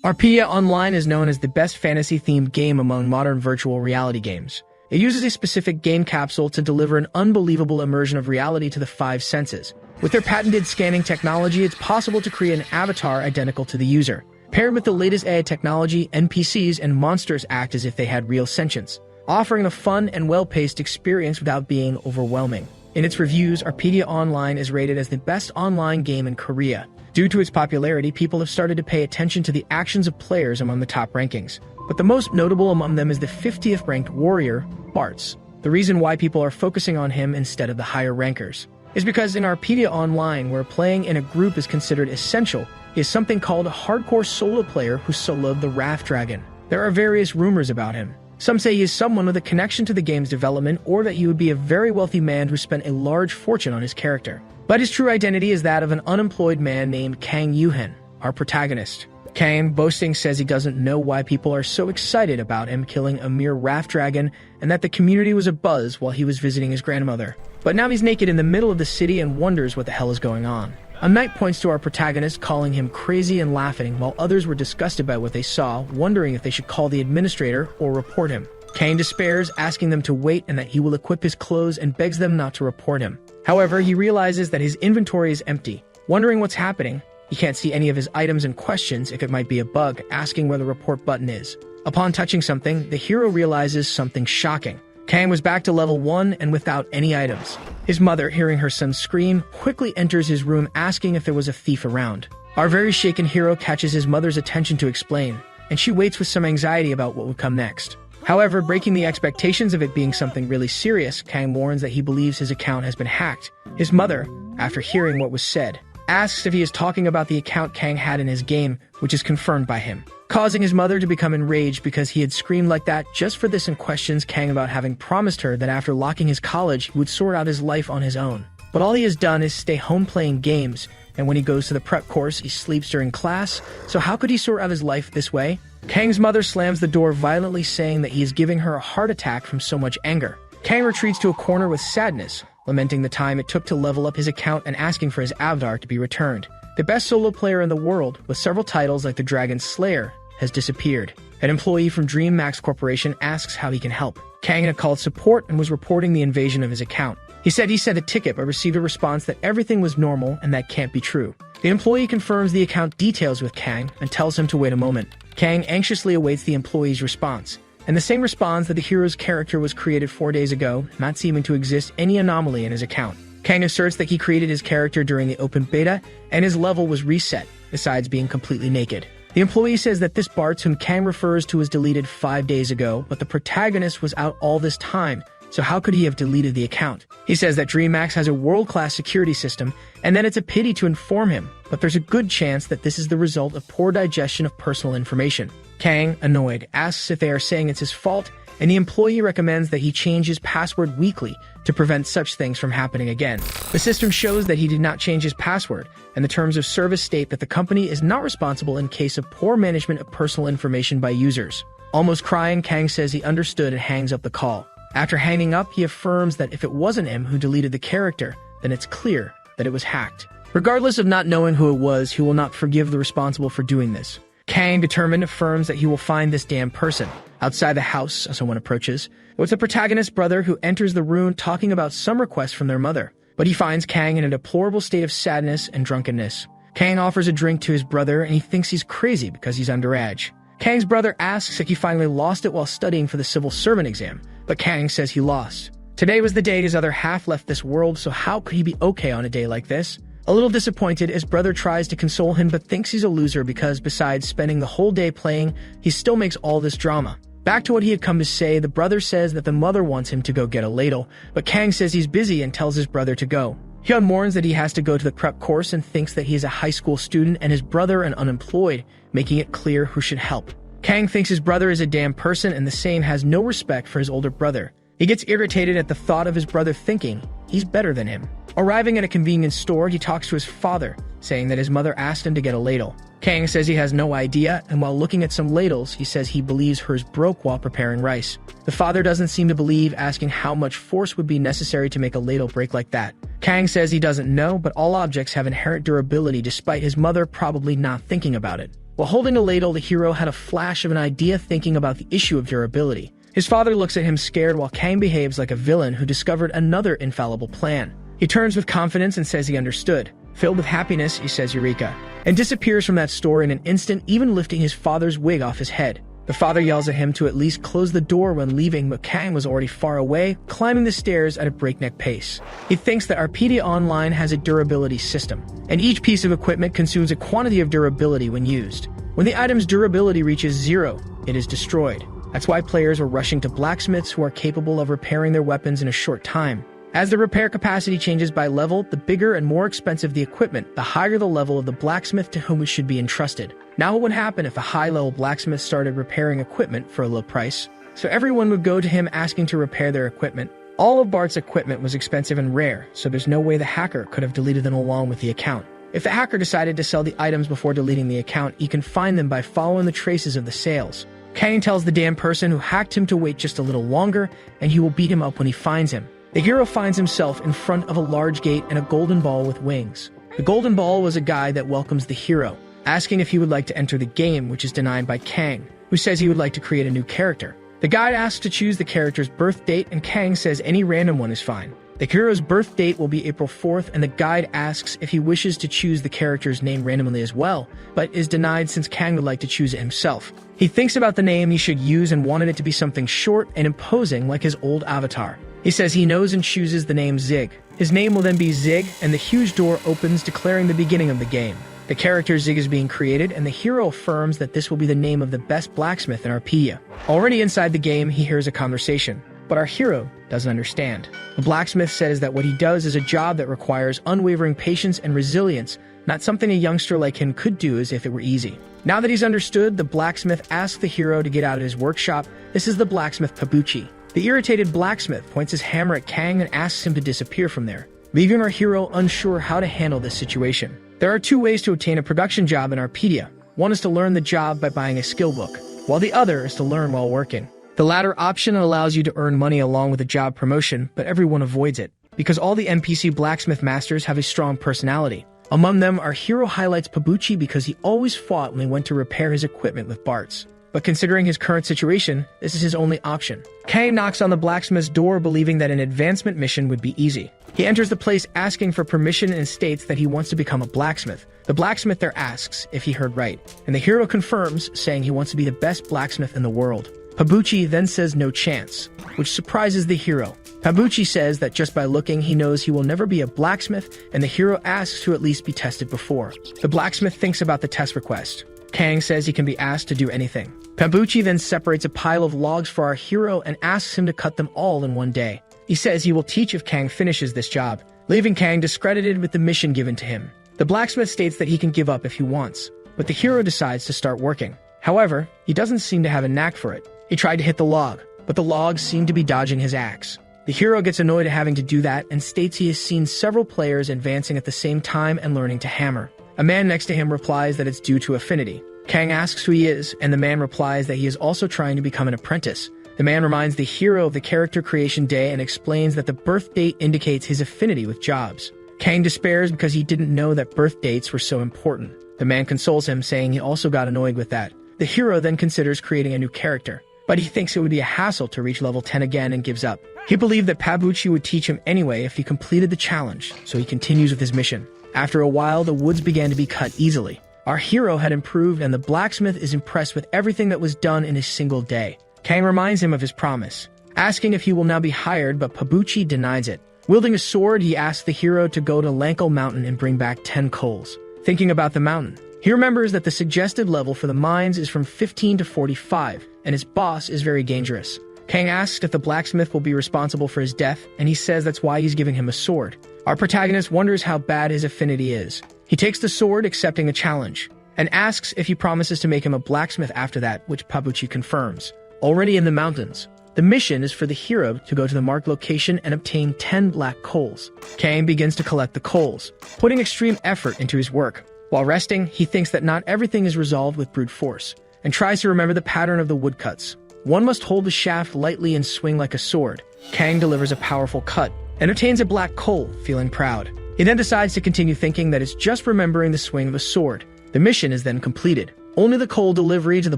Arpedia Online is known as the best fantasy-themed game among modern virtual reality games. It uses a specific game capsule to deliver an unbelievable immersion of reality to the five senses. With their patented scanning technology, it's possible to create an avatar identical to the user. Paired with the latest AI technology, NPCs and monsters act as if they had real sentience, offering a fun and well-paced experience without being overwhelming. In its reviews, Arpedia Online is rated as the best online game in Korea. Due to its popularity, people have started to pay attention to the actions of players among the top rankings. But the most notable among them is the 50th ranked warrior, Bartz. The reason why people are focusing on him instead of the higher rankers is because in Arpedia Online, where playing in a group is considered essential, he is something called a hardcore solo player who soloed the Wrath Dragon. There are various rumors about him. Some say he is someone with a connection to the game's development, or that he would be a very wealthy man who spent a large fortune on his character. But his true identity is that of an unemployed man named Kang Yuhen, our protagonist. Kang, boasting, says he doesn't know why people are so excited about him killing a mere Wrath Dragon, and that the community was abuzz while he was visiting his grandmother. But now he's naked in the middle of the city and wonders what the hell is going on. A knight points to our protagonist, calling him crazy and laughing, while others were disgusted by what they saw, wondering if they should call the administrator or report him. Kang despairs, asking them to wait and that he will equip his clothes, and begs them not to report him. However, he realizes that his inventory is empty. Wondering what's happening, he can't see any of his items and questions if it might be a bug, asking where the report button is. Upon touching something, the hero realizes something shocking. Kang was back to level 1 and without any items. His mother, hearing her son scream, quickly enters his room asking if there was a thief around. Our very shaken hero catches his mother's attention to explain, and she waits with some anxiety about what would come next. However, breaking the expectations of it being something really serious, Kang warns that he believes his account has been hacked. His mother, after hearing what was said, asks if he is talking about the account Kang had in his game, which is confirmed by him, causing his mother to become enraged because he had screamed like that just for this, and questions Kang about having promised her that after locking his college, he would sort out his life on his own. But all he has done is stay home playing games, and when he goes to the prep course, he sleeps during class, so how could he sort out his life this way? Kang's mother slams the door violently, saying that he is giving her a heart attack from so much anger. Kang retreats to a corner with sadness, lamenting the time it took to level up his account and asking for his avatar to be returned. The best solo player in the world, with several titles like the Dragon Slayer, has disappeared. An employee from DreamMax Corporation asks how he can help. Kang had called support and was reporting the invasion of his account. He said he sent a ticket but received a response that everything was normal and that can't be true. The employee confirms the account details with Kang and tells him to wait a moment. Kang anxiously awaits the employee's response, and the same responds that the hero's character was created 4 days ago, not seeming to exist any anomaly in his account. Kang asserts that he created his character during the open beta, and his level was reset, besides being completely naked. The employee says that this Bartz, whom Kang refers to, was deleted 5 days ago, but the protagonist was out all this time, so how could he have deleted the account? He says that DreamMax has a world-class security system, and that it's a pity to inform him, but there's a good chance that this is the result of poor digestion of personal information. Kang, annoyed, asks if they are saying it's his fault, and the employee recommends that he change his password weekly to prevent such things from happening again. The system shows that he did not change his password, and the terms of service state that the company is not responsible in case of poor management of personal information by users. Almost crying, Kang says he understood and hangs up the call. After hanging up, he affirms that if it wasn't him who deleted the character, then it's clear that it was hacked. Regardless of not knowing who it was, he will not forgive the responsible for doing this. Kang, determined, affirms that he will find this damn person. Outside the house, someone approaches. It's the protagonist's brother, who enters the room talking about some requests from their mother. But he finds Kang in a deplorable state of sadness and drunkenness. Kang offers a drink to his brother, and he thinks he's crazy because he's underage. Kang's brother asks if he finally lost it while studying for the civil servant exam, but Kang says he lost. Today was the day his other half left this world, so how could he be okay on a day like this? A little disappointed, his brother tries to console him but thinks he's a loser because besides spending the whole day playing, he still makes all this drama. Back to what he had come to say, the brother says that the mother wants him to go get a ladle, but Kang says he's busy and tells his brother to go. Hyun warns that he has to go to the prep course and thinks that he is a high school student and his brother an unemployed, making it clear who should help. Kang thinks his brother is a damn person, and the same has no respect for his older brother. He gets irritated at the thought of his brother thinking he's better than him. Arriving at a convenience store, he talks to his father, saying that his mother asked him to get a ladle. Kang says he has no idea, and while looking at some ladles, he says he believes hers broke while preparing rice. The father doesn't seem to believe, asking how much force would be necessary to make a ladle break like that. Kang says he doesn't know, but all objects have inherent durability despite his mother probably not thinking about it. While holding a ladle, the hero had a flash of an idea, thinking about the issue of durability. His father looks at him scared while Kang behaves like a villain who discovered another infallible plan. He turns with confidence and says he understood. Filled with happiness, he says Eureka, and disappears from that store in an instant, even lifting his father's wig off his head. The father yells at him to at least close the door when leaving, but Kang was already far away, climbing the stairs at a breakneck pace. He thinks that Arpedia Online has a durability system, and each piece of equipment consumes a quantity of durability when used. When the item's durability reaches 0, it is destroyed. That's why players were rushing to blacksmiths who are capable of repairing their weapons in a short time. As the repair capacity changes by level, the bigger and more expensive the equipment, the higher the level of the blacksmith to whom it should be entrusted. Now what would happen if a high-level blacksmith started repairing equipment for a low price? So everyone would go to him asking to repair their equipment. All of Bart's equipment was expensive and rare, so there's no way the hacker could have deleted them along with the account. If the hacker decided to sell the items before deleting the account, he can find them by following the traces of the sales. Kang tells the damn person who hacked him to wait just a little longer, and he will beat him up when he finds him. The hero finds himself in front of a large gate and a golden ball with wings. The golden ball was a guide that welcomes the hero, asking if he would like to enter the game, which is denied by Kang, who says he would like to create a new character. The guide asks to choose the character's birth date, and Kang says any random one is fine. The hero's birth date will be April 4th, and the guide asks if he wishes to choose the character's name randomly as well, but is denied since Kang would like to choose it himself. He thinks about the name he should use and wanted it to be something short and imposing like his old avatar. He says he knows and chooses the name Zig. His name will then be Zig, and the huge door opens, declaring the beginning of the game. The character Zig is being created, and the hero affirms that this will be the name of the best blacksmith in Arpedia. Already inside the game, he hears a conversation, but our hero doesn't understand. The blacksmith says that what he does is a job that requires unwavering patience and resilience, not something a youngster like him could do as if it were easy. Now that he's understood, the blacksmith asks the hero to get out of his workshop. This is the blacksmith Pabuchi. The irritated blacksmith points his hammer at Kang and asks him to disappear from there, leaving our hero unsure how to handle this situation. There are 2 ways to obtain a production job in Arpedia. One is to learn the job by buying a skill book, while the other is to learn while working. The latter option allows you to earn money along with a job promotion, but everyone avoids it, because all the NPC blacksmith masters have a strong personality. Among them, our hero highlights Pabuchi because he always fought when he went to repair his equipment with Bart's. But considering his current situation, this is his only option. Kang knocks on the blacksmith's door, believing that an advancement mission would be easy. He enters the place asking for permission and states that he wants to become a blacksmith. The blacksmith there asks if he heard right, and the hero confirms, saying he wants to be the best blacksmith in the world. Pabuchi then says no chance, which surprises the hero. Pabuchi says that just by looking, he knows he will never be a blacksmith, and the hero asks to at least be tested before. The blacksmith thinks about the test request. Kang says he can be asked to do anything. Pabuchi then separates a pile of logs for our hero and asks him to cut them all in one day. He says he will teach if Kang finishes this job, leaving Kang discredited with the mission given to him. The blacksmith states that he can give up if he wants, but the hero decides to start working. However, he doesn't seem to have a knack for it. He tried to hit the log, but the logs seem to be dodging his axe. The hero gets annoyed at having to do that and states he has seen several players advancing at the same time and learning to hammer. A man next to him replies that it's due to affinity. Kang asks who he is, and the man replies that he is also trying to become an apprentice. The man reminds the hero of the character creation day and explains that the birth date indicates his affinity with jobs. Kang despairs because he didn't know that birth dates were so important. The man consoles him, saying he also got annoyed with that. The hero then considers creating a new character, but he thinks it would be a hassle to reach level 10 again and gives up. He believed that Pabuchi would teach him anyway if he completed the challenge, so he continues with his mission. After a while, the woods began to be cut easily. Our hero had improved, and the blacksmith is impressed with everything that was done in a single day. Kang reminds him of his promise, asking if he will now be hired, but Pabuchi denies it. Wielding a sword, he asks the hero to go to Lanko Mountain and bring back 10 coals. Thinking about the mountain, he remembers that the suggested level for the mines is from 15 to 45, and his boss is very dangerous. Kang asks if the blacksmith will be responsible for his death, and he says that's why he's giving him a sword. Our protagonist wonders how bad his affinity is. He takes the sword, accepting a challenge, and asks if he promises to make him a blacksmith after that, which Pabuchi confirms. Already in the mountains, the mission is for the hero to go to the marked location and obtain 10 black coals. Kang begins to collect the coals, putting extreme effort into his work. While resting, he thinks that not everything is resolved with brute force, and tries to remember the pattern of the woodcuts. One must hold the shaft lightly and swing like a sword. Kang delivers a powerful cut, and obtains a black coal, feeling proud. He then decides to continue thinking that it's just remembering the swing of a sword. The mission is then completed. Only the coal delivery to the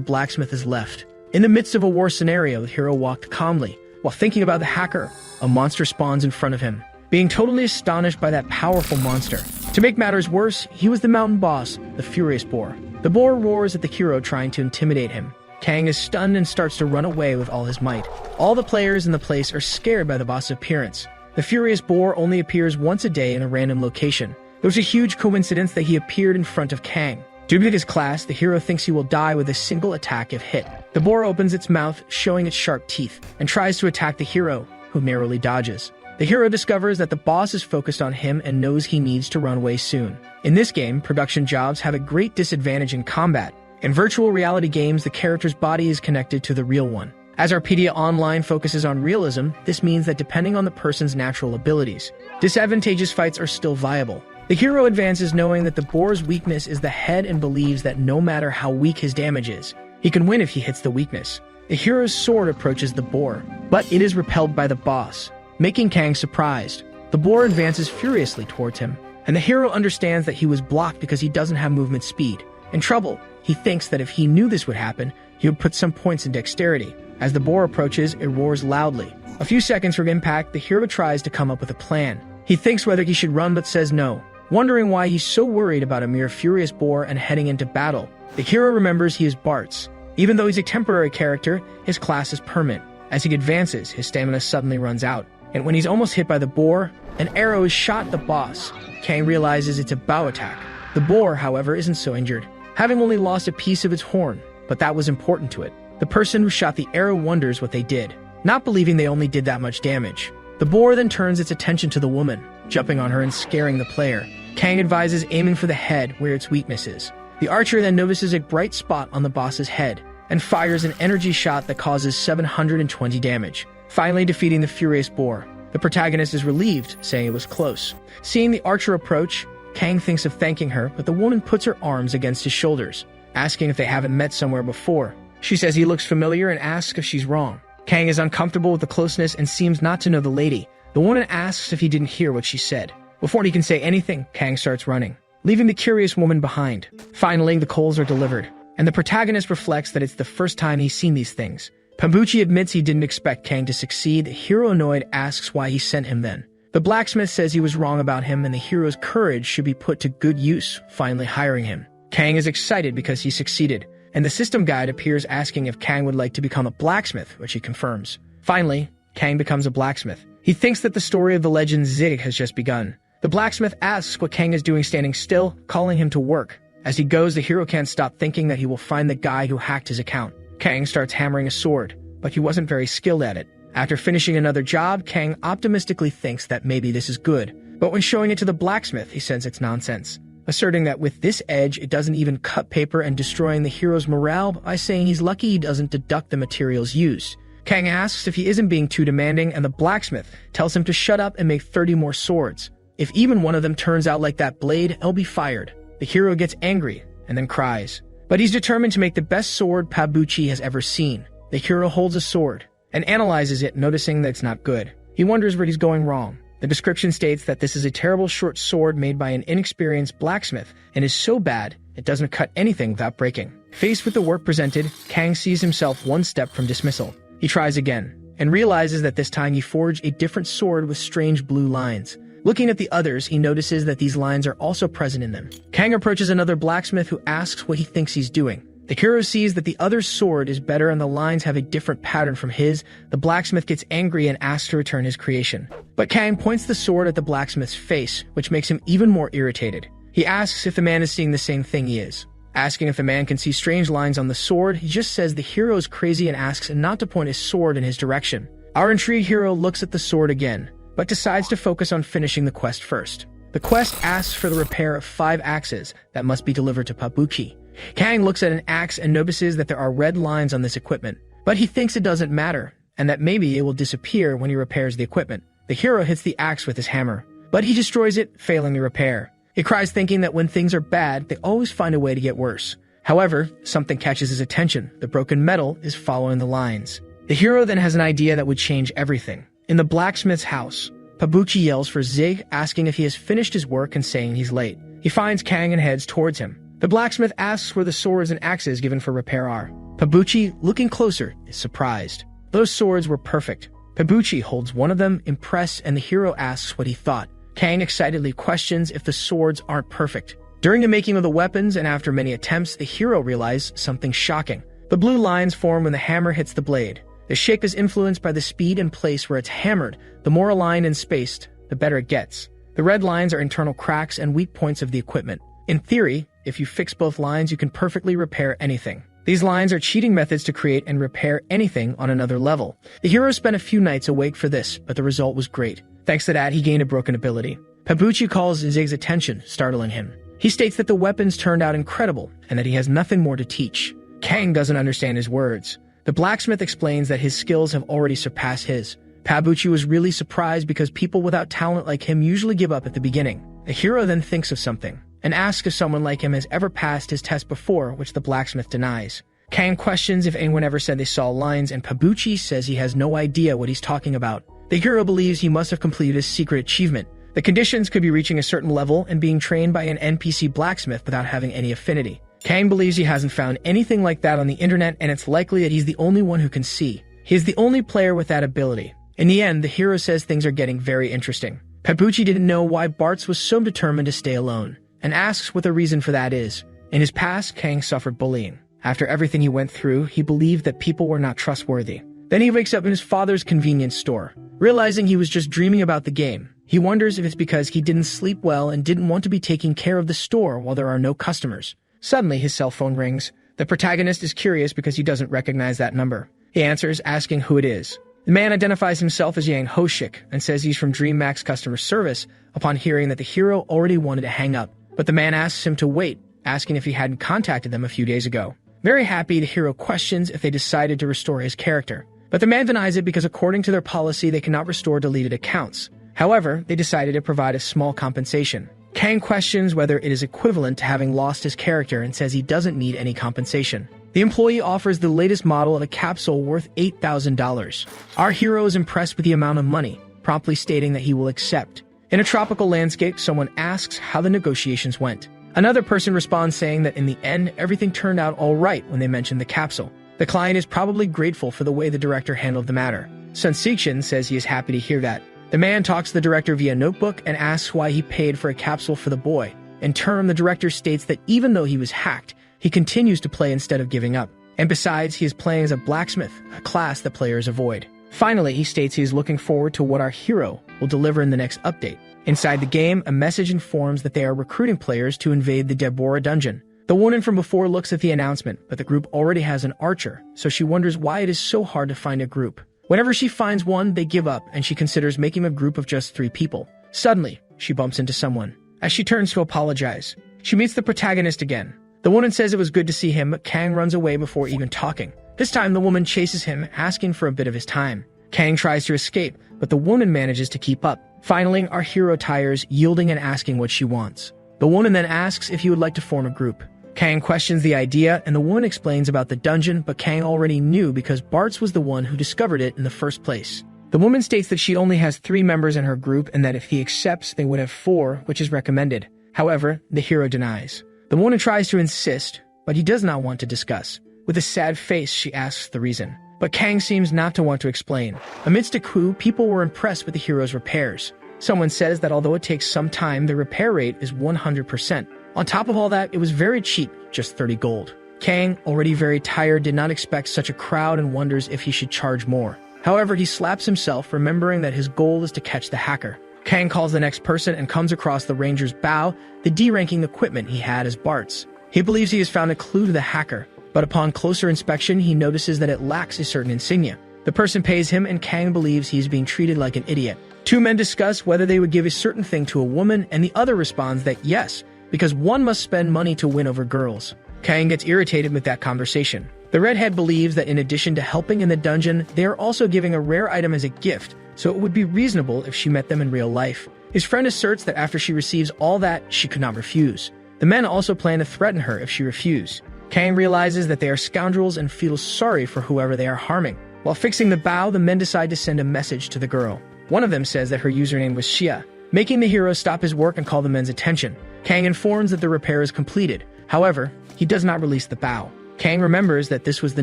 blacksmith is left. In the midst of a war scenario, the hero walked calmly. While thinking about the hacker, a monster spawns in front of him. Being totally astonished by that powerful monster. To make matters worse, he was the mountain boss, the Furious Boar. The boar roars at the hero, trying to intimidate him. Kang is stunned and starts to run away with all his might. All the players in the place are scared by the boss's appearance. The Furious Boar only appears once a day in a random location. It was a huge coincidence that he appeared in front of Kang. Due to his class, the hero thinks he will die with a single attack if hit. The boar opens its mouth, showing its sharp teeth, and tries to attack the hero, who narrowly dodges. The hero discovers that the boss is focused on him and knows he needs to run away soon. In this game, production jobs have a great disadvantage in combat. In virtual reality games, the character's body is connected to the real one. As Arpedia Online focuses on realism, this means that depending on the person's natural abilities, disadvantageous fights are still viable. The hero advances knowing that the boar's weakness is the head and believes that no matter how weak his damage is, he can win if he hits the weakness. The hero's sword approaches the boar, but it is repelled by the boss, making Kang surprised. The boar advances furiously towards him, and the hero understands that he was blocked because he doesn't have movement speed. In trouble, he thinks that if he knew this would happen, he would put some points in dexterity. As the boar approaches, it roars loudly. A few seconds from impact, the hero tries to come up with a plan. He thinks whether he should run but says no. Wondering why he's so worried about a mere furious boar and heading into battle, the hero remembers he is Bart's. Even though he's a temporary character, his class is permanent. As he advances, his stamina suddenly runs out, and when he's almost hit by the boar, an arrow is shot at the boss. Kang realizes it's a bow attack. The boar, however, isn't so injured, having only lost a piece of its horn, but that was important to it. The person who shot the arrow wonders what they did, not believing they only did that much damage. The boar then turns its attention to the woman, jumping on her and scaring the player. Kang advises aiming for the head, where its weakness is. The archer then notices a bright spot on the boss's head, and fires an energy shot that causes 720 damage, finally defeating the Furious Boar. The protagonist is relieved, saying it was close. Seeing the archer approach, Kang thinks of thanking her, but the woman puts her arms against his shoulders, asking if they haven't met somewhere before. She says he looks familiar and asks if she's wrong. Kang is uncomfortable with the closeness and seems not to know the lady. The woman asks if he didn't hear what she said. Before he can say anything, Kang starts running, leaving the curious woman behind. Finally, the coals are delivered, and the protagonist reflects that it's the first time he's seen these things. Pabuchi admits he didn't expect Kang to succeed. The hero annoyed asks why he sent him then. The blacksmith says he was wrong about him and the hero's courage should be put to good use, finally hiring him. Kang is excited because he succeeded, and the system guide appears asking if Kang would like to become a blacksmith, which he confirms. Finally, Kang becomes a blacksmith. He thinks that the story of the legend Zig has just begun. The blacksmith asks what Kang is doing standing still, calling him to work. As he goes, the hero can't stop thinking that he will find the guy who hacked his account. Kang starts hammering a sword, but he wasn't very skilled at it. After finishing another job, Kang optimistically thinks that maybe this is good. But when showing it to the blacksmith, he says it's nonsense, asserting that with this edge, it doesn't even cut paper and destroying the hero's morale by saying he's lucky he doesn't deduct the materials used. Kang asks if he isn't being too demanding, and the blacksmith tells him to shut up and make 30 more swords. If even one of them turns out like that blade, I'll be fired. The hero gets angry and then cries. But he's determined to make the best sword Pabuchi has ever seen. The hero holds a sword and analyzes it, noticing that it's not good. He wonders where he's going wrong. The description states that this is a terrible short sword made by an inexperienced blacksmith and is so bad it doesn't cut anything without breaking. Faced with the work presented, Kang sees himself one step from dismissal. He tries again and realizes that this time he forged a different sword with strange blue lines. Looking at the others, he notices that these lines are also present in them. Kang approaches another blacksmith who asks what he thinks he's doing. The hero sees that the other's sword is better and the lines have a different pattern from his. The blacksmith gets angry and asks to return his creation. But Kang points the sword at the blacksmith's face, which makes him even more irritated. He asks if the man is seeing the same thing he is. Asking if the man can see strange lines on the sword, he just says the hero is crazy and asks not to point his sword in his direction. Our intrigued hero looks at the sword again, but decides to focus on finishing the quest first. The quest asks for the repair of 5 axes that must be delivered to Pabuchi. Kang looks at an axe and notices that there are red lines on this equipment, but he thinks it doesn't matter, and that maybe it will disappear when he repairs the equipment. The hero hits the axe with his hammer, but he destroys it, failing the repair. He cries, thinking that when things are bad, they always find a way to get worse. However, something catches his attention. The broken metal is following the lines. The hero then has an idea that would change everything. In the blacksmith's house, Pabuchi yells for Zig, asking if he has finished his work and saying he's late. He finds Kang and heads towards him. The blacksmith asks where the swords and axes given for repair are. Pabuchi, looking closer, is surprised. Those swords were perfect. Pabuchi holds one of them, impressed, and the hero asks what he thought. Kang excitedly questions if the swords aren't perfect. During the making of the weapons and after many attempts, the hero realized something shocking. The blue lines form when the hammer hits the blade. The shape is influenced by the speed and place where it's hammered. The more aligned and spaced, the better it gets. The red lines are internal cracks and weak points of the equipment. In theory, if you fix both lines, you can perfectly repair anything. These lines are cheating methods to create and repair anything on another level. The hero spent a few nights awake for this, but the result was great. Thanks to that, he gained a broken ability. Pabuchi calls Zig's attention, startling him. He states that the weapons turned out incredible and that he has nothing more to teach. Kang doesn't understand his words. The blacksmith explains that his skills have already surpassed his. Pabuchi was really surprised because people without talent like him usually give up at the beginning. The hero then thinks of something and asks if someone like him has ever passed his test before, which the blacksmith denies. Kang questions if anyone ever said they saw lines, and Pabuchi says he has no idea what he's talking about. The hero believes he must have completed his secret achievement. The conditions could be reaching a certain level and being trained by an NPC blacksmith without having any affinity. Kang believes he hasn't found anything like that on the internet, and it's likely that he's the only one who can see. He is the only player with that ability. In the end, the hero says things are getting very interesting. Pabuchi didn't know why Bartz was so determined to stay alone, and asks what the reason for that is. In his past, Kang suffered bullying. After everything he went through, he believed that people were not trustworthy. Then he wakes up in his father's convenience store. Realizing he was just dreaming about the game, he wonders if it's because he didn't sleep well and didn't want to be taking care of the store while there are no customers. Suddenly, his cell phone rings. The protagonist is curious because he doesn't recognize that number. He answers, asking who it is. The man identifies himself as Yang Hoshik and says he's from DreamMax customer service upon hearing that the hero already wanted to hang up. But the man asks him to wait, asking if he hadn't contacted them a few days ago. Very happy, the hero questions if they decided to restore his character. But the man denies it because according to their policy, they cannot restore deleted accounts. However, they decided to provide a small compensation. Kang questions whether it is equivalent to having lost his character and says he doesn't need any compensation. The employee offers the latest model of a capsule worth $8,000. Our hero is impressed with the amount of money, promptly stating that he will accept. In a tropical landscape, someone asks how the negotiations went. Another person responds saying that in the end, everything turned out all right when they mentioned the capsule. The client is probably grateful for the way the director handled the matter. Sun Sixin says he is happy to hear that. The man talks to the director via notebook and asks why he paid for a capsule for the boy. In turn, the director states that even though he was hacked, he continues to play instead of giving up. And besides, he is playing as a blacksmith, a class that players avoid. Finally, he states he is looking forward to what our hero will deliver in the next update. Inside the game, a message informs that they are recruiting players to invade the Deborah dungeon. The woman from before looks at the announcement, but the group already has an archer, so she wonders why it is so hard to find a group. Whenever she finds one, they give up, and she considers making a group of just 3 people. Suddenly, she bumps into someone. As she turns to apologize, she meets the protagonist again. The woman says it was good to see him, but Kang runs away before even talking. This time, the woman chases him, asking for a bit of his time. Kang tries to escape, but the woman manages to keep up. Finally, our hero tires, yielding and asking what she wants. The woman then asks if he would like to form a group. Kang questions the idea, and the woman explains about the dungeon, but Kang already knew because Bartz was the one who discovered it in the first place. The woman states that she only has 3 members in her group and that if he accepts, they would have 4, which is recommended. However, the hero denies. The woman tries to insist, but he does not want to discuss. With a sad face, she asks the reason. But Kang seems not to want to explain. Amidst a coup, people were impressed with the hero's repairs. Someone says that although it takes some time, the repair rate is 100%. On top of all that, it was very cheap, just 30 gold. Kang, already very tired, did not expect such a crowd and wonders if he should charge more. However, he slaps himself, remembering that his goal is to catch the hacker. Kang calls the next person and comes across the ranger's bow, the D-ranking equipment he had as Bart's. He believes he has found a clue to the hacker, but upon closer inspection, he notices that it lacks a certain insignia. The person pays him, and Kang believes he is being treated like an idiot. 2 men discuss whether they would give a certain thing to a woman, and the other responds that yes, because one must spend money to win over girls. Kang gets irritated with that conversation. The redhead believes that in addition to helping in the dungeon, they are also giving a rare item as a gift, so it would be reasonable if she met them in real life. His friend asserts that after she receives all that, she could not refuse. The men also plan to threaten her if she refused. Kang realizes that they are scoundrels and feels sorry for whoever they are harming. While fixing the bow, the men decide to send a message to the girl. One of them says that her username was Shia, making the hero stop his work and call the men's attention. Kang informs that the repair is completed. However, he does not release the bow. Kang remembers that this was the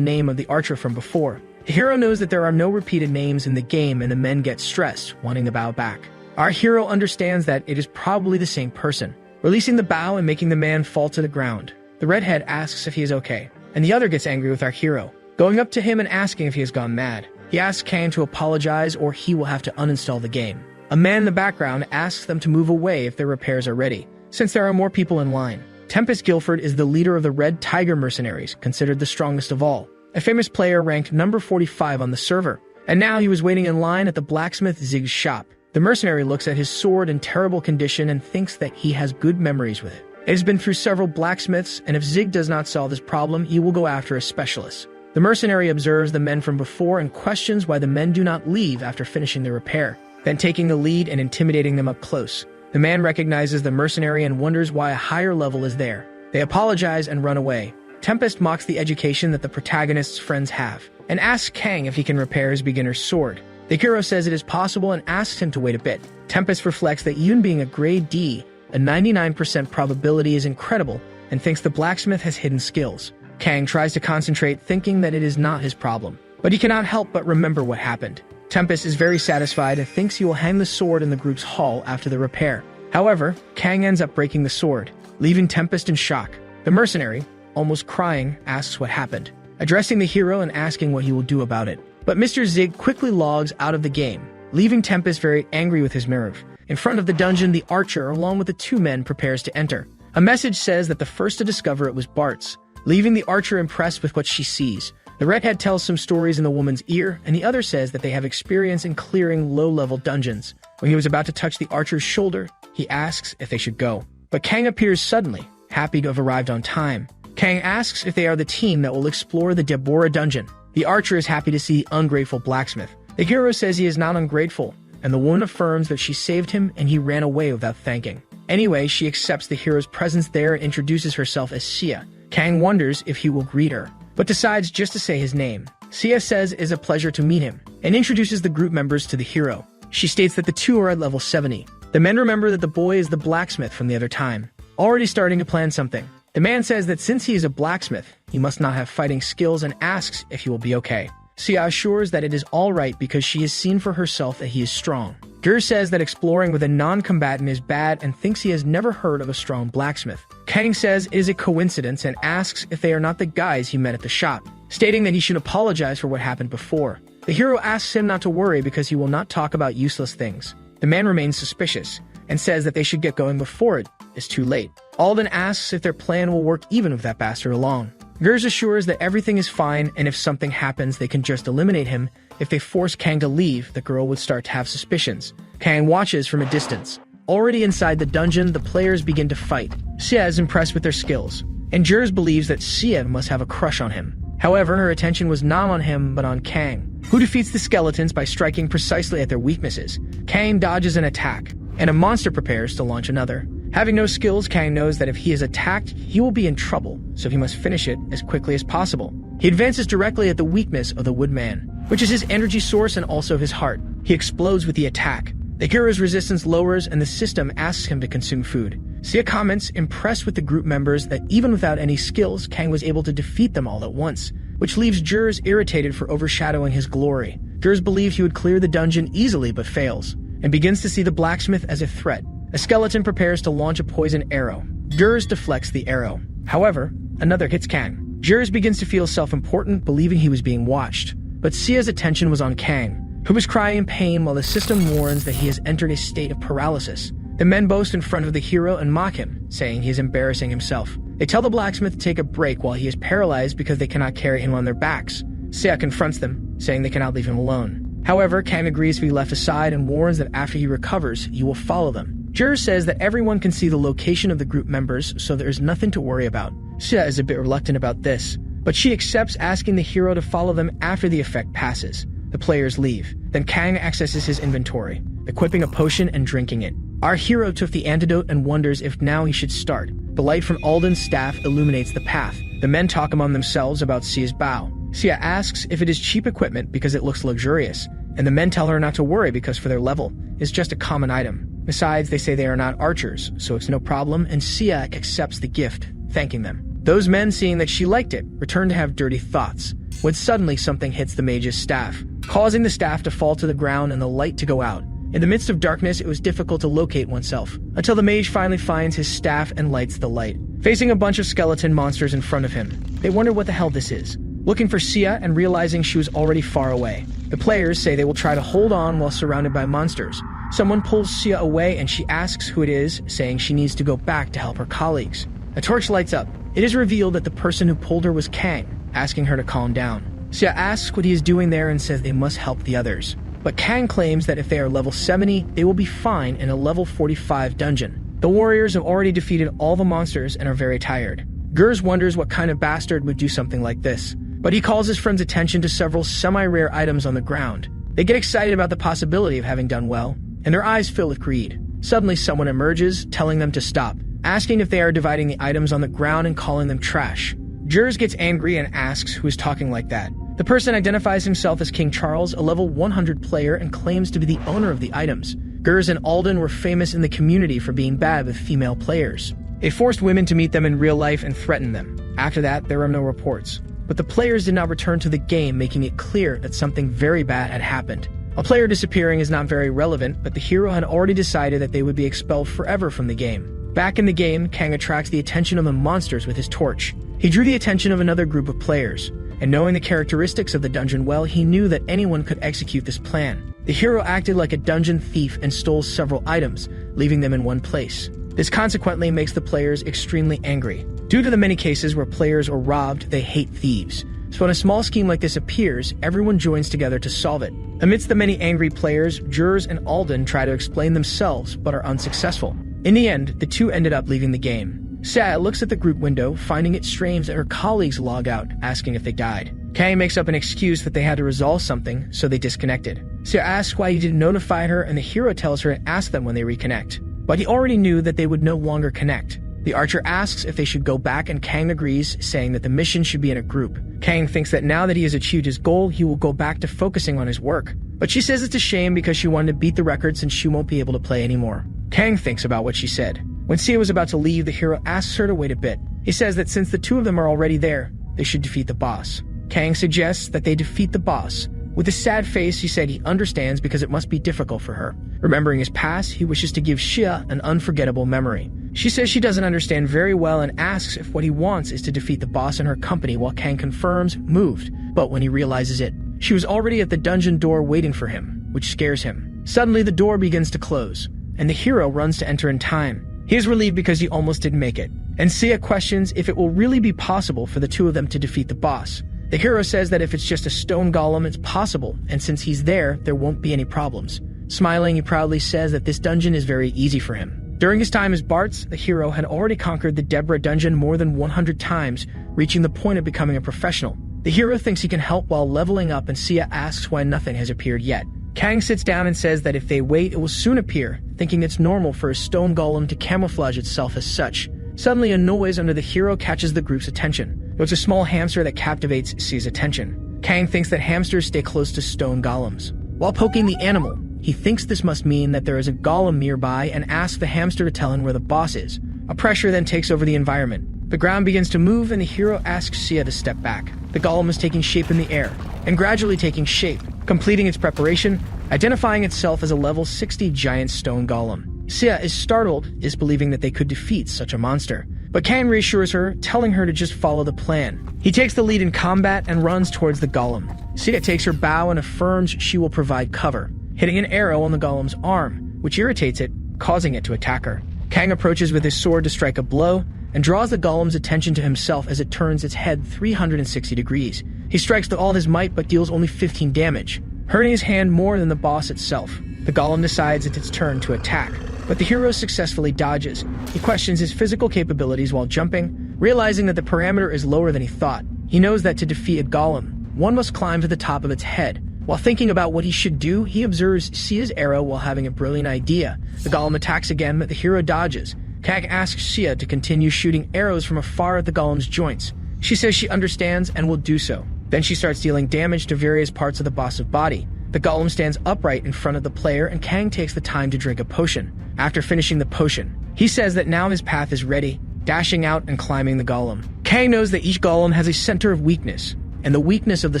name of the archer from before. The hero knows that there are no repeated names in the game, and the men get stressed, wanting the bow back. Our hero understands that it is probably the same person, releasing the bow and making the man fall to the ground. The redhead asks if he is okay, and the other gets angry with our hero, going up to him and asking if he has gone mad. He asks Kang to apologize or he will have to uninstall the game. A man in the background asks them to move away if their repairs are ready, since there are more people in line. Tempest Guilford is the leader of the Red Tiger Mercenaries, considered the strongest of all, a famous player ranked number 45 on the server, and now he was waiting in line at the blacksmith Zig's shop. The mercenary looks at his sword in terrible condition and thinks that he has good memories with it. It has been through several blacksmiths, and if Zig does not solve this problem, he will go after a specialist. The mercenary observes the men from before and questions why the men do not leave after finishing their repair, then taking the lead and intimidating them up close. The man recognizes the mercenary and wonders why a higher level is there. They apologize and run away. Tempest mocks the education that the protagonist's friends have, and asks Kang if he can repair his beginner's sword. The hero says it is possible and asks him to wait a bit. Tempest reflects that even being a grade D, a 99% probability is incredible, and thinks the blacksmith has hidden skills. Kang tries to concentrate, thinking that it is not his problem, but he cannot help but remember what happened. Tempest is very satisfied and thinks he will hang the sword in the group's hall after the repair. However, Kang ends up breaking the sword, leaving Tempest in shock. The mercenary, almost crying, asks what happened, addressing the hero and asking what he will do about it. But Mr. Zig quickly logs out of the game, leaving Tempest very angry with his nerve. In front of the dungeon, the archer, along with the two men, prepares to enter. A message says that the first to discover it was Bart's, leaving the archer impressed with what she sees. The redhead tells some stories in the woman's ear, and the other says that they have experience in clearing low-level dungeons. When he was about to touch the archer's shoulder, he asks if they should go. But Kang appears suddenly, happy to have arrived on time. Kang asks if they are the team that will explore the Deborah dungeon. The archer is happy to see the ungrateful blacksmith. The hero says he is not ungrateful, and the woman affirms that she saved him and he ran away without thanking. Anyway, she accepts the hero's presence there and introduces herself as Sia. Kang wonders if he will greet her, but decides just to say his name. Sia says it is a pleasure to meet him, and introduces the group members to the hero. She states that the two are at level 70. The men remember that the boy is the blacksmith from the other time, already starting to plan something. The man says that since he is a blacksmith, he must not have fighting skills and asks if he will be okay. Sia assures that it is alright because she has seen for herself that he is strong. Gur says that exploring with a non-combatant is bad and thinks he has never heard of a strong blacksmith. Kang says it is a coincidence and asks if they are not the guys he met at the shop, stating that he should apologize for what happened before. The hero asks him not to worry because he will not talk about useless things. The man remains suspicious and says that they should get going before it is too late. Alden asks if their plan will work even with that bastard along. Gers assures that everything is fine and if something happens they can just eliminate him. If they force Kang to leave, the girl would start to have suspicions. Kang watches from a distance. Already inside the dungeon, the players begin to fight. Sia is impressed with their skills, and Jers believes that Sia must have a crush on him. However, her attention was not on him but on Kang, who defeats the skeletons by striking precisely at their weaknesses. Kang dodges an attack, and a monster prepares to launch another. Having no skills, Kang knows that if he is attacked, he will be in trouble, so he must finish it as quickly as possible. He advances directly at the weakness of the Woodman, which is his energy source and also his heart. He explodes with the attack. The hero's resistance lowers and the system asks him to consume food. Sia comments, impressed with the group members, that even without any skills, Kang was able to defeat them all at once, which leaves Jers irritated for overshadowing his glory. Jers believes he would clear the dungeon easily but fails, and begins to see the blacksmith as a threat. A skeleton prepares to launch a poison arrow. Jers deflects the arrow. However, another hits Kang. Jers begins to feel self-important, believing he was being watched. But Sia's attention was on Kang, who was crying in pain while the system warns that he has entered a state of paralysis. The men boast in front of the hero and mock him, saying he is embarrassing himself. They tell the blacksmith to take a break while he is paralyzed because they cannot carry him on their backs. Sia confronts them, saying they cannot leave him alone. However, Kang agrees to be left aside and warns that after he recovers, he will follow them. Jers says that everyone can see the location of the group members, so there is nothing to worry about. Sia is a bit reluctant about this, but she accepts asking the hero to follow them after the effect passes. The players leave. Then Kang accesses his inventory, equipping a potion and drinking it. Our hero took the antidote and wonders if now he should start. The light from Alden's staff illuminates the path. The men talk among themselves about Sia's bow. Sia asks if it is cheap equipment because it looks luxurious, and the men tell her not to worry because for their level, it's just a common item. Besides, they say they are not archers, so it's no problem, and Sia accepts the gift thanking them. Those men, seeing that she liked it, return to have dirty thoughts, when suddenly something hits the mage's staff, causing the staff to fall to the ground and the light to go out. In the midst of darkness, it was difficult to locate oneself, until the mage finally finds his staff and lights the light. Facing a bunch of skeleton monsters in front of him, they wonder what the hell this is. Looking for Sia and realizing she was already far away, the players say they will try to hold on while surrounded by monsters. Someone pulls Sia away and she asks who it is, saying she needs to go back to help her colleagues. A torch lights up. It is revealed that the person who pulled her was Kang, asking her to calm down. Sia asks what he is doing there and says they must help the others. But Kang claims that if they are level 70, they will be fine in a level 45 dungeon. The warriors have already defeated all the monsters and are very tired. Gers wonders what kind of bastard would do something like this, but he calls his friend's attention to several semi-rare items on the ground. They get excited about the possibility of having done well, and their eyes fill with greed. Suddenly someone emerges, telling them to stop, asking if they are dividing the items on the ground and calling them trash. Gers gets angry and asks who is talking like that. The person identifies himself as King Charles, a level 100 player, and claims to be the owner of the items. Gers and Alden were famous in the community for being bad with female players. They forced women to meet them in real life and threatened them. After that, there are no reports. But the players did not return to the game, making it clear that something very bad had happened. A player disappearing is not very relevant, but the hero had already decided that they would be expelled forever from the game. Back in the game, Kang attracts the attention of the monsters with his torch. He drew the attention of another group of players, and knowing the characteristics of the dungeon well, he knew that anyone could execute this plan. The hero acted like a dungeon thief and stole several items, leaving them in one place. This consequently makes the players extremely angry. Due to the many cases where players are robbed, they hate thieves. So when a small scheme like this appears, everyone joins together to solve it. Amidst the many angry players, Gers and Alden try to explain themselves, but are unsuccessful. In the end, the two ended up leaving the game. Sia looks at the group window, finding it strange that her colleagues log out, asking if they died. Kang makes up an excuse that they had to resolve something, so they disconnected. Sia asks why he didn't notify her, and the hero tells her to ask them when they reconnect. But he already knew that they would no longer connect. The archer asks if they should go back, and Kang agrees, saying that the mission should be in a group. Kang thinks that now that he has achieved his goal, he will go back to focusing on his work. But she says it's a shame because she wanted to beat the record since she won't be able to play anymore. Kang thinks about what she said. When Sia was about to leave, the hero asks her to wait a bit. He says that since the two of them are already there, they should defeat the boss. Kang suggests that they defeat the boss. With a sad face, he said he understands because it must be difficult for her. Remembering his past, he wishes to give Sia an unforgettable memory. She says she doesn't understand very well and asks if what he wants is to defeat the boss in her company, while Kang confirms, moved. But when he realizes it, she was already at the dungeon door waiting for him, which scares him. Suddenly, the door begins to close, and the hero runs to enter in time. He is relieved because he almost didn't make it, and Sia questions if it will really be possible for the two of them to defeat the boss. The hero says that if it's just a stone golem, it's possible, and since he's there won't be any problems. Smiling, he proudly says that this dungeon is very easy for him. During his time as Bartz, the hero had already conquered the Deborah dungeon more than 100 times, reaching the point of becoming a professional. The hero thinks he can help while leveling up, and Sia asks why nothing has appeared yet. Kang sits down and says that if they wait, it will soon appear, thinking it's normal for a stone golem to camouflage itself as such. Suddenly, a noise under the hero catches the group's attention. It's a small hamster that captivates Sia's attention. Kang thinks that hamsters stay close to stone golems. While poking the animal, he thinks this must mean that there is a golem nearby and asks the hamster to tell him where the boss is. A pressure then takes over the environment. The ground begins to move and the hero asks Sia to step back. The golem is taking shape in the air, and gradually taking shape, completing its preparation, identifying itself as a level 60 giant stone golem. Sia is startled, believing that they could defeat such a monster. But Kang reassures her, telling her to just follow the plan. He takes the lead in combat and runs towards the golem. Sia takes her bow and affirms she will provide cover, hitting an arrow on the golem's arm, which irritates it, causing it to attack her. Kang approaches with his sword to strike a blow, and draws the golem's attention to himself as it turns its head 360 degrees. He strikes with all his might but deals only 15 damage, hurting his hand more than the boss itself. The golem decides it's its turn to attack, but the hero successfully dodges. He questions his physical capabilities while jumping, realizing that the parameter is lower than he thought. He knows that to defeat a golem, one must climb to the top of its head. While thinking about what he should do, he observes Sia's arrow while having a brilliant idea. The golem attacks again, but the hero dodges. Kang asks Sia to continue shooting arrows from afar at the golem's joints. She says she understands and will do so. Then she starts dealing damage to various parts of the boss's body. The golem stands upright in front of the player, and Kang takes the time to drink a potion. After finishing the potion, he says that now his path is ready, dashing out and climbing the golem. Kang knows that each golem has a center of weakness, and the weakness of the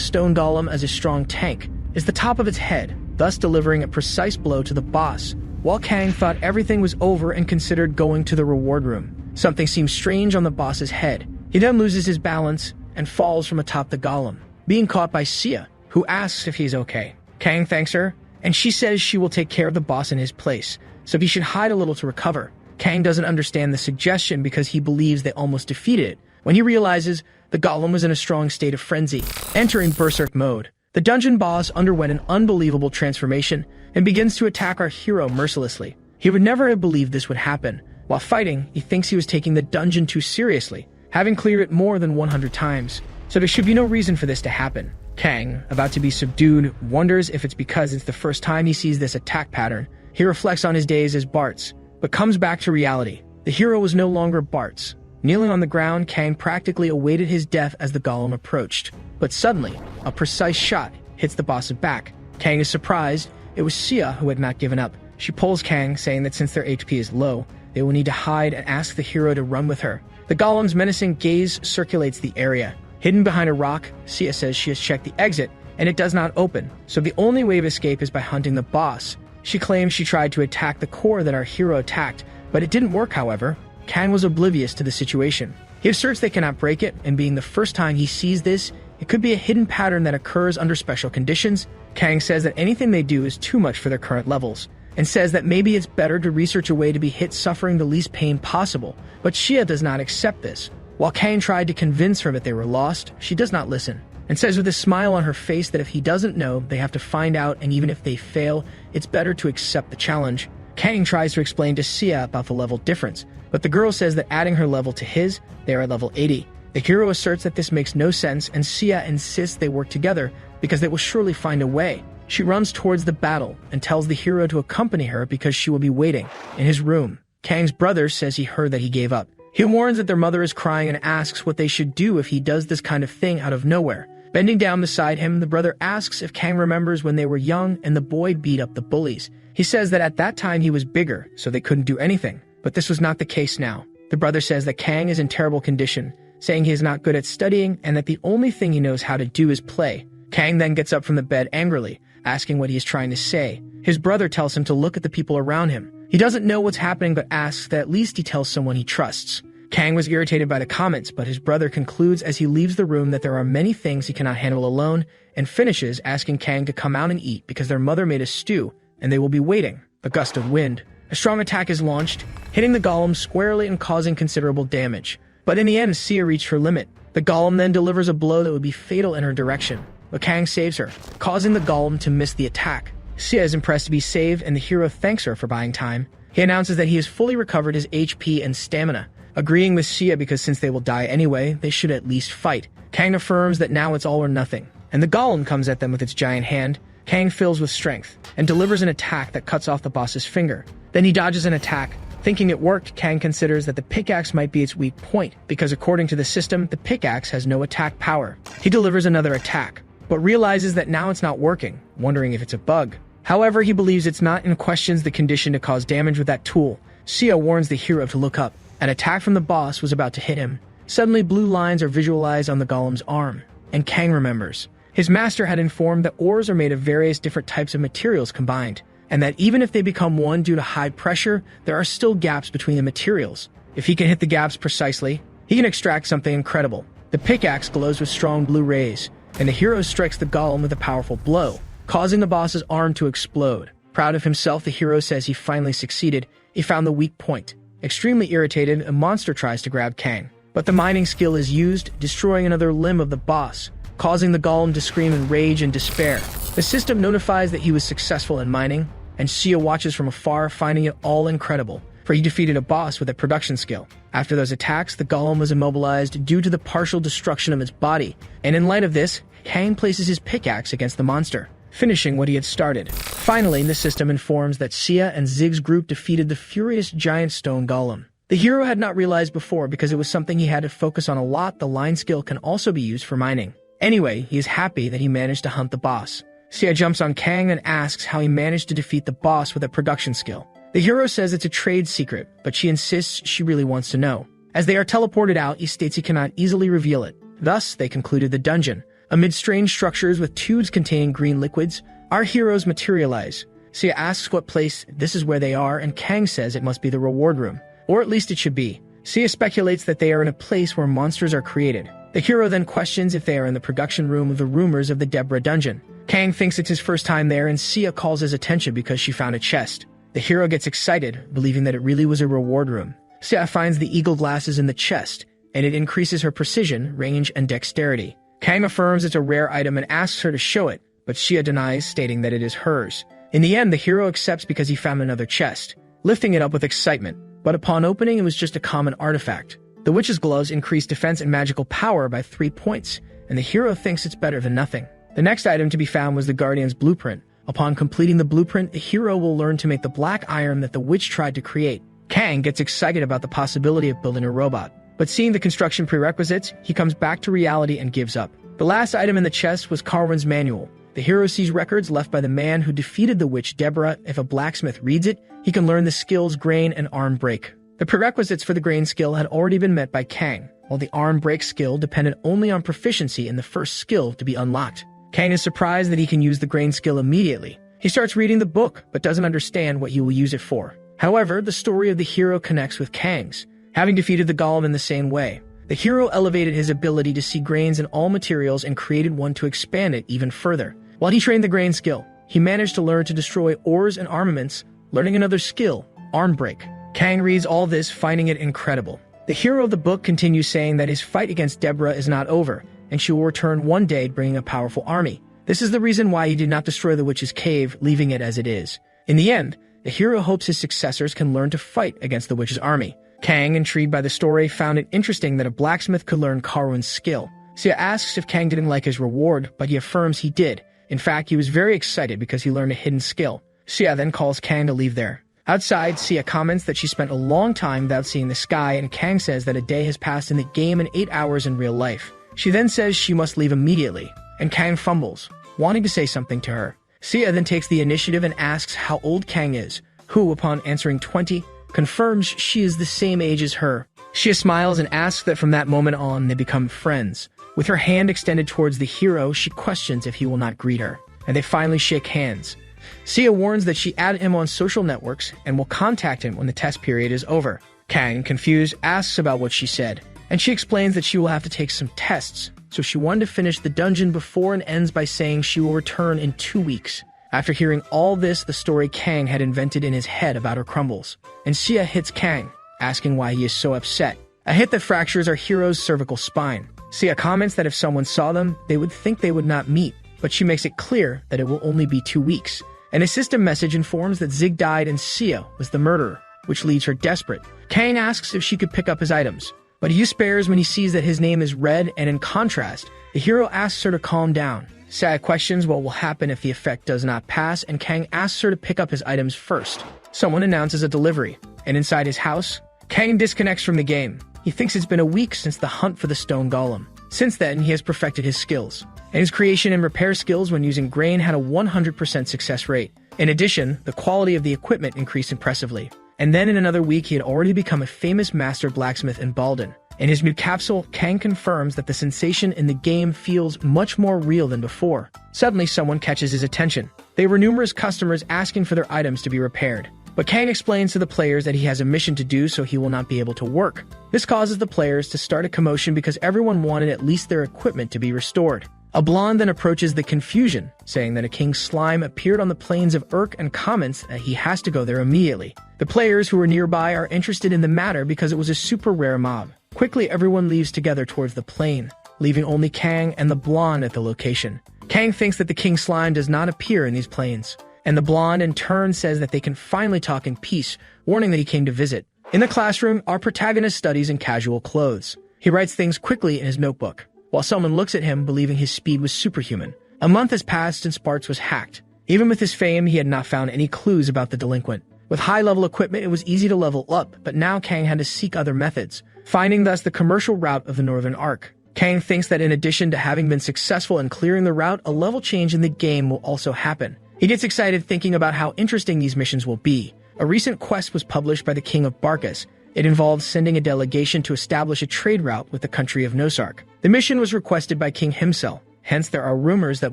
stone golem as a strong tank is the top of its head, thus delivering a precise blow to the boss. While Kang thought everything was over and considered going to the reward room, something seems strange on the boss's head. He then loses his balance and falls from atop the golem, being caught by Sia, who asks if he's okay. Kang thanks her, and she says she will take care of the boss in his place, so he should hide a little to recover. Kang doesn't understand the suggestion because he believes they almost defeated it, when he realizes the golem was in a strong state of frenzy. Entering berserk mode, the dungeon boss underwent an unbelievable transformation and begins to attack our hero mercilessly. He would never have believed this would happen. While fighting, he thinks he was taking the dungeon too seriously, having cleared it more than 100 times, so there should be no reason for this to happen. Kang, about to be subdued, wonders if it's because it's the first time he sees this attack pattern. He reflects on his days as Bart's, but comes back to reality. The hero was no longer Bart's. Kneeling on the ground, Kang practically awaited his death as the golem approached. But suddenly, a precise shot hits the boss's back. Kang is surprised. It was Sia who had not given up. She pulls Kang, saying that since their HP is low, they will need to hide and ask the hero to run with her. The golem's menacing gaze circulates the area. Hidden behind a rock, Sia says she has checked the exit, and it does not open, so the only way of escape is by hunting the boss. She claims she tried to attack the core that our hero attacked, but it didn't work, however. Kang was oblivious to the situation. He asserts they cannot break it, and being the first time he sees this, it could be a hidden pattern that occurs under special conditions. Kang says that anything they do is too much for their current levels, and says that maybe it's better to research a way to be hit suffering the least pain possible, but Sia does not accept this. While Kang tried to convince her that they were lost, she does not listen, and says with a smile on her face that if he doesn't know, they have to find out, and even if they fail, it's better to accept the challenge. Kang tries to explain to Sia about the level difference, but the girl says that adding her level to his, they are at level 80. The hero asserts that this makes no sense, and Sia insists they work together because they will surely find a way. She runs towards the battle and tells the hero to accompany her because she will be waiting in his room. Kang's brother says he heard that he gave up. He warns that their mother is crying and asks what they should do if he does this kind of thing out of nowhere. Bending down beside him, the brother asks if Kang remembers when they were young and the boy beat up the bullies. He says that at that time he was bigger, so they couldn't do anything, but this was not the case now. The brother says that Kang is in terrible condition, saying he is not good at studying and that the only thing he knows how to do is play. Kang then gets up from the bed angrily, asking what he is trying to say. His brother tells him to look at the people around him. He doesn't know what's happening but asks that at least he tells someone he trusts. Kang was irritated by the comments, but his brother concludes as he leaves the room that there are many things he cannot handle alone, and finishes asking Kang to come out and eat because their mother made a stew, and they will be waiting. A gust of wind. A strong attack is launched, hitting the golem squarely and causing considerable damage. But in the end, Sia reached her limit. The golem then delivers a blow that would be fatal in her direction, but Kang saves her, causing the golem to miss the attack. Sia is impressed to be saved, and the hero thanks her for buying time. He announces that he has fully recovered his HP and stamina, agreeing with Sia because since they will die anyway, they should at least fight. Kang affirms that now it's all or nothing, and the golem comes at them with its giant hand. Kang fills with strength and delivers an attack that cuts off the boss's finger. Then he dodges an attack. Thinking it worked, Kang considers that the pickaxe might be its weak point, because according to the system, the pickaxe has no attack power. He delivers another attack, but realizes that now it's not working, wondering if it's a bug. However, he believes it's not and questions the condition to cause damage with that tool. Sia warns the hero to look up. An attack from the boss was about to hit him. Suddenly, blue lines are visualized on the golem's arm, and Kang remembers. His master had informed that ores are made of various different types of materials combined, and that even if they become one due to high pressure, there are still gaps between the materials. If he can hit the gaps precisely, he can extract something incredible. The pickaxe glows with strong blue rays, and the hero strikes the golem with a powerful blow, causing the boss's arm to explode. Proud of himself, the hero says he finally succeeded. He found the weak point. Extremely irritated, a monster tries to grab Kang, but the mining skill is used, destroying another limb of the boss, causing the golem to scream in rage and despair. The system notifies that he was successful in mining, and Sia watches from afar, finding it all incredible, for he defeated a boss with a production skill. After those attacks, the golem was immobilized due to the partial destruction of its body, and in light of this, Kang places his pickaxe against the monster, finishing what he had started. Finally, the system informs that Sia and Zig's group defeated the furious giant stone golem. The hero had not realized before because it was something he had to focus on a lot. The line skill can also be used for mining. Anyway, he is happy that he managed to hunt the boss. Sia jumps on Kang and asks how he managed to defeat the boss with a production skill. The hero says it's a trade secret, but she insists she really wants to know. As they are teleported out, he states he cannot easily reveal it. Thus, they concluded the dungeon. Amid strange structures with tubes containing green liquids, our heroes materialize. Sia asks what place this is where they are, and Kang says it must be the reward room. Or at least it should be. Sia speculates that they are in a place where monsters are created. The hero then questions if they are in the production room of the rumors of the Deborah dungeon. Kang thinks it's his first time there, and Sia calls his attention because she found a chest. The hero gets excited, believing that it really was a reward room. Sia finds the eagle glasses in the chest, and it increases her precision, range, and dexterity. Kang affirms it's a rare item and asks her to show it, but Sia denies, stating that it is hers. In the end, the hero accepts because he found another chest, lifting it up with excitement. But upon opening, it was just a common artifact. The witch's gloves increase defense and magical power by 3 points, and the hero thinks it's better than nothing. The next item to be found was the Guardian's blueprint. Upon completing the blueprint, the hero will learn to make the black iron that the witch tried to create. Kang gets excited about the possibility of building a robot, but seeing the construction prerequisites, he comes back to reality and gives up. The last item in the chest was Carwin's manual. The hero sees records left by the man who defeated the witch Deborah. If a blacksmith reads it, he can learn the skills grain and arm break. The prerequisites for the grain skill had already been met by Kang, while the arm break skill depended only on proficiency in the first skill to be unlocked. Kang is surprised that he can use the grain skill immediately. He starts reading the book, but doesn't understand what he will use it for. However, the story of the hero connects with Kang's. Having defeated the golem in the same way, the hero elevated his ability to see grains in all materials and created one to expand it even further. While he trained the grain skill, he managed to learn to destroy ores and armaments, learning another skill, arm break. Kang reads all this, finding it incredible. The hero of the book continues saying that his fight against Deborah is not over, and she will return one day bringing a powerful army. This is the reason why he did not destroy the witch's cave, leaving it as it is. In the end, the hero hopes his successors can learn to fight against the witch's army. Kang, intrigued by the story, found it interesting that a blacksmith could learn Carwin's skill. Sia asks if Kang didn't like his reward, but he affirms he did. In fact, he was very excited because he learned a hidden skill. Sia then calls Kang to leave there. Outside, Sia comments that she spent a long time without seeing the sky, and Kang says that a day has passed in the game and 8 hours in real life. She then says she must leave immediately, and Kang fumbles, wanting to say something to her. Sia then takes the initiative and asks how old Kang is, who, upon answering 20, confirms she is the same age as her. Sia smiles and asks that from that moment on they become friends. With her hand extended towards the hero, she questions if he will not greet her, and they finally shake hands. Sia warns that she added him on social networks and will contact him when the test period is over. Kang, confused, asks about what she said, and she explains that she will have to take some tests, so she wanted to finish the dungeon before and ends by saying she will return in 2 weeks. After hearing all this, the story Kang had invented in his head about her crumbles, and Sia hits Kang, asking why he is so upset. A hit that fractures our hero's cervical spine. Sia comments that if someone saw them, they would think they would not meet, but she makes it clear that it will only be 2 weeks. An system message informs that Zig died and Sia was the murderer, which leaves her desperate. Kang asks if she could pick up his items, but he despairs when he sees that his name is red, and in contrast, the hero asks her to calm down. Sia questions what will happen if the effect does not pass, and Kang asks her to pick up his items first. Someone announces a delivery, and inside his house, Kang disconnects from the game. He thinks it's been a week since the hunt for the stone golem. Since then, he has perfected his skills, and his creation and repair skills when using grain had a 100% success rate. In addition, the quality of the equipment increased impressively. And then in another week, he had already become a famous master blacksmith in Balden. In his new capsule, Kang confirms that the sensation in the game feels much more real than before. Suddenly, someone catches his attention. They were numerous customers asking for their items to be repaired. But Kang explains to the players that he has a mission to do, so he will not be able to work. This causes the players to start a commotion because everyone wanted at least their equipment to be restored. A blonde then approaches the confusion, saying that a king slime appeared on the plains of Urk and comments that he has to go there immediately. The players who are nearby are interested in the matter because it was a super rare mob. Quickly, everyone leaves together towards the plain, leaving only Kang and the blonde at the location. Kang thinks that the king slime does not appear in these plains, and the blonde in turn says that they can finally talk in peace, warning that he came to visit. In the classroom, our protagonist studies in casual clothes. He writes things quickly in his notebook, while someone looks at him believing his speed was superhuman. A month has passed and Sparks was hacked. Even with his fame, he had not found any clues about the delinquent. With high-level equipment, it was easy to level up, but now Kang had to seek other methods, finding thus the commercial route of the Northern Arc. Kang thinks that in addition to having been successful in clearing the route, a level change in the game will also happen. He gets excited thinking about how interesting these missions will be. A recent quest was published by the King of Barkas, It involved sending a delegation to establish a trade route with the country of Nosark. The mission was requested by King himself, hence there are rumors that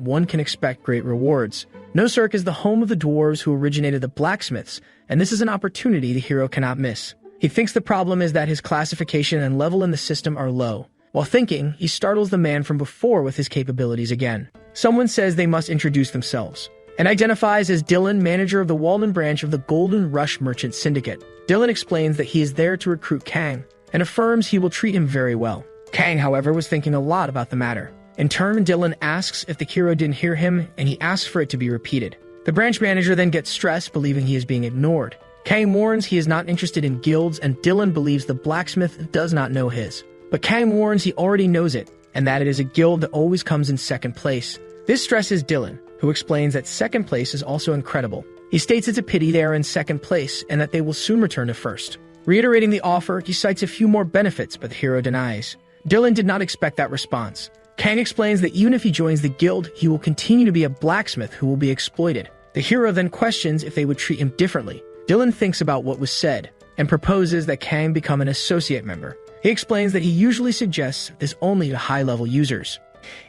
one can expect great rewards. Nosark is the home of the dwarves who originated the blacksmiths, and this is an opportunity the hero cannot miss. He thinks the problem is that his classification and level in the system are low. While thinking, he startles the man from before with his capabilities again. Someone says they must introduce themselves, and identifies as Dylan, manager of the Walden branch of the Golden Rush Merchant Syndicate. Dylan explains that he is there to recruit Kang, and affirms he will treat him very well. Kang, however, was thinking a lot about the matter. In turn, Dylan asks if the hero didn't hear him, and he asks for it to be repeated. The branch manager then gets stressed, believing he is being ignored. Kang warns he is not interested in guilds, and Dylan believes the blacksmith does not know his. But Kang warns he already knows it, and that it is a guild that always comes in second place. This stresses Dylan, who explains that second place is also incredible. He states it's a pity they are in second place, and that they will soon return to first. Reiterating the offer, he cites a few more benefits, but the hero denies. Dylan did not expect that response. Kang explains that even if he joins the guild, he will continue to be a blacksmith who will be exploited. The hero then questions if they would treat him differently. Dylan thinks about what was said, and proposes that Kang become an associate member. He explains that he usually suggests this only to high-level users,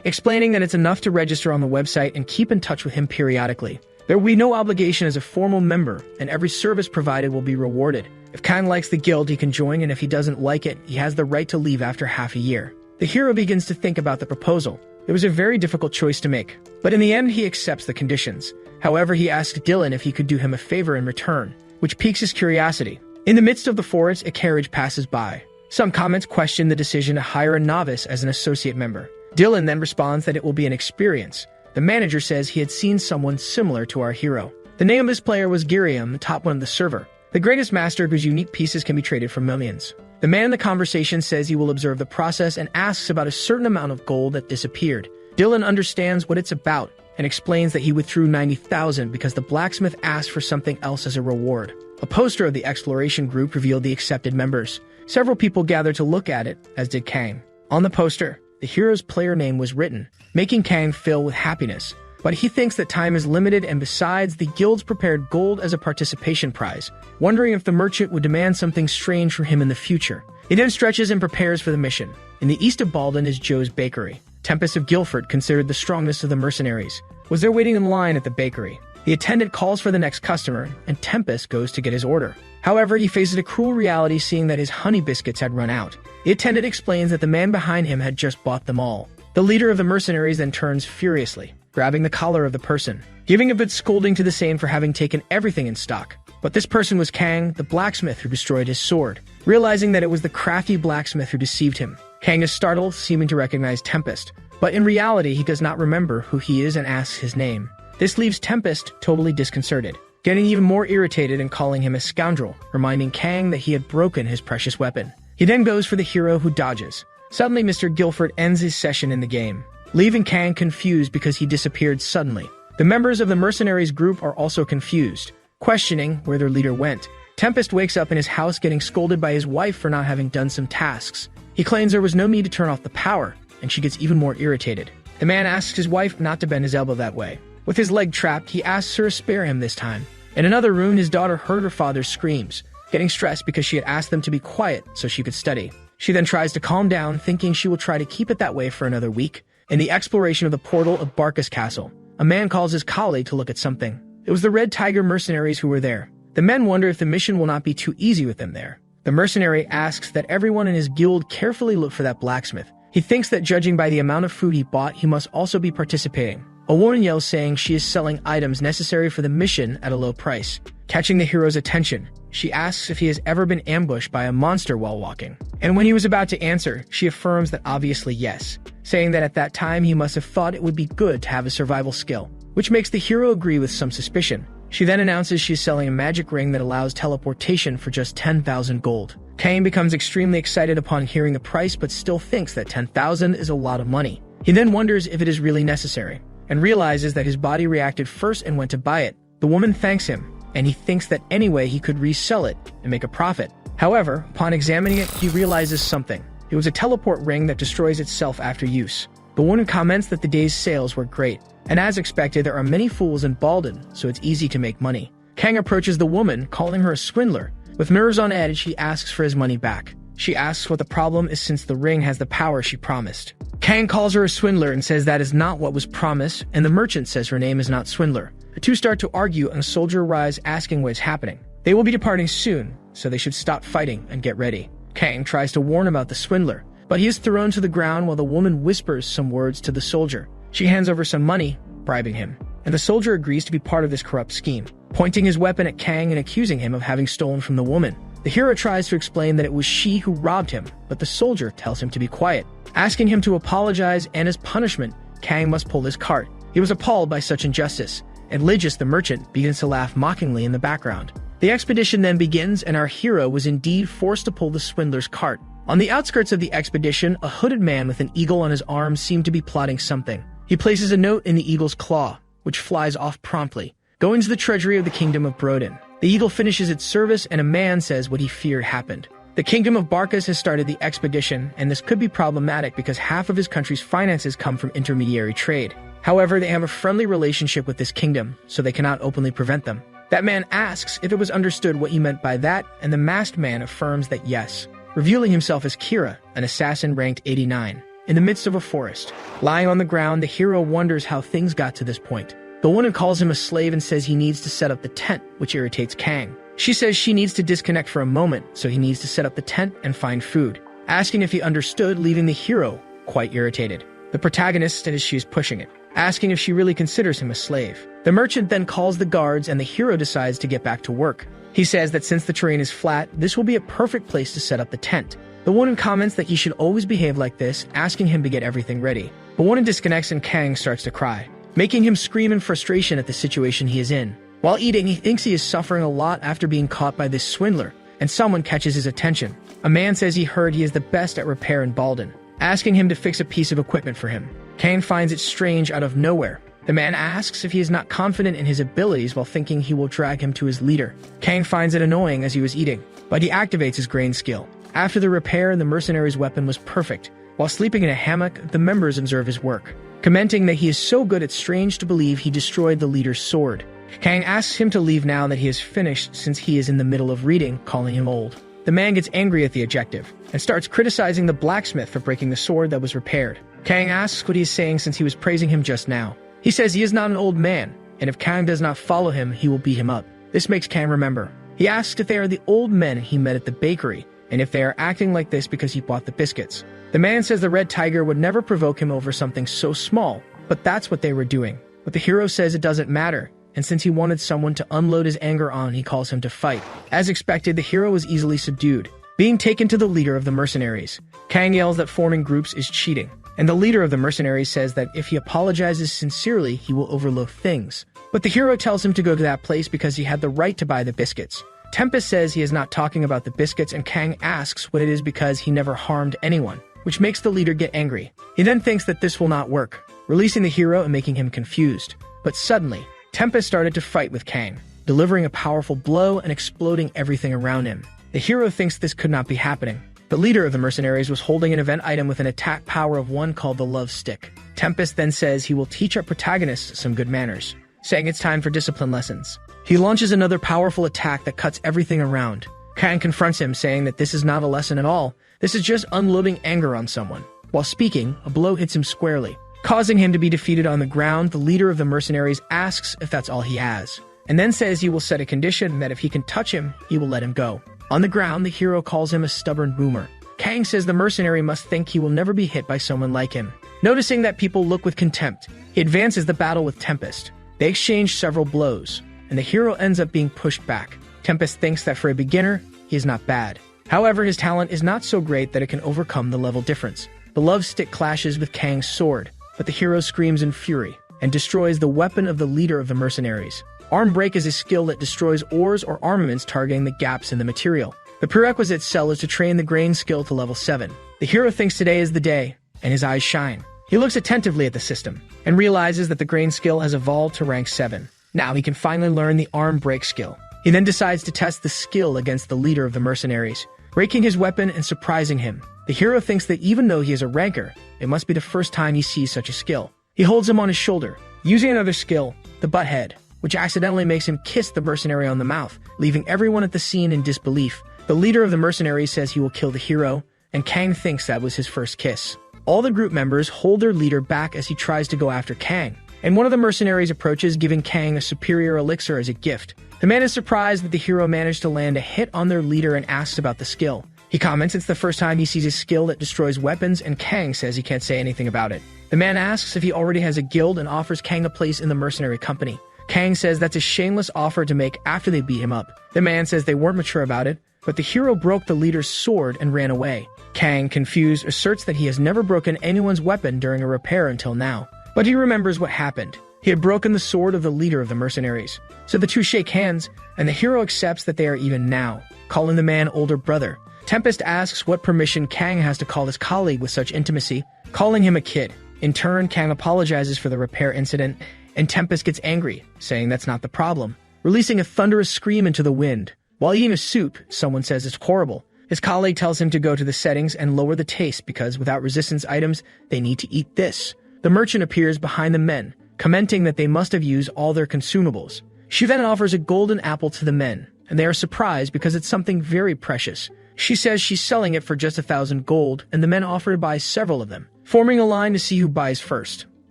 explaining that it's enough to register on the website and keep in touch with him periodically. There will be no obligation as a formal member, and every service provided will be rewarded. If Kang likes the guild, he can join, and if he doesn't like it, he has the right to leave after half a year. The hero begins to think about the proposal. It was a very difficult choice to make, but in the end he accepts the conditions. However, he asks Dylan if he could do him a favor in return, which piques his curiosity. In the midst of the forest, a carriage passes by. Some comments question the decision to hire a novice as an associate member. Dylan then responds that it will be an experience. The manager says he had seen someone similar to our hero. The name of this player was Giriam, the top one of the server, the greatest master whose unique pieces can be traded for millions. The man in the conversation says he will observe the process and asks about a certain amount of gold that disappeared. Dylan understands what it's about and explains that he withdrew 90,000 because the blacksmith asked for something else as a reward. A poster of the exploration group revealed the accepted members. Several people gathered to look at it, as did Kang. On the poster, the hero's player name was written, making Kang fill with happiness. But he thinks that time is limited, and besides, the guilds prepared gold as a participation prize, wondering if the merchant would demand something strange for him in the future. He then stretches and prepares for the mission. In the east of Balden is Joe's bakery. Tempest of Guilford, considered the strongest of the mercenaries, was there waiting in line at the bakery. The attendant calls for the next customer, and Tempest goes to get his order. However, he faces a cruel reality, seeing that his honey biscuits had run out. The attendant explains that the man behind him had just bought them all. The leader of the mercenaries then turns furiously, grabbing the collar of the person, giving a bit scolding to the same for having taken everything in stock. But this person was Kang, the blacksmith who destroyed his sword. Realizing that it was the crafty blacksmith who deceived him, Kang is startled, seeming to recognize Tempest. But in reality, he does not remember who he is and asks his name. This leaves Tempest totally disconcerted, getting even more irritated and calling him a scoundrel, reminding Kang that he had broken his precious weapon. He then goes for the hero, who dodges. Suddenly, Mr. Guilford ends his session in the game, leaving Kang confused because he disappeared suddenly. The members of the mercenaries group are also confused, questioning where their leader went. Tempest wakes up in his house getting scolded by his wife for not having done some tasks. He claims there was no need to turn off the power, and she gets even more irritated. The man asks his wife not to bend his elbow that way. With his leg trapped, he asks her to spare him this time. In another room, his daughter heard her father's screams, getting stressed because she had asked them to be quiet so she could study. She then tries to calm down, thinking she will try to keep it that way for another week. In the exploration of the portal of Barkus Castle, a man calls his colleague to look at something. It was the Red Tiger mercenaries who were there. The men wonder if the mission will not be too easy with them there. The mercenary asks that everyone in his guild carefully look for that blacksmith. He thinks that judging by the amount of food he bought, he must also be participating. A woman yells, saying she is selling items necessary for the mission at a low price. Catching the hero's attention, she asks if he has ever been ambushed by a monster while walking. And when he was about to answer, she affirms that obviously yes, saying that at that time he must have thought it would be good to have a survival skill, which makes the hero agree with some suspicion. She then announces she's selling a magic ring that allows teleportation for just 10,000 gold. Kang becomes extremely excited upon hearing the price, but still thinks that 10,000 is a lot of money. He then wonders if it is really necessary, and realizes that his body reacted first and went to buy it. The woman thanks him, and he thinks that anyway he could resell it and make a profit. However, upon examining it, he realizes something. It was a teleport ring that destroys itself after use. The woman comments that the day's sales were great, and as expected, there are many fools in Balden, so it's easy to make money. Kang approaches the woman, calling her a swindler, With nerves on edge, he asks for his money back. She asks what the problem is since the ring has the power she promised. Kang calls her a swindler and says that is not what was promised, and the merchant says her name is not Swindler. The two start to argue and a soldier arrives asking what is happening. They will be departing soon, so they should stop fighting and get ready. Kang tries to warn about the swindler, but he is thrown to the ground while the woman whispers some words to the soldier. She hands over some money, bribing him, and the soldier agrees to be part of this corrupt scheme, pointing his weapon at Kang and accusing him of having stolen from the woman. The hero tries to explain that it was she who robbed him, but the soldier tells him to be quiet, asking him to apologize, and as punishment, Kang must pull his cart. He was appalled by such injustice, and Ligus the merchant begins to laugh mockingly in the background. The expedition then begins, and our hero was indeed forced to pull the swindler's cart. On the outskirts of the expedition, a hooded man with an eagle on his arm seemed to be plotting something. He places a note in the eagle's claw, which flies off promptly, going to the treasury of the kingdom of Brodin. The eagle finishes its service, and a man says what he feared happened. The kingdom of Barkas has started the expedition, and this could be problematic because half of his country's finances come from intermediary trade. However, they have a friendly relationship with this kingdom, so they cannot openly prevent them. That man asks if it was understood what he meant by that, and the masked man affirms that yes, revealing himself as Kira, an assassin ranked 89. In the midst of a forest, lying on the ground, the hero wonders how things got to this point. The woman calls him a slave and says he needs to set up the tent, which irritates Kang. She says she needs to disconnect for a moment, so he needs to set up the tent and find food, asking if he understood, leaving the hero quite irritated. The protagonist says she is pushing it, asking if she really considers him a slave. The merchant then calls the guards, and the hero decides to get back to work. He says that since the terrain is flat, this will be a perfect place to set up the tent. The woman comments that he should always behave like this, asking him to get everything ready. The woman disconnects and Kang starts to cry, making him scream in frustration at the situation he is in. While eating, he thinks he is suffering a lot after being caught by this swindler, and someone catches his attention. A man says he heard he is the best at repair in Baldin, asking him to fix a piece of equipment for him. Kang finds it strange out of nowhere. The man asks if he is not confident in his abilities while thinking he will drag him to his leader. Kang finds it annoying as he was eating, but he activates his grain skill. After the repair, the mercenary's weapon was perfect. While sleeping in a hammock, the members observe his work, commenting that he is so good it's strange to believe he destroyed the leader's sword. Kang asks him to leave now that he is finished since he is in the middle of reading, calling him old. The man gets angry at the adjective and starts criticizing the blacksmith for breaking the sword that was repaired. Kang asks what he is saying since he was praising him just now. He says he is not an old man, and if Kang does not follow him, he will beat him up. This makes Kang remember. He asks if they are the old men he met at the bakery, and if they are acting like this because he bought the biscuits. The man says the red tiger would never provoke him over something so small, but that's what they were doing. But the hero says it doesn't matter, and since he wanted someone to unload his anger on, he calls him to fight. As expected, the hero was easily subdued, being taken to the leader of the mercenaries. Kang yells that forming groups is cheating, and the leader of the mercenaries says that if he apologizes sincerely, he will overlook things. But the hero tells him to go to that place because he had the right to buy the biscuits. Tempest says he is not talking about the biscuits, and Kang asks what it is because he never harmed anyone, which makes the leader get angry. He then thinks that this will not work, releasing the hero and making him confused. But suddenly, Tempest started to fight with Kang, delivering a powerful blow and exploding everything around him. The hero thinks this could not be happening. The leader of the mercenaries was holding an event item with an attack power of 1 called the Love Stick. Tempest then says he will teach our protagonist some good manners, saying it's time for discipline lessons. He launches another powerful attack that cuts everything around. Kang confronts him, saying that this is not a lesson at all. This is just unloading anger on someone. While speaking, a blow hits him squarely, causing him to be defeated on the ground. The leader of the mercenaries asks if that's all he has, and then says he will set a condition that if he can touch him, he will let him go. On the ground, the hero calls him a stubborn boomer. Kang says the mercenary must think he will never be hit by someone like him. Noticing that people look with contempt, he advances the battle with Tempest. They exchange several blows, and the hero ends up being pushed back. Tempest thinks that for a beginner, he is not bad. However, his talent is not so great that it can overcome the level difference. The love stick clashes with Kang's sword, but the hero screams in fury and destroys the weapon of the leader of the mercenaries. Arm break is a skill that destroys ores or armaments targeting the gaps in the material. The prerequisite cell is to train the grain skill to level 7. The hero thinks today is the day, and his eyes shine. He looks attentively at the system and realizes that the grain skill has evolved to rank 7. Now he can finally learn the arm break skill. He then decides to test the skill against the leader of the mercenaries, breaking his weapon and surprising him. The hero thinks that even though he is a ranker, it must be the first time he sees such a skill. He holds him on his shoulder, using another skill, the butt head, which accidentally makes him kiss the mercenary on the mouth, leaving everyone at the scene in disbelief. The leader of the mercenaries says he will kill the hero, and Kang thinks that was his first kiss. All the group members hold their leader back as he tries to go after Kang, and one of the mercenaries approaches, giving Kang a superior elixir as a gift. The man is surprised that the hero managed to land a hit on their leader and asks about the skill. He comments it's the first time he sees a skill that destroys weapons, and Kang says he can't say anything about it. The man asks if he already has a guild and offers Kang a place in the mercenary company. Kang says that's a shameless offer to make after they beat him up. The man says they weren't mature about it, but the hero broke the leader's sword and ran away. Kang, confused, asserts that he has never broken anyone's weapon during a repair until now. But he remembers what happened. He had broken the sword of the leader of the mercenaries. So the two shake hands, and the hero accepts that they are even now, calling the man older brother. Tempest asks what permission Kang has to call his colleague with such intimacy, calling him a kid. In turn, Kang apologizes for the repair incident, and Tempest gets angry, saying that's not the problem, releasing a thunderous scream into the wind. While eating a soup, someone says it's horrible. His colleague tells him to go to the settings and lower the taste because without resistance items, they need to eat this. The merchant appears behind the men, commenting that they must have used all their consumables. She then offers a golden apple to the men, and they are surprised because it's something very precious. She says she's selling it for just 1,000 gold, and the men offer to buy several of them, forming a line to see who buys first.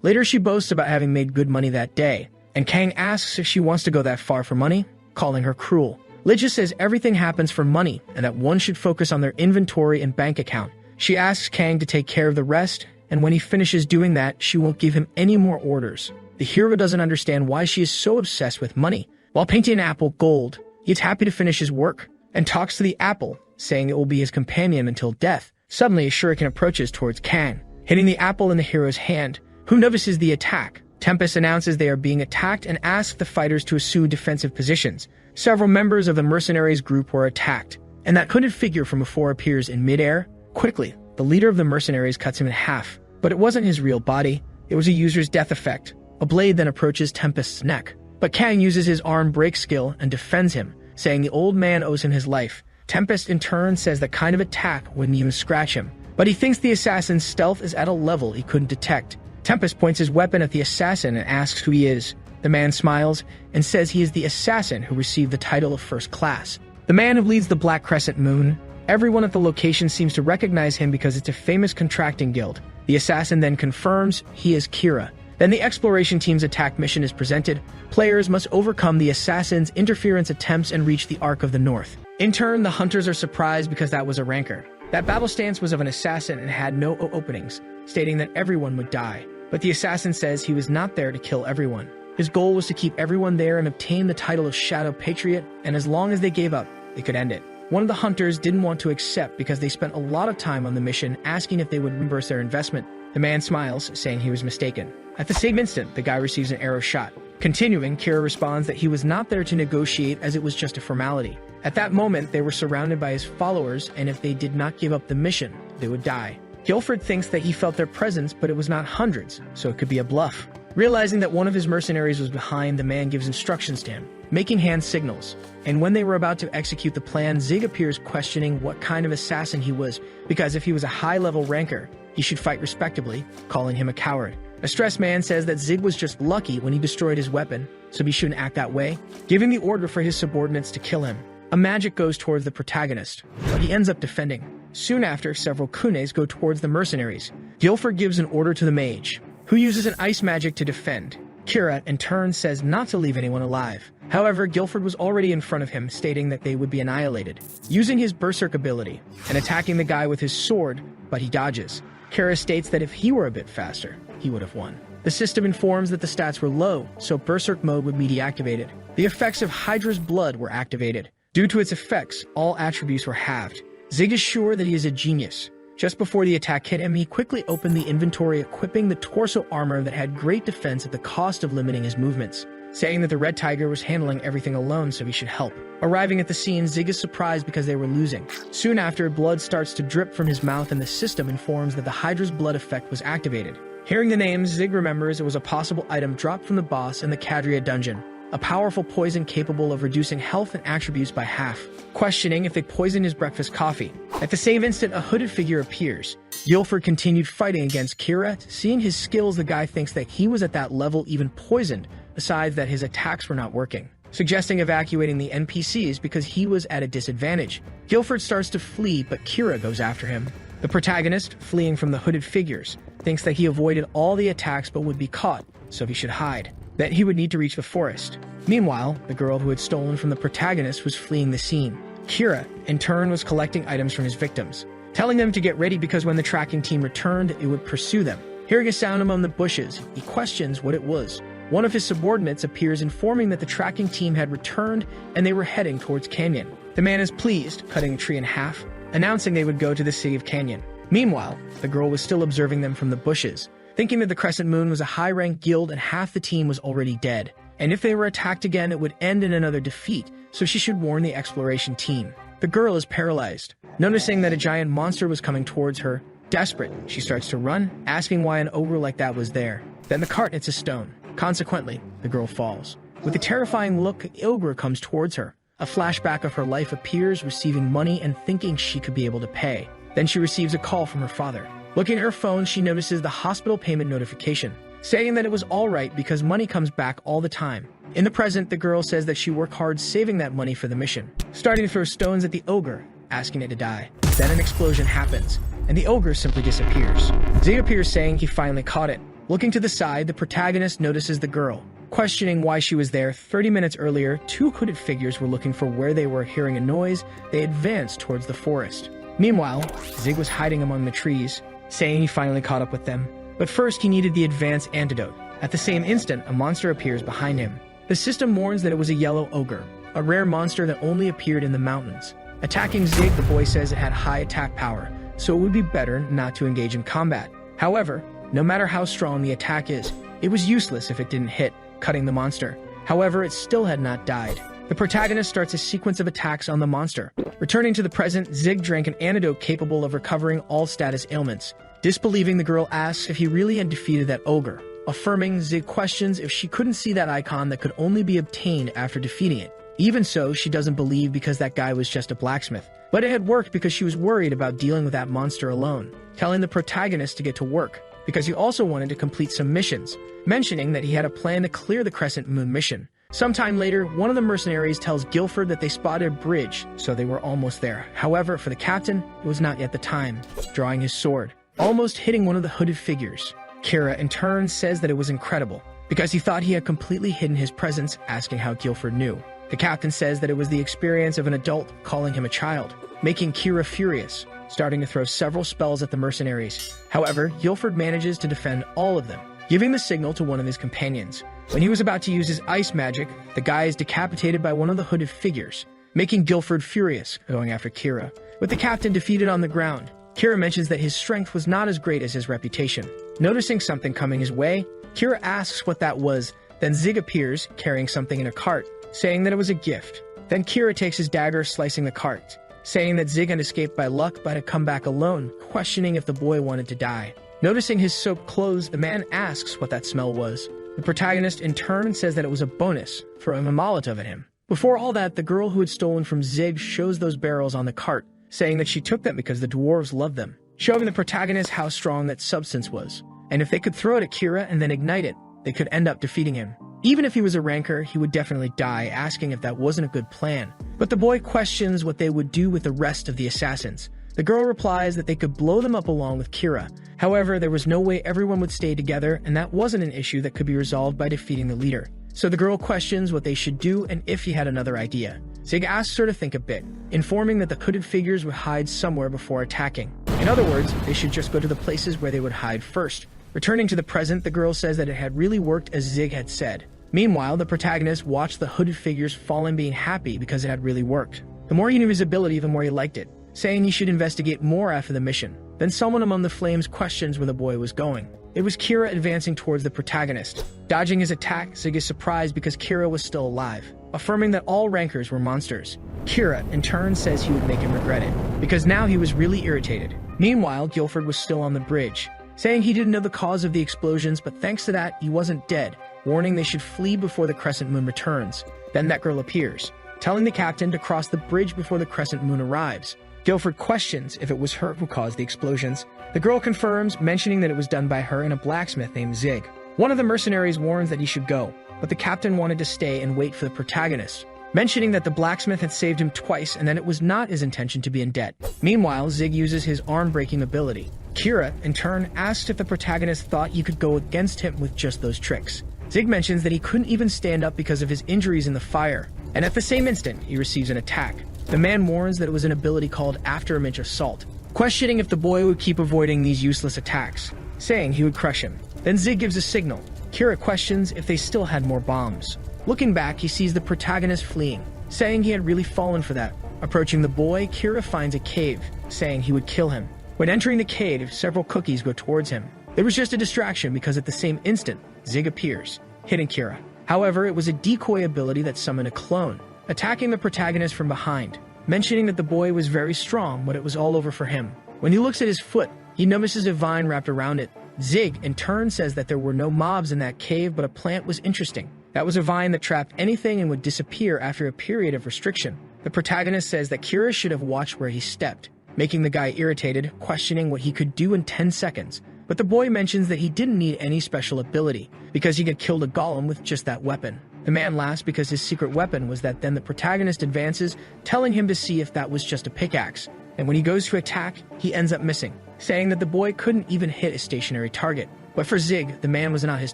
Later, she boasts about having made good money that day, and Kang asks if she wants to go that far for money, calling her cruel. Lygia says everything happens for money, and that one should focus on their inventory and bank account. She asks Kang to take care of the rest, and when he finishes doing that, she won't give him any more orders. The hero doesn't understand why she is so obsessed with money. While painting an apple gold, he's happy to finish his work, and talks to the apple, saying it will be his companion until death. Suddenly, a shuriken approaches towards Kang, hitting the apple in the hero's hand, who notices the attack. Tempest announces they are being attacked and asks the fighters to assume defensive positions. Several members of the mercenaries group were attacked, and that hooded figure from before appears in midair. Quickly, the leader of the mercenaries cuts him in half, but it wasn't his real body, it was a user's death effect. A blade then approaches Tempest's neck, but Kang uses his arm break skill and defends him, saying the old man owes him his life. Tempest in turn says that kind of attack wouldn't even scratch him, but he thinks the assassin's stealth is at a level he couldn't detect. Tempest points his weapon at the assassin and asks who he is. The man smiles and says he is the assassin who received the title of first class. The man who leads the Black Crescent Moon. Everyone at the location seems to recognize him because it's a famous contracting guild. The assassin then confirms he is Kira. Then the exploration team's attack mission is presented. Players must overcome the assassin's interference attempts and reach the Arc of the North. In turn, the hunters are surprised because that was a rancor. That battle stance was of an assassin and had no openings, stating that everyone would die. But the assassin says he was not there to kill everyone. His goal was to keep everyone there and obtain the title of Shadow Patriot, and as long as they gave up, they could end it. One of the hunters didn't want to accept because they spent a lot of time on the mission asking if they would reimburse their investment. The man smiles, saying he was mistaken. At the same instant, the guy receives an arrow shot. Continuing, Kira responds that he was not there to negotiate as it was just a formality. At that moment, they were surrounded by his followers, and if they did not give up the mission, they would die. Guilford thinks that he felt their presence, but it was not hundreds, so it could be a bluff. Realizing that one of his mercenaries was behind, the man gives instructions to him, making hand signals. And when they were about to execute the plan, Zig appears questioning what kind of assassin he was, because if he was a high-level ranker, he should fight respectably, calling him a coward. A stressed man says that Zig was just lucky when he destroyed his weapon, so he shouldn't act that way, giving the order for his subordinates to kill him. A magic goes towards the protagonist, but he ends up defending. Soon after, several kunes go towards the mercenaries. Guilford gives an order to the mage, who uses an ice magic to defend. Kira, in turn, says not to leave anyone alive. However, Guilford was already in front of him, stating that they would be annihilated, using his berserk ability and attacking the guy with his sword, but he dodges. Kira states that if he were a bit faster, he would have won. The system informs that the stats were low, so berserk mode would be deactivated. The effects of Hydra's blood were activated. Due to its effects, all attributes were halved. Zig is sure that he is a genius. Just before the attack hit him, he quickly opened the inventory, equipping the torso armor that had great defense at the cost of limiting his movements, saying that the Red Tiger was handling everything alone, so he should help. Arriving at the scene, Zig is surprised because they were losing. Soon after, blood starts to drip from his mouth and the system informs that the Hydra's blood effect was activated. Hearing the names, Zig remembers it was a possible item dropped from the boss in the Cadria dungeon, a powerful poison capable of reducing health and attributes by half, questioning if they poisoned his breakfast coffee. At the same instant, a hooded figure appears. Guilford continued fighting against Kira. Seeing his skills, the guy thinks that he was at that level even poisoned, besides that his attacks were not working, suggesting evacuating the NPCs because he was at a disadvantage. Guilford starts to flee, but Kira goes after him. The protagonist, fleeing from the hooded figures, thinks that he avoided all the attacks but would be caught, so he should hide. That he would need to reach the forest. Meanwhile, the girl who had stolen from the protagonist was fleeing the scene. Kira, in turn, was collecting items from his victims, telling them to get ready because when the tracking team returned, it would pursue them. Hearing a sound among the bushes, he questions what it was. One of his subordinates appears informing that the tracking team had returned and they were heading towards Canyon. The man is pleased, cutting a tree in half, announcing they would go to the city of Canyon. Meanwhile, the girl was still observing them from the bushes, thinking that the Crescent Moon was a high-ranked guild and half the team was already dead. And if they were attacked again, it would end in another defeat, so she should warn the exploration team. The girl is paralyzed. Noticing that a giant monster was coming towards her, desperate, she starts to run, asking why an ogre like that was there. Then the cart hits a stone. Consequently, the girl falls. With a terrifying look, the ogre comes towards her. A flashback of her life appears, receiving money and thinking she could be able to pay. Then she receives a call from her father. Looking at her phone, she notices the hospital payment notification, saying that it was all right because money comes back all the time. In the present, the girl says that she worked hard saving that money for the mission, starting to throw stones at the ogre, asking it to die. Then an explosion happens, and the ogre simply disappears. Zig appears saying he finally caught it. Looking to the side, the protagonist notices the girl. Questioning why she was there 30 minutes earlier, two hooded figures were looking for where they were. Hearing a noise, they advanced towards the forest. Meanwhile, Zig was hiding among the trees, saying he finally caught up with them. But first, he needed the advanced antidote. At the same instant, a monster appears behind him. The system warns that it was a yellow ogre, a rare monster that only appeared in the mountains. Attacking Zig, the boy says it had high attack power, so it would be better not to engage in combat. However, no matter how strong the attack is, it was useless if it didn't hit, cutting the monster. However, it still had not died. The protagonist starts a sequence of attacks on the monster. Returning to the present, Zig drank an antidote capable of recovering all status ailments. Disbelieving, the girl asks if he really had defeated that ogre. Affirming, Zig questions if she couldn't see that icon that could only be obtained after defeating it. Even so, she doesn't believe because that guy was just a blacksmith. But it had worked because she was worried about dealing with that monster alone, telling the protagonist to get to work, because he also wanted to complete some missions, mentioning that he had a plan to clear the Crescent Moon mission. Sometime later, one of the mercenaries tells Guilford that they spotted a bridge, so they were almost there. However, for the captain, it was not yet the time, drawing his sword, almost hitting one of the hooded figures. Kira, in turn, says that it was incredible, because he thought he had completely hidden his presence, asking how Guilford knew. The captain says that it was the experience of an adult calling him a child, making Kira furious, starting to throw several spells at the mercenaries. However, Guilford manages to defend all of them, giving the signal to one of his companions. When he was about to use his ice magic, the guy is decapitated by one of the hooded figures, making Guilford furious, going after Kira. With the captain defeated on the ground, Kira mentions that his strength was not as great as his reputation. Noticing something coming his way, Kira asks what that was. Then Zig appears, carrying something in a cart, saying that it was a gift. Then Kira takes his dagger, slicing the cart, saying that Zig had escaped by luck but had come back alone, questioning if the boy wanted to die. Noticing his soaked clothes, the man asks what that smell was. The protagonist, in turn, says that it was a bonus for a Molotov at him. Before all that, the girl who had stolen from Zig shows those barrels on the cart, saying that she took them because the dwarves loved them, showing the protagonist how strong that substance was. And if they could throw it at Kira and then ignite it, they could end up defeating him. Even if he was a ranker, he would definitely die, asking if that wasn't a good plan. But the boy questions what they would do with the rest of the assassins. The girl replies that they could blow them up along with Kira. However, there was no way everyone would stay together, and that wasn't an issue that could be resolved by defeating the leader. So the girl questions what they should do and if he had another idea. Zig asks her to think a bit, informing that the hooded figures would hide somewhere before attacking. In other words, they should just go to the places where they would hide first. Returning to the present, the girl says that it had really worked as Zig had said. Meanwhile, the protagonist watched the hooded figures fall and being happy because it had really worked. The more he knew his ability, the more he liked it, saying he should investigate more after the mission. Then someone among the flames questions where the boy was going. It was Kira advancing towards the protagonist. Dodging his attack, Zig is surprised because Kira was still alive, affirming that all rankers were monsters. Kira, in turn, says he would make him regret it, because now he was really irritated. Meanwhile, Guilford was still on the bridge, saying he didn't know the cause of the explosions, but thanks to that, he wasn't dead, warning they should flee before the Crescent Moon returns. Then that girl appears, telling the captain to cross the bridge before the Crescent Moon arrives. Guilford questions if it was her who caused the explosions. The girl confirms, mentioning that it was done by her and a blacksmith named Zig. One of the mercenaries warns that he should go, but the captain wanted to stay and wait for the protagonist, mentioning that the blacksmith had saved him twice and that it was not his intention to be in debt. Meanwhile, Zig uses his arm-breaking ability. Kira, in turn, asks if the protagonist thought he could go against him with just those tricks. Zig mentions that he couldn't even stand up because of his injuries in the fire, and at the same instant, he receives an attack. The man warns that it was an ability called Afterimage Assault, questioning if the boy would keep avoiding these useless attacks, saying he would crush him. Then Zig gives a signal. Kira questions if they still had more bombs. Looking back, he sees the protagonist fleeing, saying he had really fallen for that. Approaching the boy, Kira finds a cave, saying he would kill him. When entering the cave, several cookies go towards him. It was just a distraction because at the same instant, Zig appears, hitting Kira. However, it was a decoy ability that summoned a clone, attacking the protagonist from behind, mentioning that the boy was very strong, but it was all over for him. When he looks at his foot, he notices a vine wrapped around it. Zig, in turn, says that there were no mobs in that cave, but a plant was interesting. That was a vine that trapped anything and would disappear after a period of restriction. The protagonist says that Kira should have watched where he stepped, making the guy irritated, questioning what he could do in 10 seconds. But the boy mentions that he didn't need any special ability, because he had killed a golem with just that weapon. The man laughs because his secret weapon was that. Then the protagonist advances, telling him to see if that was just a pickaxe. And when he goes to attack, he ends up missing, saying that the boy couldn't even hit a stationary target. But for Zig, the man was not his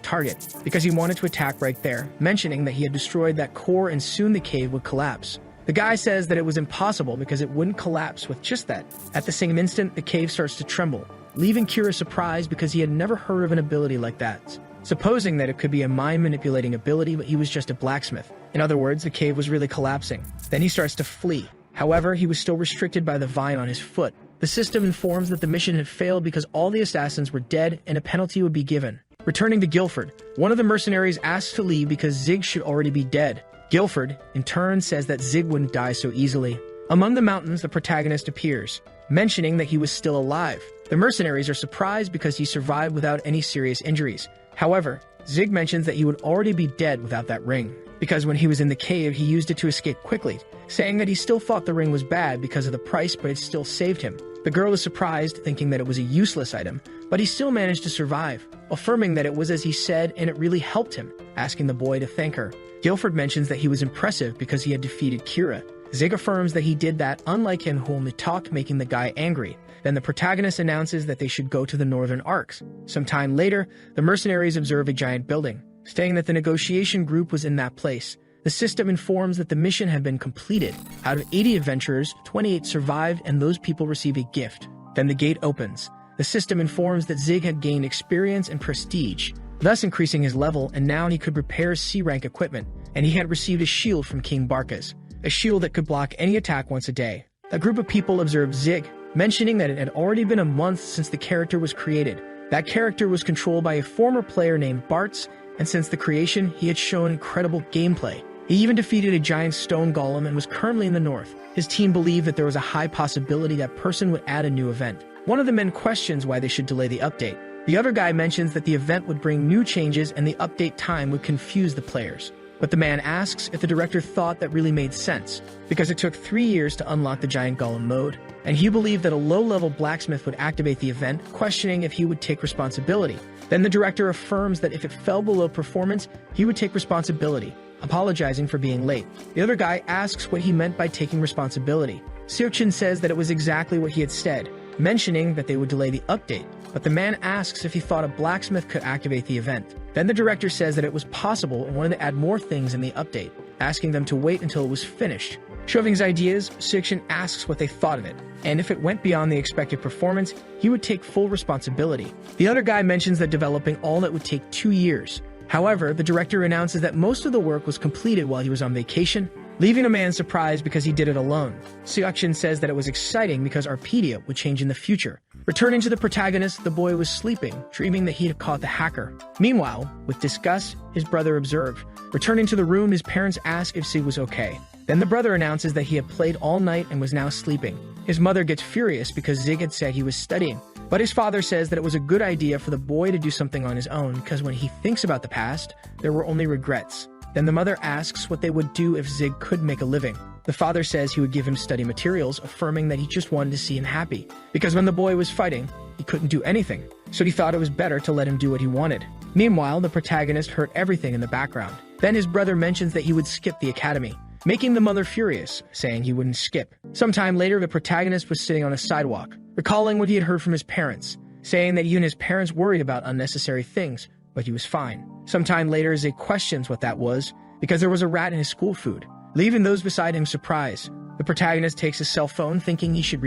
target, because he wanted to attack right there, mentioning that he had destroyed that core and soon the cave would collapse. The guy says that it was impossible because it wouldn't collapse with just that. At the same instant, the cave starts to tremble, leaving Kira surprised because he had never heard of an ability like that, supposing that it could be a mind-manipulating ability, but he was just a blacksmith. In other words, the cave was really collapsing. Then he starts to flee. However, he was still restricted by the vine on his foot. The system informs that the mission had failed because all the assassins were dead and a penalty would be given. Returning to Guilford, one of the mercenaries asks to leave because Zig should already be dead. Guilford, in turn, says that Zig wouldn't die so easily. Among the mountains, the protagonist appears, mentioning that he was still alive. The mercenaries are surprised because he survived without any serious injuries. However, Zig mentions that he would already be dead without that ring, because when he was in the cave, he used it to escape quickly, saying that he still thought the ring was bad because of the price, but it still saved him. The girl is surprised, thinking that it was a useless item, but he still managed to survive, affirming that it was as he said and it really helped him, asking the boy to thank her. Guilford mentions that he was impressive because he had defeated Kira. Zig affirms that he did that, unlike him who only talked, making the guy angry. Then the protagonist announces that they should go to the Northern Arcs. Sometime later, the mercenaries observe a giant building, stating that the negotiation group was in that place. The system informs that the mission had been completed. Out of 80 adventurers, 28 survived and those people receive a gift. Then the gate opens. The system informs that Zig had gained experience and prestige, thus increasing his level, and now he could repair C-rank equipment, and he had received a shield from King Barkas, a shield that could block any attack once a day. A group of people observed Zig, mentioning that it had already been a month since the character was created. That character was controlled by a former player named Bartz, and since the creation, he had shown incredible gameplay. He even defeated a giant stone golem and was currently in the north. His team believed that there was a high possibility that person would add a new event. One of the men questions why they should delay the update. The other guy mentions that the event would bring new changes and the update time would confuse the players. But the man asks if the director thought that really made sense, because it took 3 years to unlock the giant golem mode, and he believed that a low-level blacksmith would activate the event, questioning if he would take responsibility. Then the director affirms that if it fell below performance, he would take responsibility, apologizing for being late. The other guy asks what he meant by taking responsibility. Seokjin says that it was exactly what he had said, mentioning that they would delay the update, but the man asks if he thought a blacksmith could activate the event. Then the director says that it was possible and wanted to add more things in the update, asking them to wait until it was finished. Shoving his ideas, Seokjin asks what they thought of it, and if it went beyond the expected performance, he would take full responsibility. The other guy mentions that developing all that would take 2 years. However, the director announces that most of the work was completed while he was on vacation, leaving the man surprised because he did it alone. Seokjin says that it was exciting because Arpedia would change in the future. Returning to the protagonist, the boy was sleeping, dreaming that he had caught the hacker. Meanwhile, with disgust, his brother observed. Returning to the room, his parents ask if Sig was okay. Then the brother announces that he had played all night and was now sleeping. His mother gets furious because Zig had said he was studying, but his father says that it was a good idea for the boy to do something on his own because when he thinks about the past, there were only regrets. Then the mother asks what they would do if Zig could make a living. The father says he would give him study materials, affirming that he just wanted to see him happy, because when the boy was fighting, he couldn't do anything. so he thought it was better to let him do what he wanted. Meanwhile, the protagonist heard everything in the background. Then his brother mentions that he would skip the academy, making the mother furious, saying he wouldn't skip. Sometime later, the protagonist was sitting on a sidewalk, recalling what he had heard from his parents, saying that even his parents worried about unnecessary things, but he was fine. Sometime later, Zig questions what that was, because there was a rat in his school food, leaving those beside him surprised. The protagonist takes his cell phone, thinking he should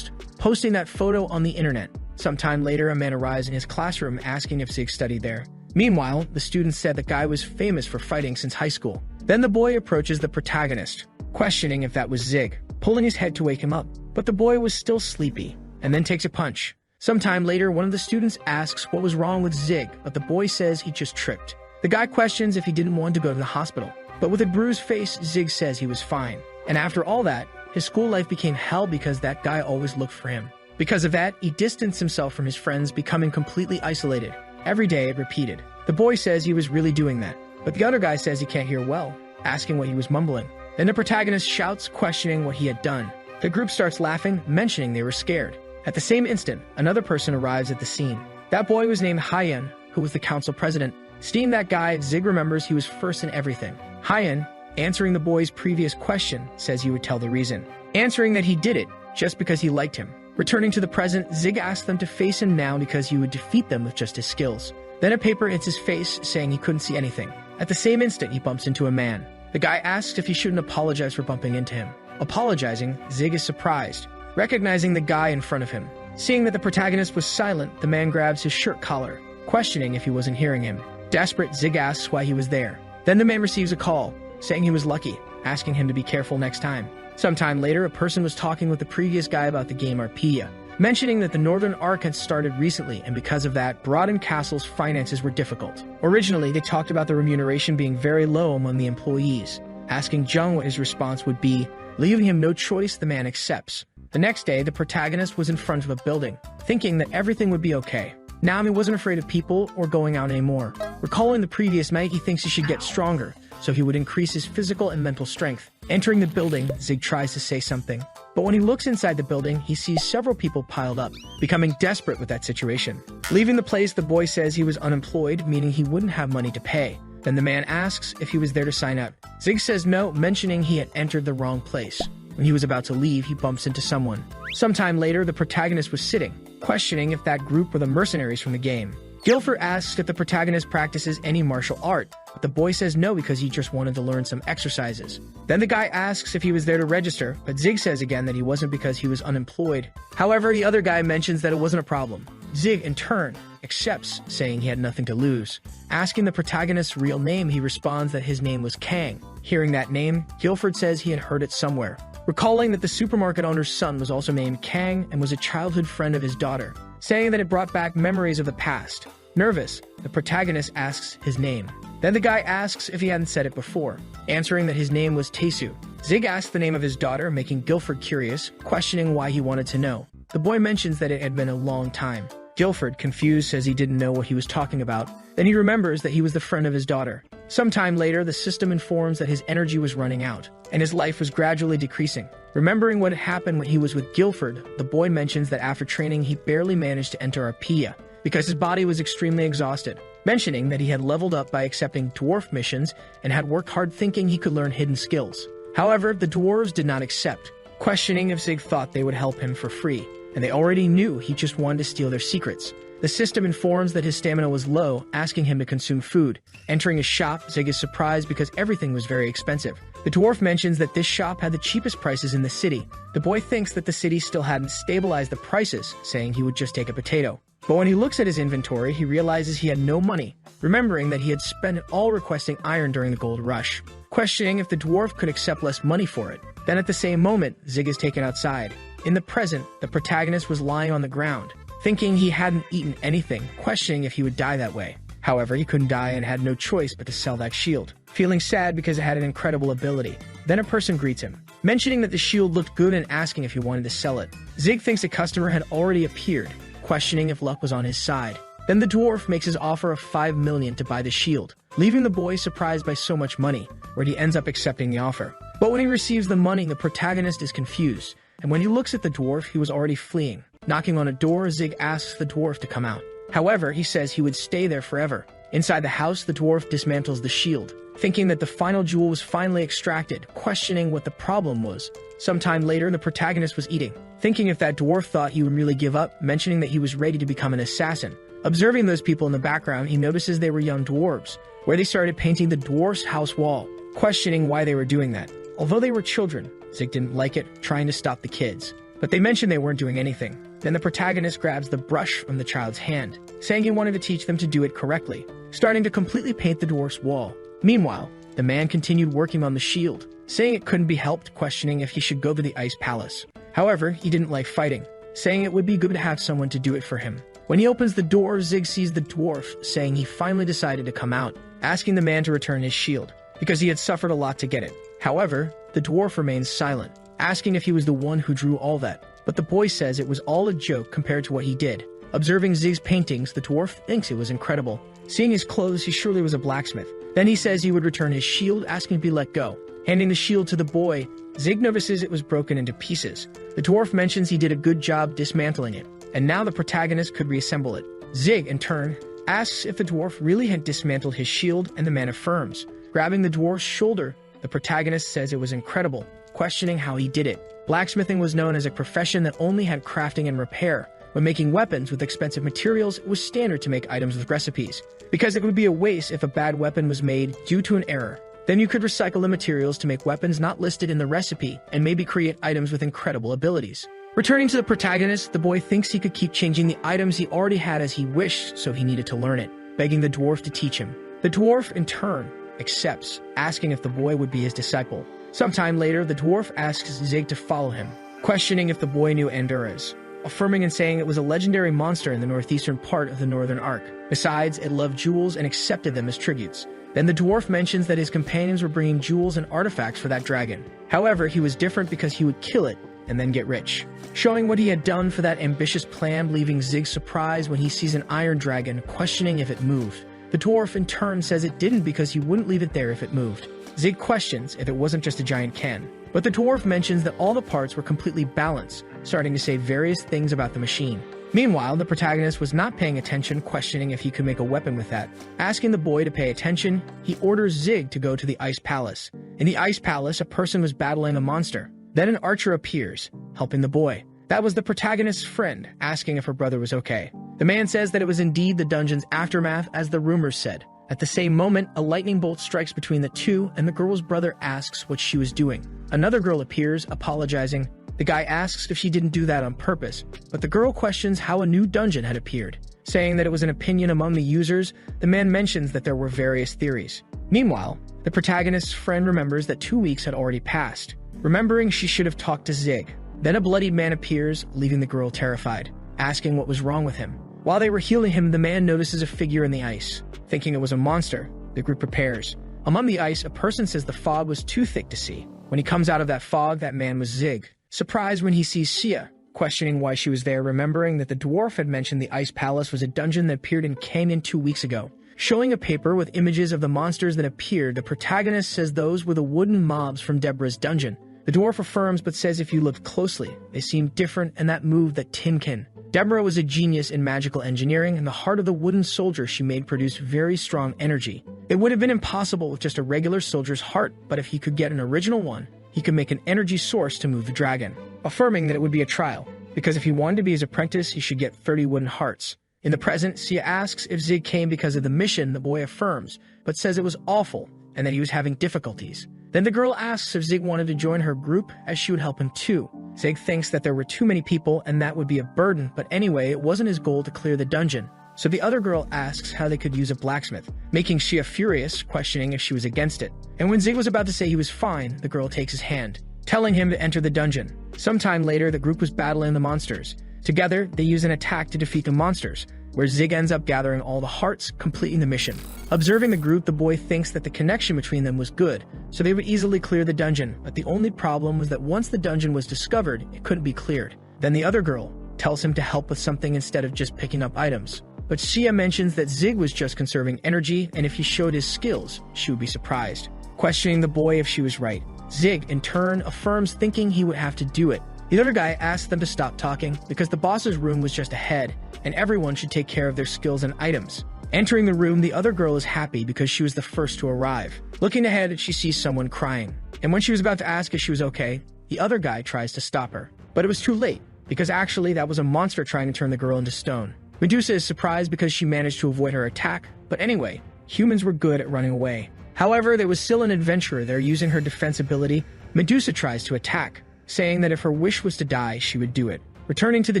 posting that photo on the internet. Sometime later, a man arrives in his classroom asking if Zig studied there. Meanwhile, the student said the guy was famous for fighting since high school. Then the boy approaches the protagonist, questioning if that was Zig, pulling his head to wake him up. But the boy was still sleepy, and then takes a punch. Sometime later, one of the students asks what was wrong with Zig, but the boy says he just tripped. The guy questions if he didn't want to go to the hospital, but with a bruised face, Zig says he was fine. And after all that, his school life became hell because that guy always looked for him. Because of that, he distanced himself from his friends, becoming completely isolated. Every day it repeated. The boy says he was really doing that, but the other guy says he can't hear well, asking what he was mumbling. Then the protagonist shouts, questioning what he had done. The group starts laughing, mentioning they were scared. At the same instant, another person arrives at the scene. That boy was named Hyen, who was the council president. Seeing that guy, Zig remembers he was first in everything. Hyen, answering the boy's previous question, says he would tell the reason, answering that he did it just because he liked him. Returning to the present, Zig asks them to face him now because he would defeat them with just his skills. Then a paper hits his face, saying he couldn't see anything. At the same instant, he bumps into a man. The guy asks if he shouldn't apologize for bumping into him. Apologizing, Zig is surprised, recognizing the guy in front of him. Seeing that the protagonist was silent, the man grabs his shirt collar, questioning if he wasn't hearing him. Desperate, Zig asks why he was there. Then the man receives a call, saying he was lucky, asking him to be careful next time. Sometime later, a person was talking with the previous guy about the game Arpeia, mentioning that the Northern Arc had started recently, and because of that, Broaden Castle's finances were difficult. Originally, they talked about the remuneration being very low among the employees. Asking Jung what his response would be, leaving him no choice, the man accepts. The next day, the protagonist was in front of a building, thinking that everything would be okay. Now he wasn't afraid of people or going out anymore. Recalling the previous night, he thinks he should get stronger, so he would increase his physical and mental strength. Entering the building, Zig tries to say something, but when he looks inside the building, he sees several people piled up, becoming desperate with that situation. Leaving the place, the boy says he was unemployed, meaning he wouldn't have money to pay. Then the man asks if he was there to sign up. Zig says no, mentioning he had entered the wrong place. When he was about to leave, he bumps into someone. Sometime later, the protagonist was sitting, questioning if that group were the mercenaries from the game. Guilford asks if the protagonist practices any martial art, but the boy says no because he just wanted to learn some exercises. Then the guy asks if he was there to register, but Zig says again that he wasn't because he was unemployed. However, the other guy mentions that it wasn't a problem. Zig, in turn, accepts, saying he had nothing to lose. Asking the protagonist's real name, he responds that his name was Kang. Hearing that name, Guilford says he had heard it somewhere. Recalling that the supermarket owner's son was also named Kang and was a childhood friend of his daughter, saying that it brought back memories of the past. Nervous, the protagonist asks his name. Then the guy asks if he hadn't said it before, answering that his name was Taesu. Zig asks the name of his daughter, making Guilford curious, questioning why he wanted to know. The boy mentions that it had been a long time. Guilford, confused, says he didn't know what he was talking about. Then he remembers that he was the friend of his daughter. Sometime later, the system informs that his energy was running out, and his life was gradually decreasing. Remembering what had happened when he was with Guilford, the boy mentions that after training he barely managed to enter Arpeia, because his body was extremely exhausted, mentioning that he had leveled up by accepting dwarf missions and had worked hard thinking he could learn hidden skills. However, the dwarves did not accept, questioning if Zig thought they would help him for free, and they already knew he just wanted to steal their secrets. The system informs that his stamina was low, asking him to consume food. Entering a shop, Zig is surprised because everything was very expensive. The dwarf mentions that this shop had the cheapest prices in the city. The boy thinks that the city still hadn't stabilized the prices, saying he would just take a potato. But when he looks at his inventory, he realizes he had no money, remembering that he had spent it all requesting iron during the gold rush, questioning if the dwarf could accept less money for it. Then at the same moment, Zig is taken outside. In the present, the protagonist was lying on the ground, thinking he hadn't eaten anything, questioning if he would die that way. However, he couldn't die and had no choice but to sell that shield, feeling sad because it had an incredible ability. Then a person greets him, mentioning that the shield looked good and asking if he wanted to sell it. Zig thinks a customer had already appeared, questioning if luck was on his side. Then the dwarf makes his offer of 5 million to buy the shield, leaving the boy surprised by so much money, where he ends up accepting the offer. But when he receives the money, the protagonist is confused, and when he looks at the dwarf, he was already fleeing. Knocking on a door, Zig asks the dwarf to come out. However, he says he would stay there forever. Inside the house, the dwarf dismantles the shield, thinking that the final jewel was finally extracted, questioning what the problem was. Sometime later, the protagonist was eating, thinking if that dwarf thought he would really give up, mentioning that he was ready to become an assassin. Observing those people in the background, he notices they were young dwarves, where they started painting the dwarf's house wall, questioning why they were doing that. Although they were children, Zig didn't like it, trying to stop the kids. But they mentioned they weren't doing anything. Then the protagonist grabs the brush from the child's hand, saying he wanted to teach them to do it correctly, starting to completely paint the dwarf's wall. Meanwhile, the man continued working on the shield, saying it couldn't be helped, questioning if he should go to the ice palace. However, he didn't like fighting, saying it would be good to have someone to do it for him. When he opens the door, Zig sees the dwarf, saying he finally decided to come out, asking the man to return his shield, because he had suffered a lot to get it. However, the dwarf remains silent, asking if he was the one who drew all that. But the boy says it was all a joke compared to what he did. Observing Zig's paintings, the dwarf thinks it was incredible. Seeing his clothes, he surely was a blacksmith. Then he says he would return his shield, asking to be let go. Handing the shield to the boy, Zig notices it was broken into pieces. The dwarf mentions he did a good job dismantling it, and now the protagonist could reassemble it. Zig, in turn, asks if the dwarf really had dismantled his shield, and the man affirms. Grabbing the dwarf's shoulder, the protagonist says it was incredible, questioning how he did it. Blacksmithing was known as a profession that only had crafting and repair. When making weapons with expensive materials, it was standard to make items with recipes, because it would be a waste if a bad weapon was made due to an error. Then you could recycle the materials to make weapons not listed in the recipe, and maybe create items with incredible abilities. Returning to the protagonist, the boy thinks he could keep changing the items he already had as he wished, so he needed to learn it, begging the dwarf to teach him. The dwarf, in turn, accepts, asking if the boy would be his disciple. Sometime later, the dwarf asks Zig to follow him, questioning if the boy knew Anduras, affirming and saying it was a legendary monster in the northeastern part of the Northern Arc. Besides, it loved jewels and accepted them as tributes. Then the dwarf mentions that his companions were bringing jewels and artifacts for that dragon. However, he was different because he would kill it and then get rich, showing what he had done for that ambitious plan, leaving Zig surprised when he sees an iron dragon, questioning if it moved. The dwarf, in turn, says it didn't because he wouldn't leave it there if it moved. Zig questions if it wasn't just a giant can, but the dwarf mentions that all the parts were completely balanced, starting to say various things about the machine. Meanwhile, the protagonist was not paying attention, questioning if he could make a weapon with that. Asking the boy to pay attention, he orders Zig to go to the ice palace. In the ice palace, a person was battling a monster. Then an archer appears, helping the boy. That was the protagonist's friend, asking if her brother was okay. The man says that it was indeed the dungeon's aftermath, as the rumors said. At the same moment, a lightning bolt strikes between the two, and the girl's brother asks what she was doing. Another girl appears, apologizing. The guy asks if she didn't do that on purpose, but the girl questions how a new dungeon had appeared. Saying that it was an opinion among the users, the man mentions that there were various theories. Meanwhile, the protagonist's friend remembers that 2 weeks had already passed, remembering she should have talked to Zig. Then a bloodied man appears, leaving the girl terrified, asking what was wrong with him. While they were healing him, the man notices a figure in the ice. Thinking it was a monster, the group prepares. Among the ice, a person says the fog was too thick to see. When he comes out of that fog, that man was Zig. Surprised when he sees Sia, questioning why she was there, remembering that the dwarf had mentioned the ice palace was a dungeon that appeared in Canyon 2 weeks ago. Showing a paper with images of the monsters that appeared, the protagonist says those were the wooden mobs from Deborah's dungeon. The dwarf affirms but says if you looked closely, they seemed different and that moved that tinkin. Deborah was a genius in magical engineering, and the heart of the wooden soldier she made produced very strong energy. It would have been impossible with just a regular soldier's heart, but if he could get an original one, he could make an energy source to move the dragon, affirming that it would be a trial, because if he wanted to be his apprentice, he should get 30 wooden hearts. In the present, Sia asks if Zig came because of the mission. The boy affirms, but says it was awful, and that he was having difficulties. Then the girl asks if Zig wanted to join her group, as she would help him too. Zig thinks that there were too many people and that would be a burden, but anyway, it wasn't his goal to clear the dungeon. So the other girl asks how they could use a blacksmith, making Sia furious, questioning if she was against it. And when Zig was about to say he was fine, the girl takes his hand, telling him to enter the dungeon. Sometime later, the group was battling the monsters. Together, they use an attack to defeat the monsters, where Zig ends up gathering all the hearts, completing the mission. Observing the group, the boy thinks that the connection between them was good, so they would easily clear the dungeon, but the only problem was that once the dungeon was discovered, it couldn't be cleared. Then the other girl tells him to help with something instead of just picking up items. But Sia mentions that Zig was just conserving energy, and if he showed his skills, she would be surprised. Questioning the boy if she was right. Zig, in turn, affirms, thinking he would have to do it. The other guy asks them to stop talking because the boss's room was just ahead, and everyone should take care of their skills and items. Entering the room, the other girl is happy because she was the first to arrive. Looking ahead, she sees someone crying, and when she was about to ask if she was okay, the other guy tries to stop her. But it was too late, because actually that was a monster trying to turn the girl into stone. Medusa is surprised because she managed to avoid her attack, but anyway, humans were good at running away. However, there was still an adventurer there using her defense ability. Medusa tries to attack, saying that if her wish was to die, she would do it. Returning to the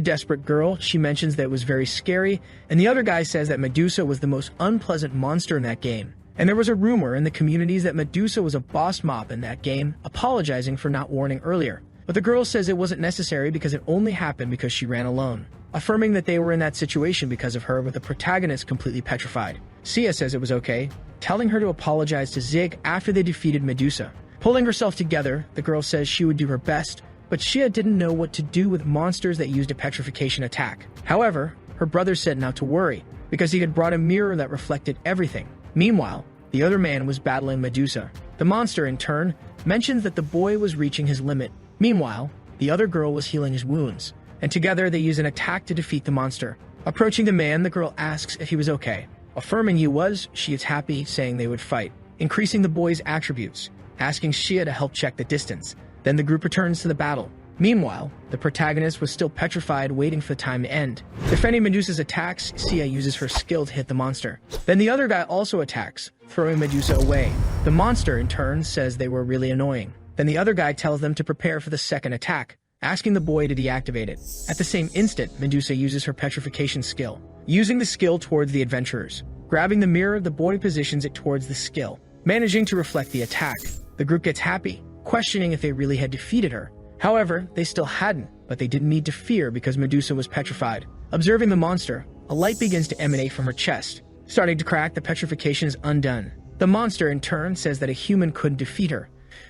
desperate girl, she mentions that it was very scary, and the other guy says that Medusa was the most unpleasant monster in that game. And there was a rumor in the communities that Medusa was a boss mob in that game, apologizing for not warning earlier. But the girl says it wasn't necessary because it only happened because she ran alone, affirming that they were in that situation because of her, with the protagonist completely petrified. Sia says it was okay, telling her to apologize to Zig after they defeated Medusa. Pulling herself together, the girl says she would do her best, but Sia didn't know what to do with monsters that used a petrification attack. However, her brother said not to worry, because he had brought a mirror that reflected everything. Meanwhile, the other man was battling Medusa. The monster, in turn, mentions that the boy was reaching his limit. Meanwhile, the other girl was healing his wounds, and together they use an attack to defeat the monster. Approaching the man, the girl asks if he was okay. Affirming he was, she is happy, saying they would fight, increasing the boy's attributes, asking Shia to help check the distance. Then the group returns to the battle. Meanwhile, the protagonist was still petrified, waiting for the time to end. Defending Medusa's attacks, Sia uses her skill to hit the monster. Then the other guy also attacks, throwing Medusa away. The monster, in turn, says they were really annoying. Then the other guy tells them to prepare for the second attack, asking the boy to deactivate it. At the same instant, Medusa uses her petrification skill, using the skill towards the adventurers. Grabbing the mirror, the boy positions it towards the skill, managing to reflect the attack. The group gets happy, questioning if they really had defeated her. However, they still hadn't, but they didn't need to fear because Medusa was petrified. Observing the monster, a light begins to emanate from her chest. Starting to crack, the petrification is undone. The monster, in turn, says that a human couldn't defeat her.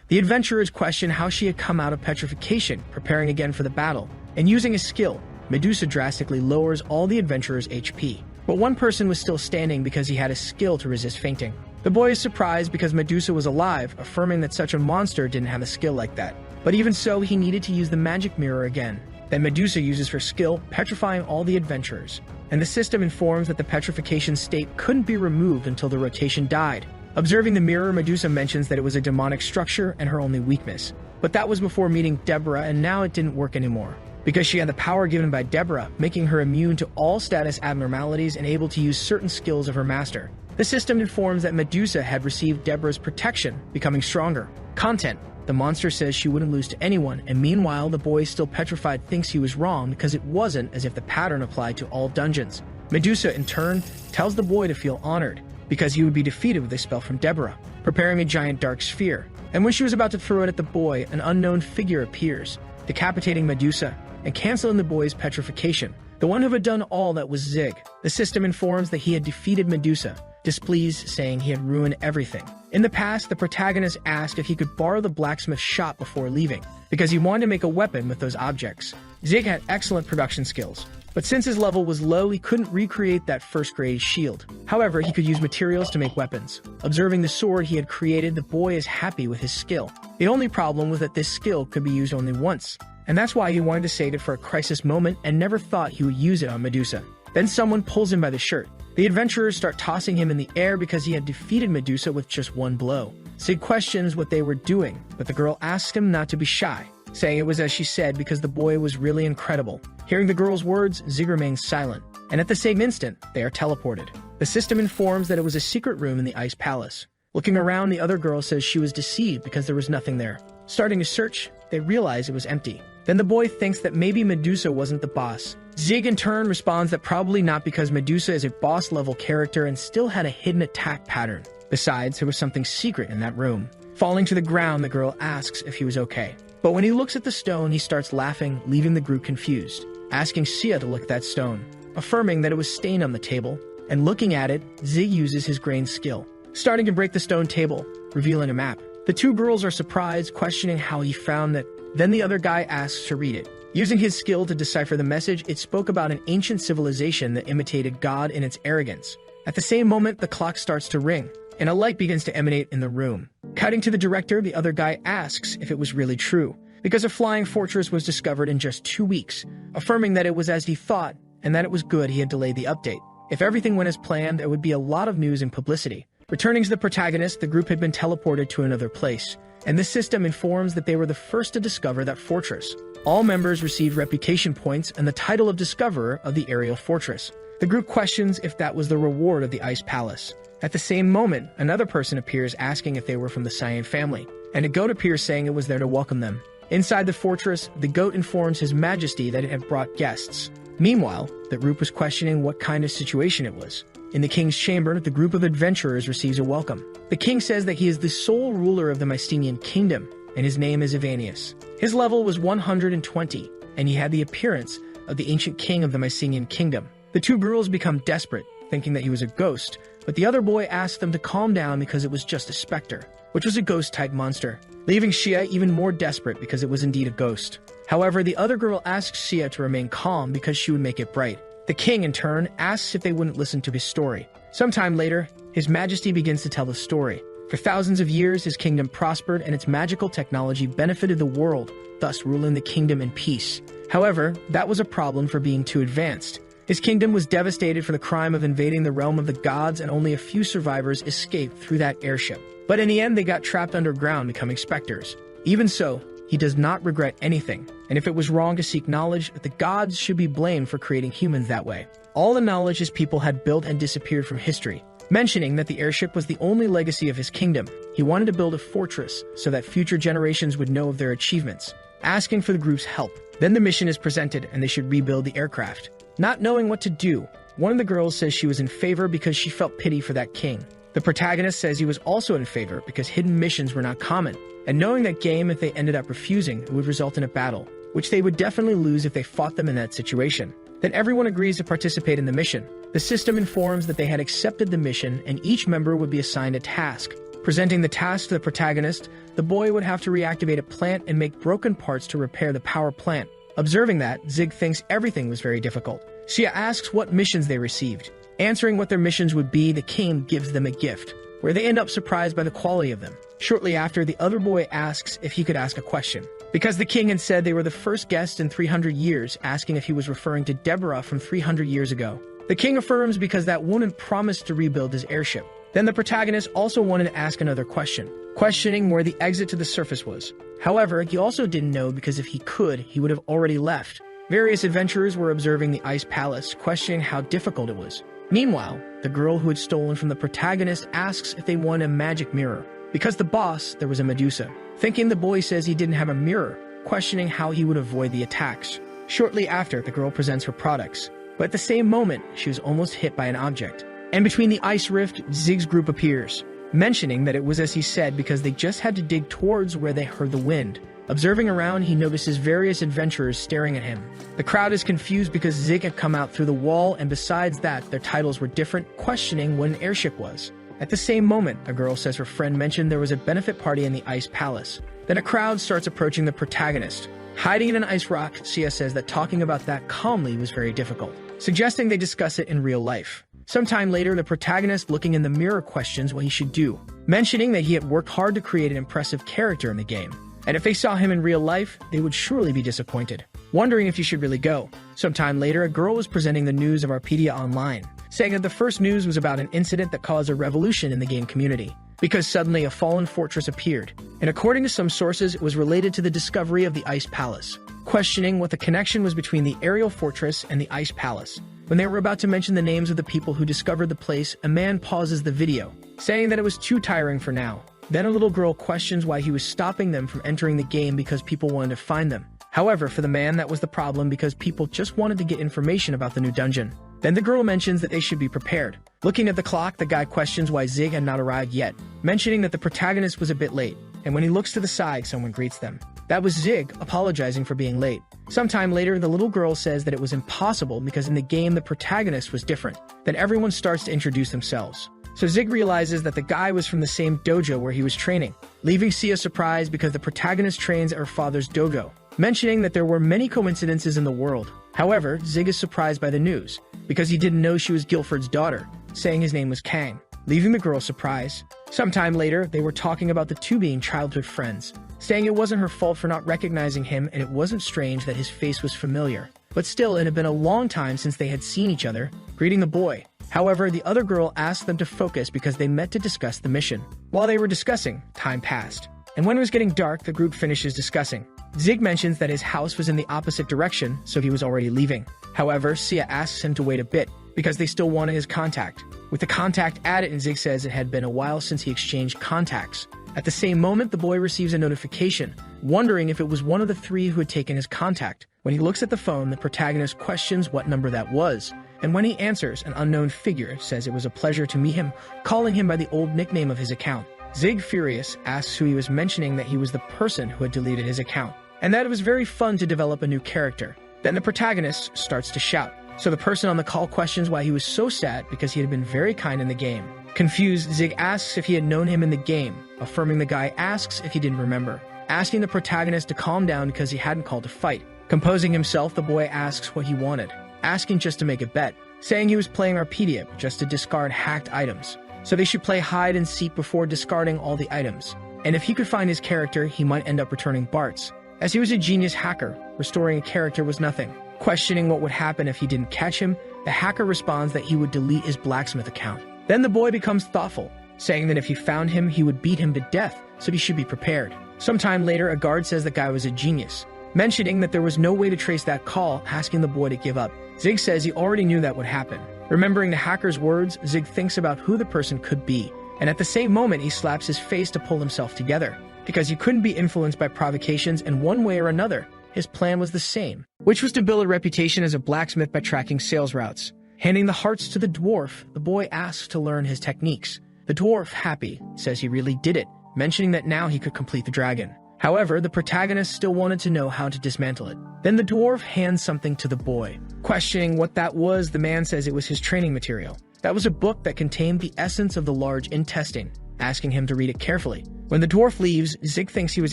The adventurers question how she had come out of petrification, preparing again for the battle. And using a skill, Medusa drastically lowers all the adventurers' HP. But one person was still standing because he had a skill to resist fainting. The boy is surprised because Medusa was alive, affirming that such a monster didn't have a skill like that. But even so, he needed to use the magic mirror again. Then Medusa uses her skill, petrifying all the adventurers. And the system informs that the petrification state couldn't be removed until the rotation died. Observing the mirror, Medusa mentions that it was a demonic structure and her only weakness. But that was before meeting Deborah, and now it didn't work anymore, because she had the power given by Deborah, making her immune to all status abnormalities and able to use certain skills of her master. The system informs that Medusa had received Deborah's protection, becoming stronger. Content: the monster says she wouldn't lose to anyone, and meanwhile the boy, still petrified, thinks he was wrong because it wasn't as if the pattern applied to all dungeons. Medusa, in turn, tells the boy to feel honored, because he would be defeated with a spell from Deborah, preparing a giant dark sphere. And when she was about to throw it at the boy, an unknown figure appears, decapitating Medusa and canceling the boy's petrification. The one who had done all that was Zig. The system informs that he had defeated Medusa, displeased, saying he had ruined everything. In the past, the protagonist asked if he could borrow the blacksmith's shop before leaving, because he wanted to make a weapon with those objects. Zig had excellent production skills, but since his level was low, he couldn't recreate that first-grade shield. However, he could use materials to make weapons. Observing the sword he had created, the boy is happy with his skill. The only problem was that this skill could be used only once, and that's why he wanted to save it for a crisis moment and never thought he would use it on Medusa. Then someone pulls him by the shirt. The adventurers start tossing him in the air because he had defeated Medusa with just one blow. Zig questions what they were doing, but the girl asks him not to be shy, saying it was as she said because the boy was really incredible. Hearing the girl's words, Zig remains silent, and at the same instant, they are teleported. The system informs that it was a secret room in the Ice Palace. Looking around, the other girl says she was deceived because there was nothing there. Starting to search, they realize it was empty. Then the boy thinks that maybe Medusa wasn't the boss. Zig, in turn, responds that probably not because Medusa is a boss-level character and still had a hidden attack pattern. Besides, there was something secret in that room. Falling to the ground, the girl asks if he was okay. But when he looks at the stone, he starts laughing, leaving the group confused, asking Sia to look at that stone, affirming that it was stained on the table. And looking at it, Zig uses his grain skill, starting to break the stone table, revealing a map. The two girls are surprised, questioning how he found that. Then the other guy asks to read it. Using his skill to decipher the message, it spoke about an ancient civilization that imitated God in its arrogance. At the same moment, the clock starts to ring, and a light begins to emanate in the room. Cutting to the director, the other guy asks if it was really true, because a flying fortress was discovered in just 2 weeks, affirming that it was as he thought, and that it was good he had delayed the update. If everything went as planned, there would be a lot of news and publicity. Returning to the protagonist, the group had been teleported to another place, and this system informs that they were the first to discover that fortress. All members received reputation points and the title of Discoverer of the Aerial Fortress. The group questions if that was the reward of the Ice Palace. At the same moment, another person appears asking if they were from the Cyan family, and a goat appears saying it was there to welcome them. Inside the fortress, the goat informs His Majesty that it had brought guests. Meanwhile, the group was questioning what kind of situation it was. In the king's chamber, the group of adventurers receives a welcome. The king says that he is the sole ruler of the Mycenaean kingdom, and his name is Ivanius. His level was 120, and he had the appearance of the ancient king of the Mycenaean kingdom. The two girls become desperate, thinking that he was a ghost, but the other boy asks them to calm down because it was just a specter, which was a ghost-type monster, leaving Shia even more desperate because it was indeed a ghost. However, the other girl asks Shia to remain calm because she would make it bright. The king, in turn, asks if they wouldn't listen to his story. Sometime later, His Majesty begins to tell the story. For thousands of years, his kingdom prospered and its magical technology benefited the world, thus ruling the kingdom in peace. However, that was a problem for being too advanced. His kingdom was devastated for the crime of invading the realm of the gods, and only a few survivors escaped through that airship. But in the end, they got trapped underground, becoming specters. Even so, he does not regret anything, and if it was wrong to seek knowledge, the gods should be blamed for creating humans that way. All the knowledge his people had built had disappeared from history. Mentioning that the airship was the only legacy of his kingdom, he wanted to build a fortress so that future generations would know of their achievements, asking for the group's help. Then the mission is presented and they should rebuild the aircraft. Not knowing what to do, one of the girls says she was in favor because she felt pity for that king. The protagonist says he was also in favor because hidden missions were not common, and knowing that game, if they ended up refusing, it would result in a battle, which they would definitely lose if they fought them in that situation. Then everyone agrees to participate in the mission. The system informs that they had accepted the mission and each member would be assigned a task. Presenting the task to the protagonist, the boy would have to reactivate a plant and make broken parts to repair the power plant. Observing that, Zig thinks everything was very difficult. Shia asks what missions they received. Answering what their missions would be, the king gives them a gift, where they end up surprised by the quality of them. Shortly after, the other boy asks if he could ask a question, because the king had said they were the first guest in 300 years, asking if he was referring to Deborah from 300 years ago. The king affirms because that woman promised to rebuild his airship. Then the protagonist also wanted to ask another question, questioning where the exit to the surface was. However, he also didn't know because if he could, he would have already left. Various adventurers were observing the ice palace, questioning how difficult it was. Meanwhile, the girl who had stolen from the protagonist asks if they want a magic mirror. Because the boss, there was a Medusa. Thinking the boy says he didn't have a mirror, questioning how he would avoid the attacks. Shortly after, the girl presents her products. But at the same moment, she was almost hit by an object. And between the ice rift, Zig's group appears, mentioning that it was as he said because they just had to dig towards where they heard the wind. Observing around, he notices various adventurers staring at him. The crowd is confused because Zig had come out through the wall, and besides that, their titles were different, questioning what an airship was. At the same moment, a girl says her friend mentioned there was a benefit party in the ice palace. Then a crowd starts approaching the protagonist. Hiding in an ice rock, Sia says that talking about that calmly was very difficult, suggesting they discuss it in real life. Sometime later, the protagonist looking in the mirror questions what he should do, mentioning that he had worked hard to create an impressive character in the game. And if they saw him in real life, they would surely be disappointed, wondering if he should really go. Sometime later, a girl was presenting the news of Arpedia online, saying that the first news was about an incident that caused a revolution in the game community, because suddenly a fallen fortress appeared, and according to some sources, it was related to the discovery of the Ice Palace, questioning what the connection was between the aerial fortress and the Ice Palace. When they were about to mention the names of the people who discovered the place, a man pauses the video, saying that it was too tiring for now. Then a little girl questions why he was stopping them from entering the game because people wanted to find them. However, for the man, that was the problem because people just wanted to get information about the new dungeon. Then the girl mentions that they should be prepared. Looking at the clock, the guy questions why Zig had not arrived yet, mentioning that the protagonist was a bit late. And when he looks to the side, someone greets them. That was Zig, apologizing for being late. Sometime later, the little girl says that it was impossible because in the game the protagonist was different. Then everyone starts to introduce themselves. So Zig realizes that the guy was from the same dojo where he was training, leaving Sia surprised because the protagonist trains at her father's dojo, mentioning that there were many coincidences in the world. However, Zig is surprised by the news, because he didn't know she was Guilford's daughter, saying his name was Kang, leaving the girl surprised. Sometime later, they were talking about the two being childhood friends, saying it wasn't her fault for not recognizing him and it wasn't strange that his face was familiar. but still it had been a long time since they had seen each other, greeting the boy. However, the other girl asked them to focus because they met to discuss the mission. While they were discussing, time passed. And when it was getting dark, the group finishes discussing. Zig mentions that his house was in the opposite direction, so he was already leaving. However, Sia asks him to wait a bit, because they still wanted his contact. With the contact added, and Zig says it had been a while since he exchanged contacts. At the same moment, the boy receives a notification, wondering if it was one of the three who had taken his contact. When he looks at the phone, the protagonist questions what number that was, and when he answers, an unknown figure says it was a pleasure to meet him, calling him by the old nickname of his account. Zig, furious, asks who he was, mentioning that he was the person who had deleted his account, and that it was very fun to develop a new character. Then the protagonist starts to shout, so the person on the call questions why he was so sad because he had been very kind in the game. Confused, Zig asks if he had known him in the game, affirming the guy asks if he didn't remember, asking the protagonist to calm down because he hadn't called to fight. Composing himself, the boy asks what he wanted, asking just to make a bet, saying he was playing Arpedia just to discard hacked items, so they should play hide and seek before discarding all the items, and if he could find his character, he might end up returning Bart's. As he was a genius hacker, restoring a character was nothing. Questioning what would happen if he didn't catch him, the hacker responds that he would delete his blacksmith account. Then the boy becomes thoughtful, saying that if he found him, he would beat him to death, so he should be prepared. Sometime later, a guard says the guy was a genius, mentioning that there was no way to trace that call, asking the boy to give up. Zig says he already knew that would happen. Remembering the hacker's words, Zig thinks about who the person could be, and at the same moment he slaps his face to pull himself together. Because he couldn't be influenced by provocations, and one way or another, his plan was the same, which was to build a reputation as a blacksmith by tracking sales routes. Handing the hearts to the dwarf, the boy asks to learn his techniques. The dwarf, happy, says he really did it, mentioning that now he could complete the dragon. However, the protagonist still wanted to know how to dismantle it. Then the dwarf hands something to the boy. Questioning what that was, the man says it was his training material. That was a book that contained the essence of the large intestine, asking him to read it carefully. When the dwarf leaves, Zig thinks he was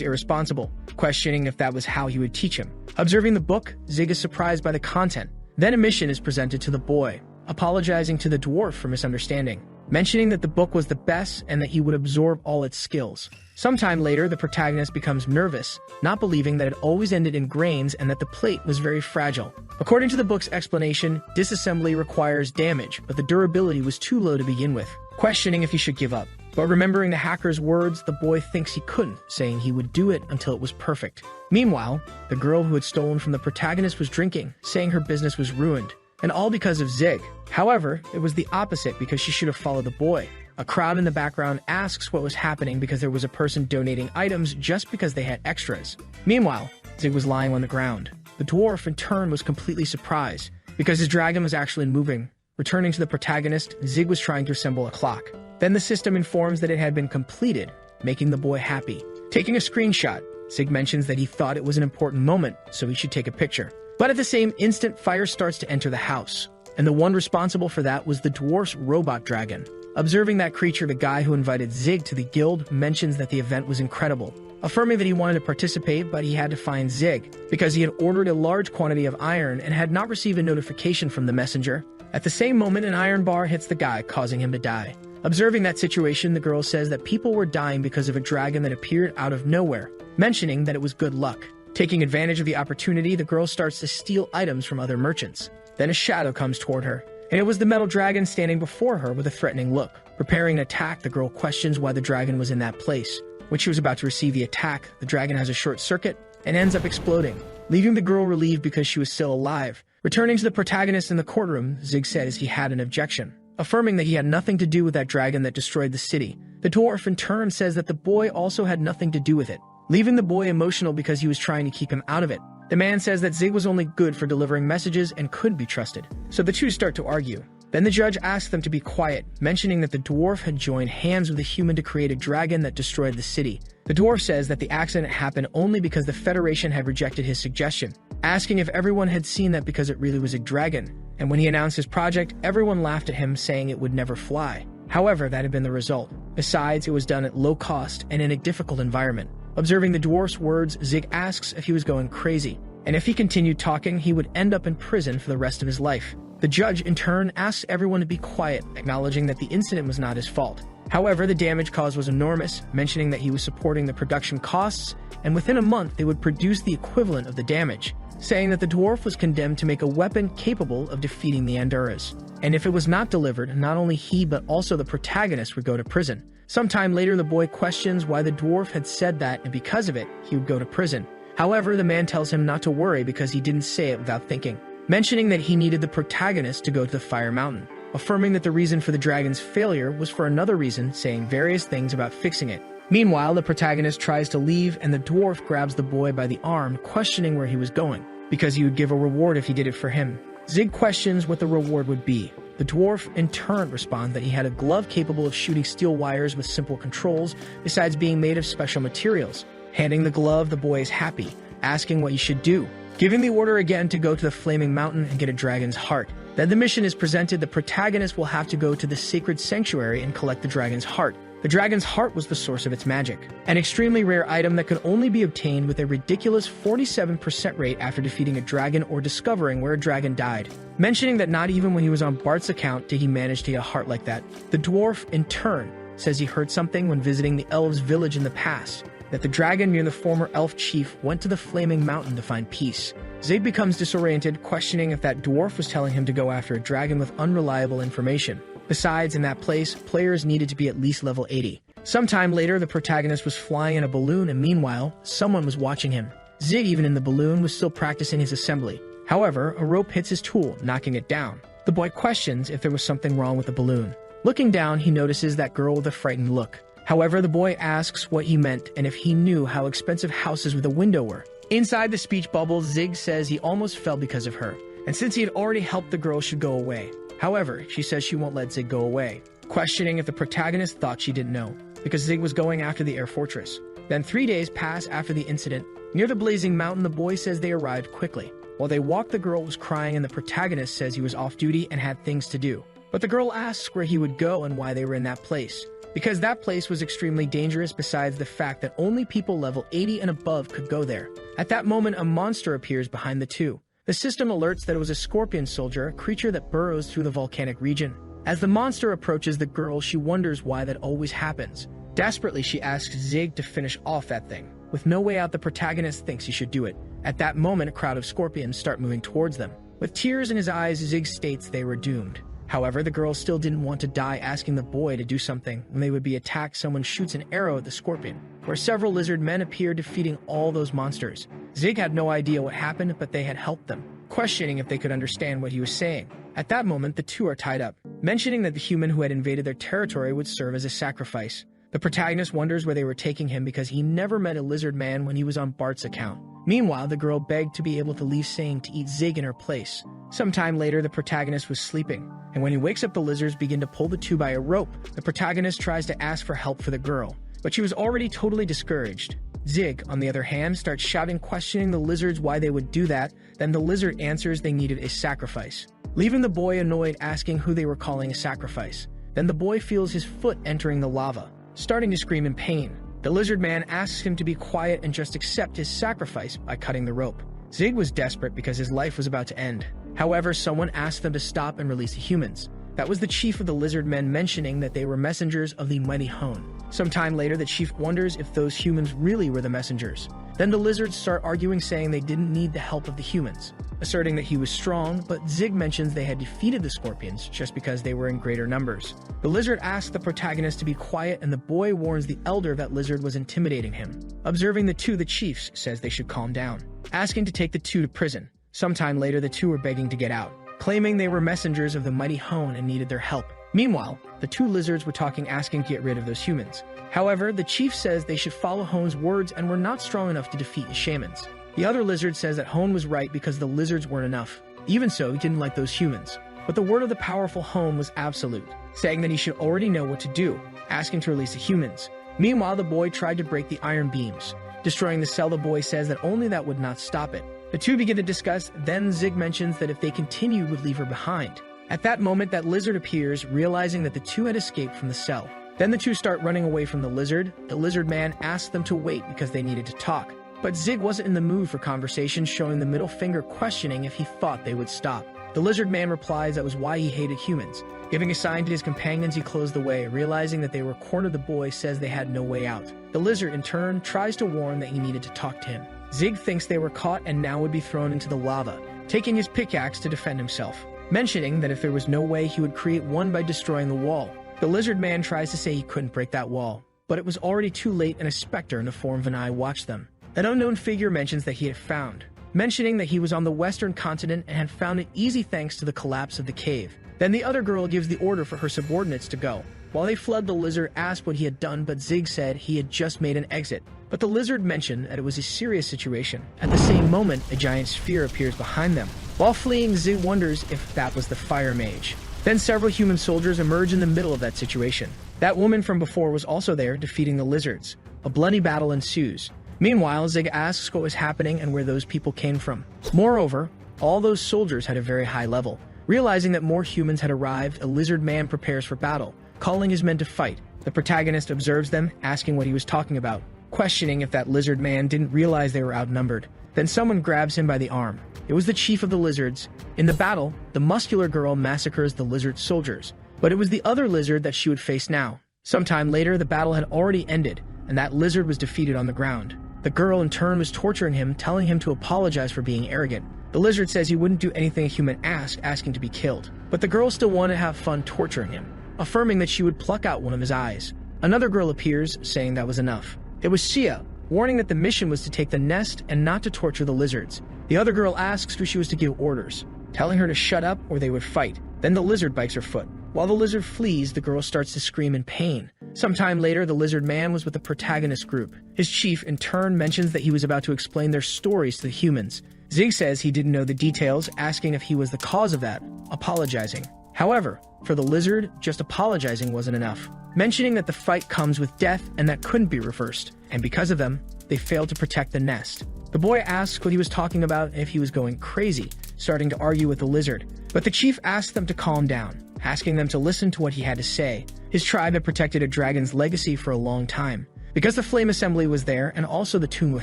irresponsible, questioning if that was how he would teach him. Observing the book, Zig is surprised by the content. Then a mission is presented to the boy, apologizing to the dwarf for misunderstanding, mentioning that the book was the best and that he would absorb all its skills. Sometime later, the protagonist becomes nervous, not believing that it always ended in grains and that the plate was very fragile. According to the book's explanation, disassembly requires damage, but the durability was too low to begin with, questioning if he should give up. But remembering the hacker's words, the boy thinks he couldn't, saying he would do it until it was perfect. Meanwhile, the girl who had stolen from the protagonist was drinking, saying her business was ruined, and all because of Zig. However, it was the opposite because she should have followed the boy. A crowd in the background asks what was happening because there was a person donating items just because they had extras. Meanwhile, Zig was lying on the ground. The dwarf, in turn, was completely surprised because his dragon was actually moving. Returning to the protagonist, Zig was trying to assemble a clock. Then the system informs that it had been completed, making the boy happy. Taking a screenshot, Zig mentions that he thought it was an important moment, so he should take a picture. But at the same instant, fire starts to enter the house, and the one responsible for that was the dwarf's robot dragon. Observing that creature, the guy who invited Zig to the guild mentions that the event was incredible, affirming that he wanted to participate, but he had to find Zig, because he had ordered a large quantity of iron and had not received a notification from the messenger. At the same moment, an iron bar hits the guy, causing him to die. Observing that situation, the girl says that people were dying because of a dragon that appeared out of nowhere, mentioning that it was good luck. Taking advantage of the opportunity, the girl starts to steal items from other merchants. Then a shadow comes toward her, and it was the metal dragon standing before her with a threatening look. Preparing an attack, the girl questions why the dragon was in that place. When she was about to receive the attack, the dragon has a short circuit and ends up exploding, leaving the girl relieved because she was still alive. Returning to the protagonist in the courtroom, Zig says he had an objection, affirming that he had nothing to do with that dragon that destroyed the city. The dwarf in turn says that the boy also had nothing to do with it, leaving the boy emotional because he was trying to keep him out of it. The man says that Zig was only good for delivering messages and could be trusted, so the two start to argue. Then the judge asks them to be quiet, mentioning that the dwarf had joined hands with a human to create a dragon that destroyed the city. The dwarf says that the accident happened only because the Federation had rejected his suggestion, asking if everyone had seen that because it really was a dragon. And when he announced his project, everyone laughed at him, saying it would never fly. However, that had been the result. Besides, it was done at low cost and in a difficult environment. Observing the dwarf's words, Zig asks if he was going crazy, and if he continued talking, he would end up in prison for the rest of his life. The judge, in turn, asks everyone to be quiet, acknowledging that the incident was not his fault. However, the damage caused was enormous, mentioning that he was supporting the production costs, and within a month they would produce the equivalent of the damage. saying that the dwarf was condemned to make a weapon capable of defeating the Anduras. And if it was not delivered, not only he but also the protagonist would go to prison. Sometime later, the boy questions why the dwarf had said that, and because of it, he would go to prison. However, the man tells him not to worry because he didn't say it without thinking, mentioning that he needed the protagonist to go to the Fire Mountain, affirming that the reason for the dragon's failure was for another reason, saying various things about fixing it. Meanwhile, the protagonist tries to leave and the dwarf grabs the boy by the arm, questioning where he was going, because he would give a reward if he did it for him. Zig questions what the reward would be. The dwarf, in turn, responds that he had a glove capable of shooting steel wires with simple controls, besides being made of special materials. Handing the glove, the boy is happy, asking what he should do, giving the order again to go to the Flaming Mountain and get a dragon's heart. Then the mission is presented. The protagonist will have to go to the sacred sanctuary and collect the dragon's heart. The dragon's heart was the source of its magic, an extremely rare item that could only be obtained with a ridiculous 47% rate after defeating a dragon or discovering where a dragon died, mentioning that not even when he was on Bart's account did he manage to get a heart like that. The dwarf, in turn, says he heard something when visiting the elves' village in the past, that the dragon near the former elf chief went to the Flaming Mountain to find peace. Zig becomes disoriented, questioning if that dwarf was telling him to go after a dragon with unreliable information. Besides, in that place, players needed to be at least level 80. Sometime later, the protagonist was flying in a balloon, and meanwhile, someone was watching him. Zig, even in the balloon, was still practicing his assembly. However, a rope hits his tool, knocking it down. The boy questions if there was something wrong with the balloon. Looking down, he notices that girl with a frightened look. However, the boy asks what he meant and if he knew how expensive houses with a window were. Inside the speech bubble, Zig says he almost fell because of her, and since he had already helped, the girl should go away. However, she says she won't let Zig go away, questioning if the protagonist thought she didn't know, because Zig was going after the air fortress. Then 3 days pass after the incident. Near the blazing mountain, the boy says they arrived quickly. While they walked, the girl was crying and the protagonist says he was off duty and had things to do. But the girl asks where he would go and why they were in that place, because that place was extremely dangerous, besides the fact that only people level 80 and above could go there. At that moment, a monster appears behind the two. The system alerts that it was a scorpion soldier, a creature that burrows through the volcanic region. As the monster approaches the girl, she wonders why that always happens. Desperately, she asks Zig to finish off that thing. With no way out, the protagonist thinks he should do it. At that moment, a crowd of scorpions start moving towards them. With tears in his eyes, Zig states they were doomed. However, the girl still didn't want to die, asking the boy to do something. When they would be attacked, someone shoots an arrow at the scorpion, where several lizard men appear, defeating all those monsters. Zig had no idea what happened, but they had helped them, questioning if they could understand what he was saying. At that moment, the two are tied up, mentioning that the human who had invaded their territory would serve as a sacrifice. The protagonist wonders where they were taking him because he never met a lizard man when he was on Bart's account. Meanwhile, the girl begged to be able to leave, saying to eat Zig in her place. Sometime later, the protagonist was sleeping, and when he wakes up, the lizards begin to pull the two by a rope. The protagonist tries to ask for help for the girl, but she was already totally discouraged. Zig, on the other hand, starts shouting, questioning the lizards why they would do that. Then the lizard answers they needed a sacrifice, leaving the boy annoyed, asking who they were calling a sacrifice. Then the boy feels his foot entering the lava, starting to scream in pain. The lizard man asks him to be quiet and just accept his sacrifice by cutting the rope. Zig was desperate because his life was about to end. However, someone asked them to stop and release the humans. That was the chief of the lizard men, mentioning that they were messengers of the mighty Hone. Sometime later, the chief wonders if those humans really were the messengers. Then the lizards start arguing, saying they didn't need the help of the humans, asserting that he was strong, but Zig mentions they had defeated the scorpions just because they were in greater numbers. The lizard asks the protagonist to be quiet, and the boy warns the elder that lizard was intimidating him. Observing the two, the chief says they should calm down, asking to take the two to prison. Sometime later, the two were begging to get out, claiming they were messengers of the mighty Hone and needed their help. Meanwhile, the two lizards were talking, asking to get rid of those humans. However, the chief says they should follow Hone's words and were not strong enough to defeat the shamans. The other lizard says that Hone was right because the lizards weren't enough. Even so, he didn't like those humans. But the word of the powerful Hone was absolute, saying that he should already know what to do, asking to release the humans. Meanwhile, the boy tried to break the iron beams, destroying the cell. The boy says that only that would not stop it. The two begin to discuss, then Zig mentions that if they continued, would leave her behind. At that moment, that lizard appears, realizing that the two had escaped from the cell. Then the two start running away from the lizard. The lizard man asks them to wait because they needed to talk. But Zig wasn't in the mood for conversation, showing the middle finger, questioning if he thought they would stop. The lizard man replies that was why he hated humans. Giving a sign to his companions, he closed the way, realizing that they were cornered. The boy says they had no way out. The lizard, in turn, tries to warn that he needed to talk to him, Zig thinks they were caught and now would be thrown into the lava, taking his pickaxe to defend himself, mentioning that if there was no way he would create one by destroying the wall. The lizard man tries to say he couldn't break that wall, but it was already too late and a specter in the form of an eye watched them. An unknown figure mentions that he had found, mentioning that he was on the western continent and had found it easy thanks to the collapse of the cave. Then the other girl gives the order for her subordinates to go. While they fled, the lizard asked what he had done, but Zig said he had just made an exit. But the lizard mentioned that it was a serious situation. At the same moment, a giant sphere appears behind them. While fleeing, Zig wonders if that was the fire mage. Then several human soldiers emerge in the middle of that situation. That woman from before was also there, defeating the lizards. A bloody battle ensues. Meanwhile, Zig asks what was happening and where those people came from. Moreover, all those soldiers had a very high level. Realizing that more humans had arrived, a lizard man prepares for battle, calling his men to fight. The protagonist observes them, asking what he was talking about, questioning if that lizard man didn't realize they were outnumbered. Then someone grabs him by the arm. It was the chief of the lizards. In the battle, the muscular girl massacres the lizard soldiers, but it was the other lizard that she would face now. Sometime later, the battle had already ended, and that lizard was defeated on the ground. The girl in turn was torturing him, telling him to apologize for being arrogant. The lizard says he wouldn't do anything a human asked, asking to be killed. But the girl still wanted to have fun torturing him, affirming that she would pluck out one of his eyes. Another girl appears, saying that was enough. It was Sia, warning that the mission was to take the nest and not to torture the lizards. The other girl asks who she was to give orders, telling her to shut up or they would fight. Then the lizard bites her foot. While the lizard flees, the girl starts to scream in pain. Sometime later, the lizard man was with the protagonist group. His chief, in turn, mentions that he was about to explain their stories to the humans. Zig says he didn't know the details, asking if he was the cause of that, apologizing. However, for the lizard, just apologizing wasn't enough, mentioning that the fight comes with death and that couldn't be reversed, and because of them, they failed to protect the nest. The boy asks what he was talking about and if he was going crazy, starting to argue with the lizard. But the chief asks them to calm down, asking them to listen to what he had to say. His tribe had protected a dragon's legacy for a long time, because the flame assembly was there and also the tomb of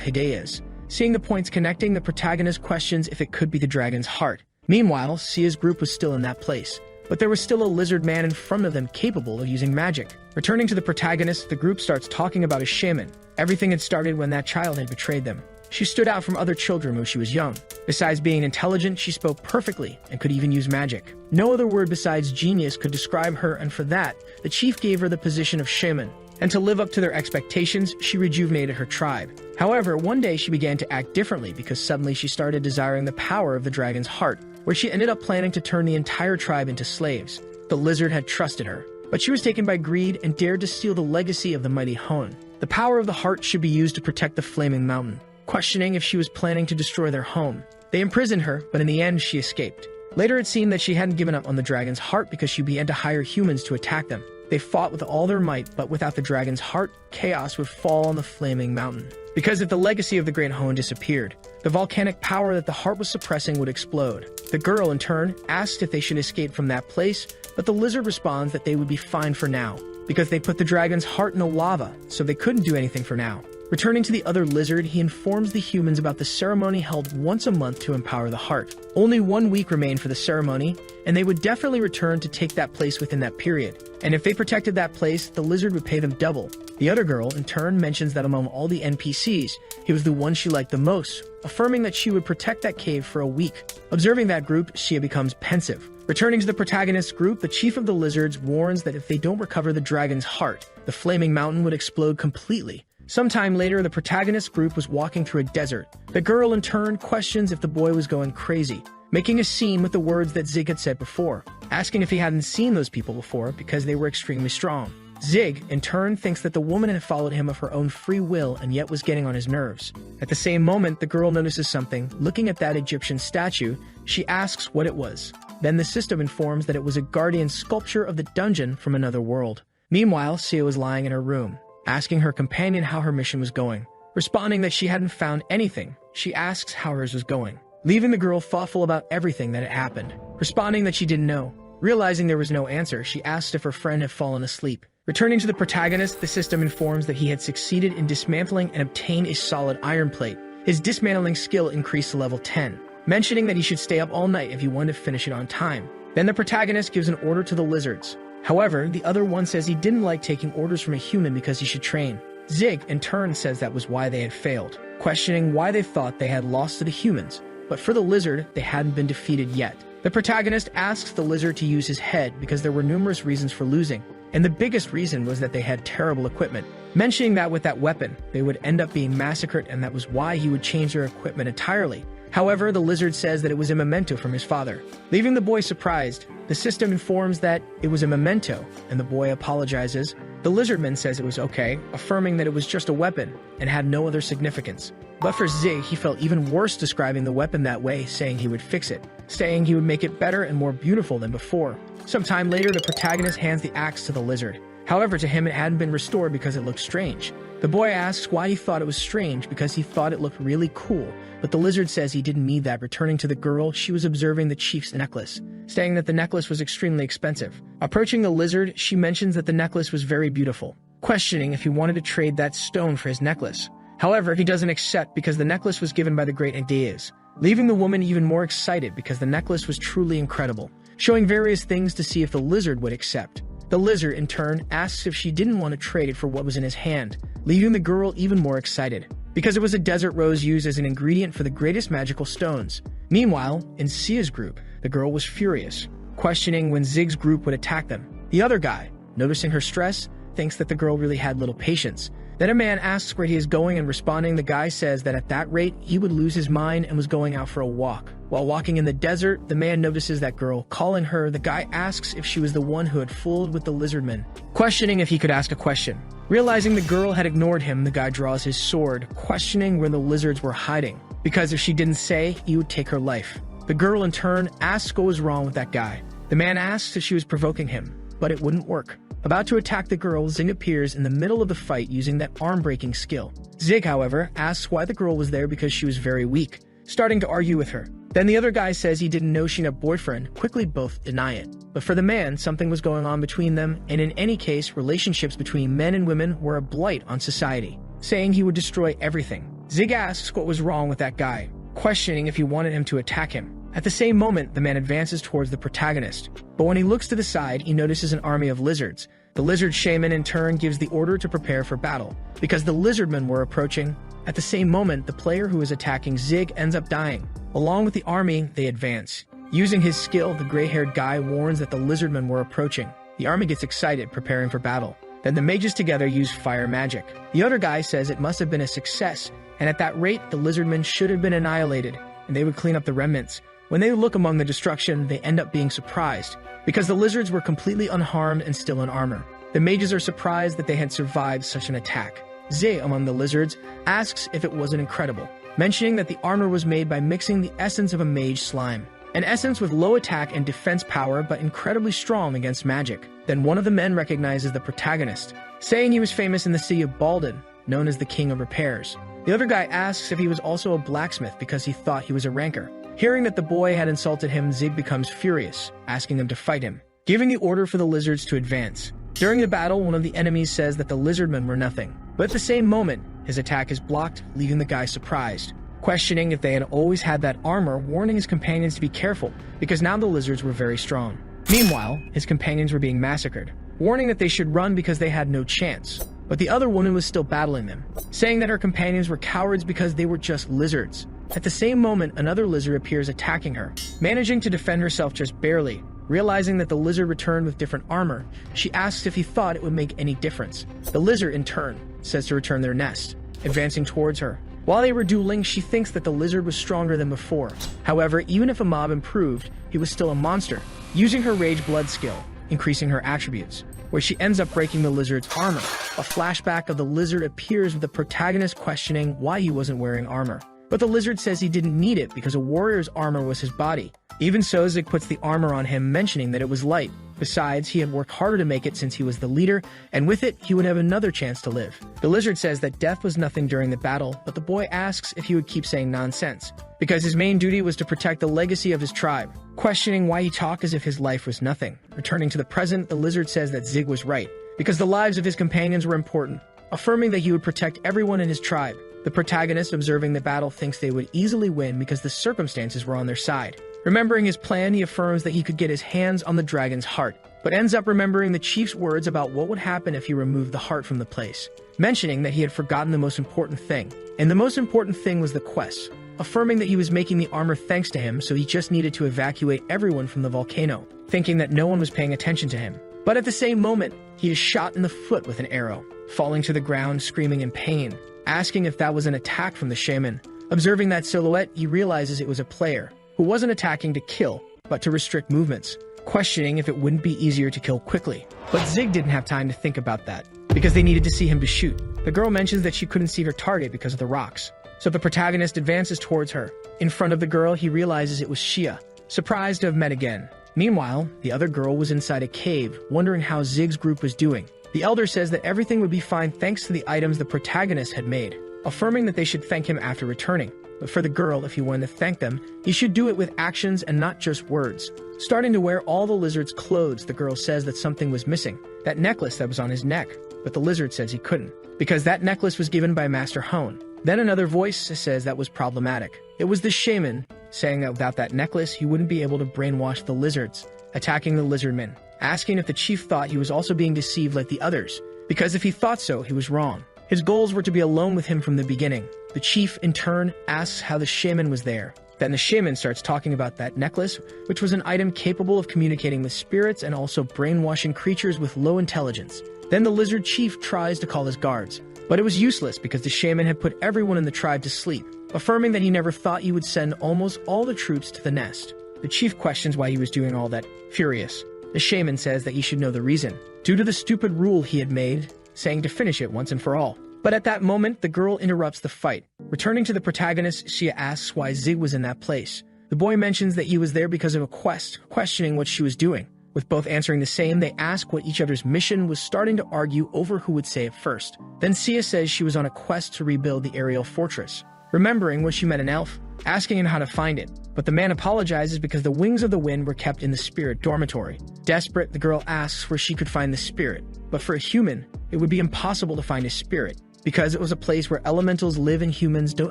Hideya's. Seeing the points connecting, the protagonist questions if it could be the dragon's heart. Meanwhile, Sia's group was still in that place, but there was still a lizard man in front of them capable of using magic. Returning to the protagonist, the group starts talking about a shaman. Everything had started when that child had betrayed them. She stood out from other children when she was young. Besides being intelligent, she spoke perfectly and could even use magic. No other word besides genius could describe her, and for that, the chief gave her the position of shaman. And to live up to their expectations, she rejuvenated her tribe. However, one day she began to act differently because suddenly she started desiring the power of the dragon's heart, where she ended up planning to turn the entire tribe into slaves. The lizard had trusted her, but she was taken by greed and dared to steal the legacy of the mighty Hone. The power of the heart should be used to protect the flaming mountain. Questioning if she was planning to destroy their home, they imprisoned her, but in the end she escaped. Later it seemed that she hadn't given up on the dragon's heart because she began to hire humans to attack them. They fought with all their might, but without the dragon's heart, chaos would fall on the flaming mountain. Because if the legacy of the Great Hone disappeared, the volcanic power that the heart was suppressing would explode. The girl, in turn, asked if they should escape from that place, but the lizard responds that they would be fine for now, because they put the dragon's heart in the lava, so they couldn't do anything for now. Returning to the other lizard, he informs the humans about the ceremony held once a month to empower the heart. Only 1 week remained for the ceremony, and they would definitely return to take that place within that period. And if they protected that place, the lizard would pay them double. The other girl, in turn, mentions that among all the NPCs, he was the one she liked the most, affirming that she would protect that cave for a week. Observing that group, Shia becomes pensive. Returning to the protagonist's group, the chief of the lizards warns that if they don't recover the dragon's heart, the flaming mountain would explode completely. Sometime later, the protagonist's group was walking through a desert. The girl, in turn, questions if the boy was going crazy, making a scene with the words that Zig had said before, asking if he hadn't seen those people before because they were extremely strong. Zig, in turn, thinks that the woman had followed him of her own free will and yet was getting on his nerves. At the same moment, the girl notices something. Looking at that Egyptian statue, she asks what it was. Then the system informs that it was a guardian sculpture of the dungeon from another world. Meanwhile, Sia was lying in her room, asking her companion how her mission was going. Responding that she hadn't found anything, she asks how hers was going, leaving the girl thoughtful about everything that had happened. Responding that she didn't know. Realizing there was no answer, she asked if her friend had fallen asleep. Returning to the protagonist, the system informs that he had succeeded in dismantling and obtained a solid iron plate. His dismantling skill increased to level 10, mentioning that he should stay up all night if he wanted to finish it on time. Then the protagonist gives an order to the lizards. However, the other one says he didn't like taking orders from a human because he should train. Zig, in turn, says that was why they had failed, questioning why they thought they had lost to the humans. But for the lizard, they hadn't been defeated yet. The protagonist asks the lizard to use his head because there were numerous reasons for losing, and the biggest reason was that they had terrible equipment, mentioning that with that weapon, they would end up being massacred, and that was why he would change their equipment entirely. However, the lizard says that it was a memento from his father, leaving the boy surprised. The system informs that it was a memento, and the boy apologizes. The lizardman says it was okay, affirming that it was just a weapon and had no other significance. But for Zig, he felt even worse describing the weapon that way, saying he would fix it, saying he would make it better and more beautiful than before. Sometime later, the protagonist hands the axe to the lizard. However, to him it hadn't been restored because it looked strange. The boy asks why he thought it was strange because he thought it looked really cool, but the lizard says he didn't need that. Returning to the girl, she was observing the chief's necklace, saying that the necklace was extremely expensive. Approaching the lizard, she mentions that the necklace was very beautiful, questioning if he wanted to trade that stone for his necklace. However, he doesn't accept because the necklace was given by the great ideas, leaving the woman even more excited because the necklace was truly incredible, showing various things to see if the lizard would accept. The lizard, in turn, asks if she didn't want to trade it for what was in his hand, leaving the girl even more excited, because it was a desert rose used as an ingredient for the greatest magical stones. Meanwhile, in Sia's group, the girl was furious, questioning when Zig's group would attack them. The other guy, noticing her stress, thinks that the girl really had little patience. Then a man asks where he is going, and responding, the guy says that at that rate, he would lose his mind and was going out for a walk. While walking in the desert, the man notices that girl, calling her. The guy asks if she was the one who had fooled with the lizardman, questioning if he could ask a question. Realizing the girl had ignored him, the guy draws his sword, questioning where the lizards were hiding, because if she didn't say, he would take her life. The girl, in turn, asks what was wrong with that guy. The man asks if she was provoking him, but it wouldn't work. About to attack the girl, Zig appears in the middle of the fight using that arm-breaking skill. Zig, however, asks why the girl was there because she was very weak, starting to argue with her. Then the other guy says he didn't know she had a boyfriend, quickly both deny it. But for the man, something was going on between them, and in any case, relationships between men and women were a blight on society, saying he would destroy everything. Zig asks what was wrong with that guy, questioning if he wanted him to attack him. At the same moment, the man advances towards the protagonist, but when he looks to the side, he notices an army of lizards. The lizard shaman, in turn, gives the order to prepare for battle, because the lizardmen were approaching. At the same moment, the player who is attacking Zig ends up dying. Along with the army, they advance. Using his skill, the gray-haired guy warns that the lizardmen were approaching. The army gets excited, preparing for battle. Then the mages together use fire magic. The other guy says it must have been a success, and at that rate, the lizardmen should have been annihilated, and they would clean up the remnants. When they look among the destruction, they end up being surprised, because the lizards were completely unharmed and still in armor. The mages are surprised that they had survived such an attack. Zay, among the lizards, asks if it wasn't incredible, mentioning that the armor was made by mixing the essence of a mage slime, an essence with low attack and defense power but incredibly strong against magic. Then one of the men recognizes the protagonist, saying he was famous in the city of Baldin, known as the King of Repairs. The other guy asks if he was also a blacksmith because he thought he was a ranker. Hearing that the boy had insulted him, Zig becomes furious, asking them to fight him, giving the order for the lizards to advance. During the battle, one of the enemies says that the lizardmen were nothing, but at the same moment, his attack is blocked, leaving the guy surprised, questioning if they had always had that armor, warning his companions to be careful, because now the lizards were very strong. Meanwhile, his companions were being massacred, warning that they should run because they had no chance. But the other woman was still battling them, saying that her companions were cowards because they were just lizards. At the same moment, another lizard appears attacking her, managing to defend herself just barely. Realizing that the lizard returned with different armor, she asks if he thought it would make any difference. The lizard, in turn, says to return their nest, advancing towards her. While they were dueling, she thinks that the lizard was stronger than before. However, even if a mob improved, he was still a monster, using her rage blood skill, increasing her attributes, where she ends up breaking the lizard's armor. A flashback of the lizard appears with the protagonist questioning why he wasn't wearing armor. But the lizard says he didn't need it because a warrior's armor was his body. Even so, Zig puts the armor on him, mentioning that it was light. Besides, he had worked harder to make it since he was the leader, and with it, he would have another chance to live. The lizard says that death was nothing during the battle, but the boy asks if he would keep saying nonsense, because his main duty was to protect the legacy of his tribe, questioning why he talked as if his life was nothing. Returning to the present, the lizard says that Zig was right, because the lives of his companions were important, affirming that he would protect everyone in his tribe. The protagonist, observing the battle, thinks they would easily win because the circumstances were on their side. Remembering his plan, he affirms that he could get his hands on the dragon's heart, but ends up remembering the chief's words about what would happen if he removed the heart from the place, mentioning that he had forgotten the most important thing. And the most important thing was the quest, affirming that he was making the armor thanks to him, so he just needed to evacuate everyone from the volcano, thinking that no one was paying attention to him. But at the same moment, he is shot in the foot with an arrow, falling to the ground screaming in pain, asking if that was an attack from the shaman. Observing that silhouette, he realizes it was a player, who wasn't attacking to kill, but to restrict movements, questioning if it wouldn't be easier to kill quickly. But Zig didn't have time to think about that, because they needed to see him to shoot. The girl mentions that she couldn't see her target because of the rocks, so the protagonist advances towards her. In front of the girl, he realizes it was Shia, surprised to have met again. Meanwhile, the other girl was inside a cave, wondering how Zig's group was doing. The elder says that everything would be fine thanks to the items the protagonist had made, affirming that they should thank him after returning. But for the girl, if he wanted to thank them, he should do it with actions and not just words. Starting to wear all the lizard's clothes, the girl says that something was missing, that necklace that was on his neck, but the lizard says he couldn't, because that necklace was given by Master Hone. Then another voice says that was problematic. It was the shaman, saying that without that necklace, he wouldn't be able to brainwash the lizards, attacking the lizardmen, asking if the chief thought he was also being deceived like the others, because if he thought so, he was wrong. His goals were to be alone with him from the beginning. The chief, in turn, asks how the shaman was there. Then the shaman starts talking about that necklace, which was an item capable of communicating with spirits and also brainwashing creatures with low intelligence. Then the lizard chief tries to call his guards, but it was useless because the shaman had put everyone in the tribe to sleep, affirming that he never thought he would send almost all the troops to the nest. The chief questions why he was doing all that, furious. The shaman says that he should know the reason, due to the stupid rule he had made, saying to finish it once and for all. But at that moment, the girl interrupts the fight. Returning to the protagonist, she asks why Zig was in that place. The boy mentions that he was there because of a quest, questioning what she was doing. With both answering the same, they ask what each other's mission was, starting to argue over who would say it first. Then Sia says she was on a quest to rebuild the aerial fortress, remembering when she met an elf, asking him how to find it. But the man apologizes because the wings of the wind were kept in the spirit dormitory. Desperate, the girl asks where she could find the spirit. But for a human, it would be impossible to find a spirit, because it was a place where elementals live and humans don't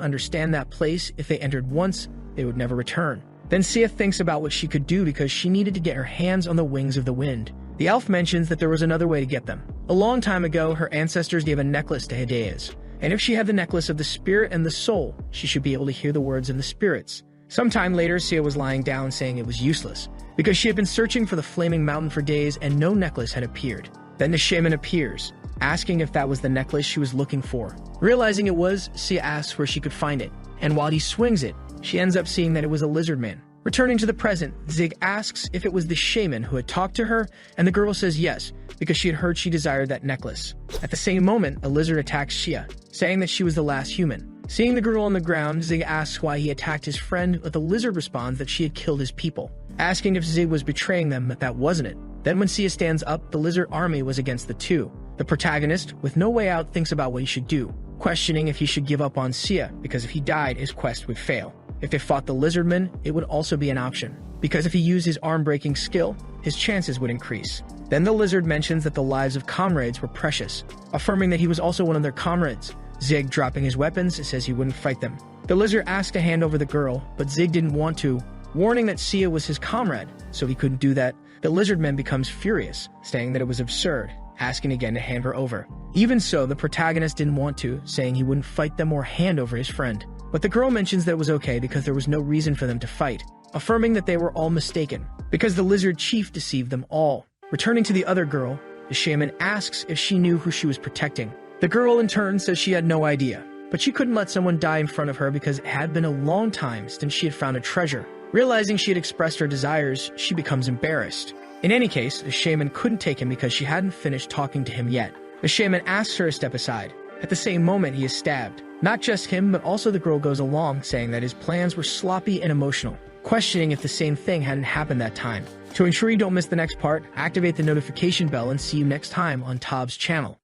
understand that place. If they entered once, they would never return. Then Sia thinks about what she could do because she needed to get her hands on the wings of the wind. The elf mentions that there was another way to get them. A long time ago, her ancestors gave a necklace to Hideas, and if she had the necklace of the spirit and the soul, she should be able to hear the words of the spirits. Sometime later, Sia was lying down saying it was useless, because she had been searching for the flaming mountain for days and no necklace had appeared. Then the shaman appears, asking if that was the necklace she was looking for. Realizing it was, Sia asks where she could find it, and while he swings it, she ends up seeing that it was a lizard man. Returning to the present, Zig asks if it was the shaman who had talked to her, and the girl says yes, because she had heard she desired that necklace. At the same moment, a lizard attacks Shia, saying that she was the last human. Seeing the girl on the ground, Zig asks why he attacked his friend, but the lizard responds that she had killed his people, asking if Zig was betraying them, but that wasn't it. Then when Sia stands up, the lizard army was against the two. The protagonist, with no way out, thinks about what he should do, questioning if he should give up on Sia, because if he died, his quest would fail. If they fought the lizardmen, it would also be an option, because if he used his arm-breaking skill, his chances would increase. Then the lizard mentions that the lives of comrades were precious, affirming that he was also one of their comrades. Zig, dropping his weapons, says he wouldn't fight them. The lizard asks to hand over the girl, but Zig didn't want to, warning that Sia was his comrade, so he couldn't do that. The lizardman becomes furious, saying that it was absurd, asking again to hand her over. Even so, the protagonist didn't want to, saying he wouldn't fight them or hand over his friend. But the girl mentions that it was okay because there was no reason for them to fight, affirming that they were all mistaken, because the lizard chief deceived them all. Returning to the other girl, the shaman asks if she knew who she was protecting. The girl in turn says she had no idea, but she couldn't let someone die in front of her because it had been a long time since she had found a treasure. Realizing she had expressed her desires, she becomes embarrassed. In any case, the shaman couldn't take him because she hadn't finished talking to him yet. The shaman asks her to step aside. At the same moment, he is stabbed. Not just him, but also the girl goes along, saying that his plans were sloppy and emotional, questioning if the same thing hadn't happened that time. To ensure you don't miss the next part, activate the notification bell and see you next time on Tob's channel.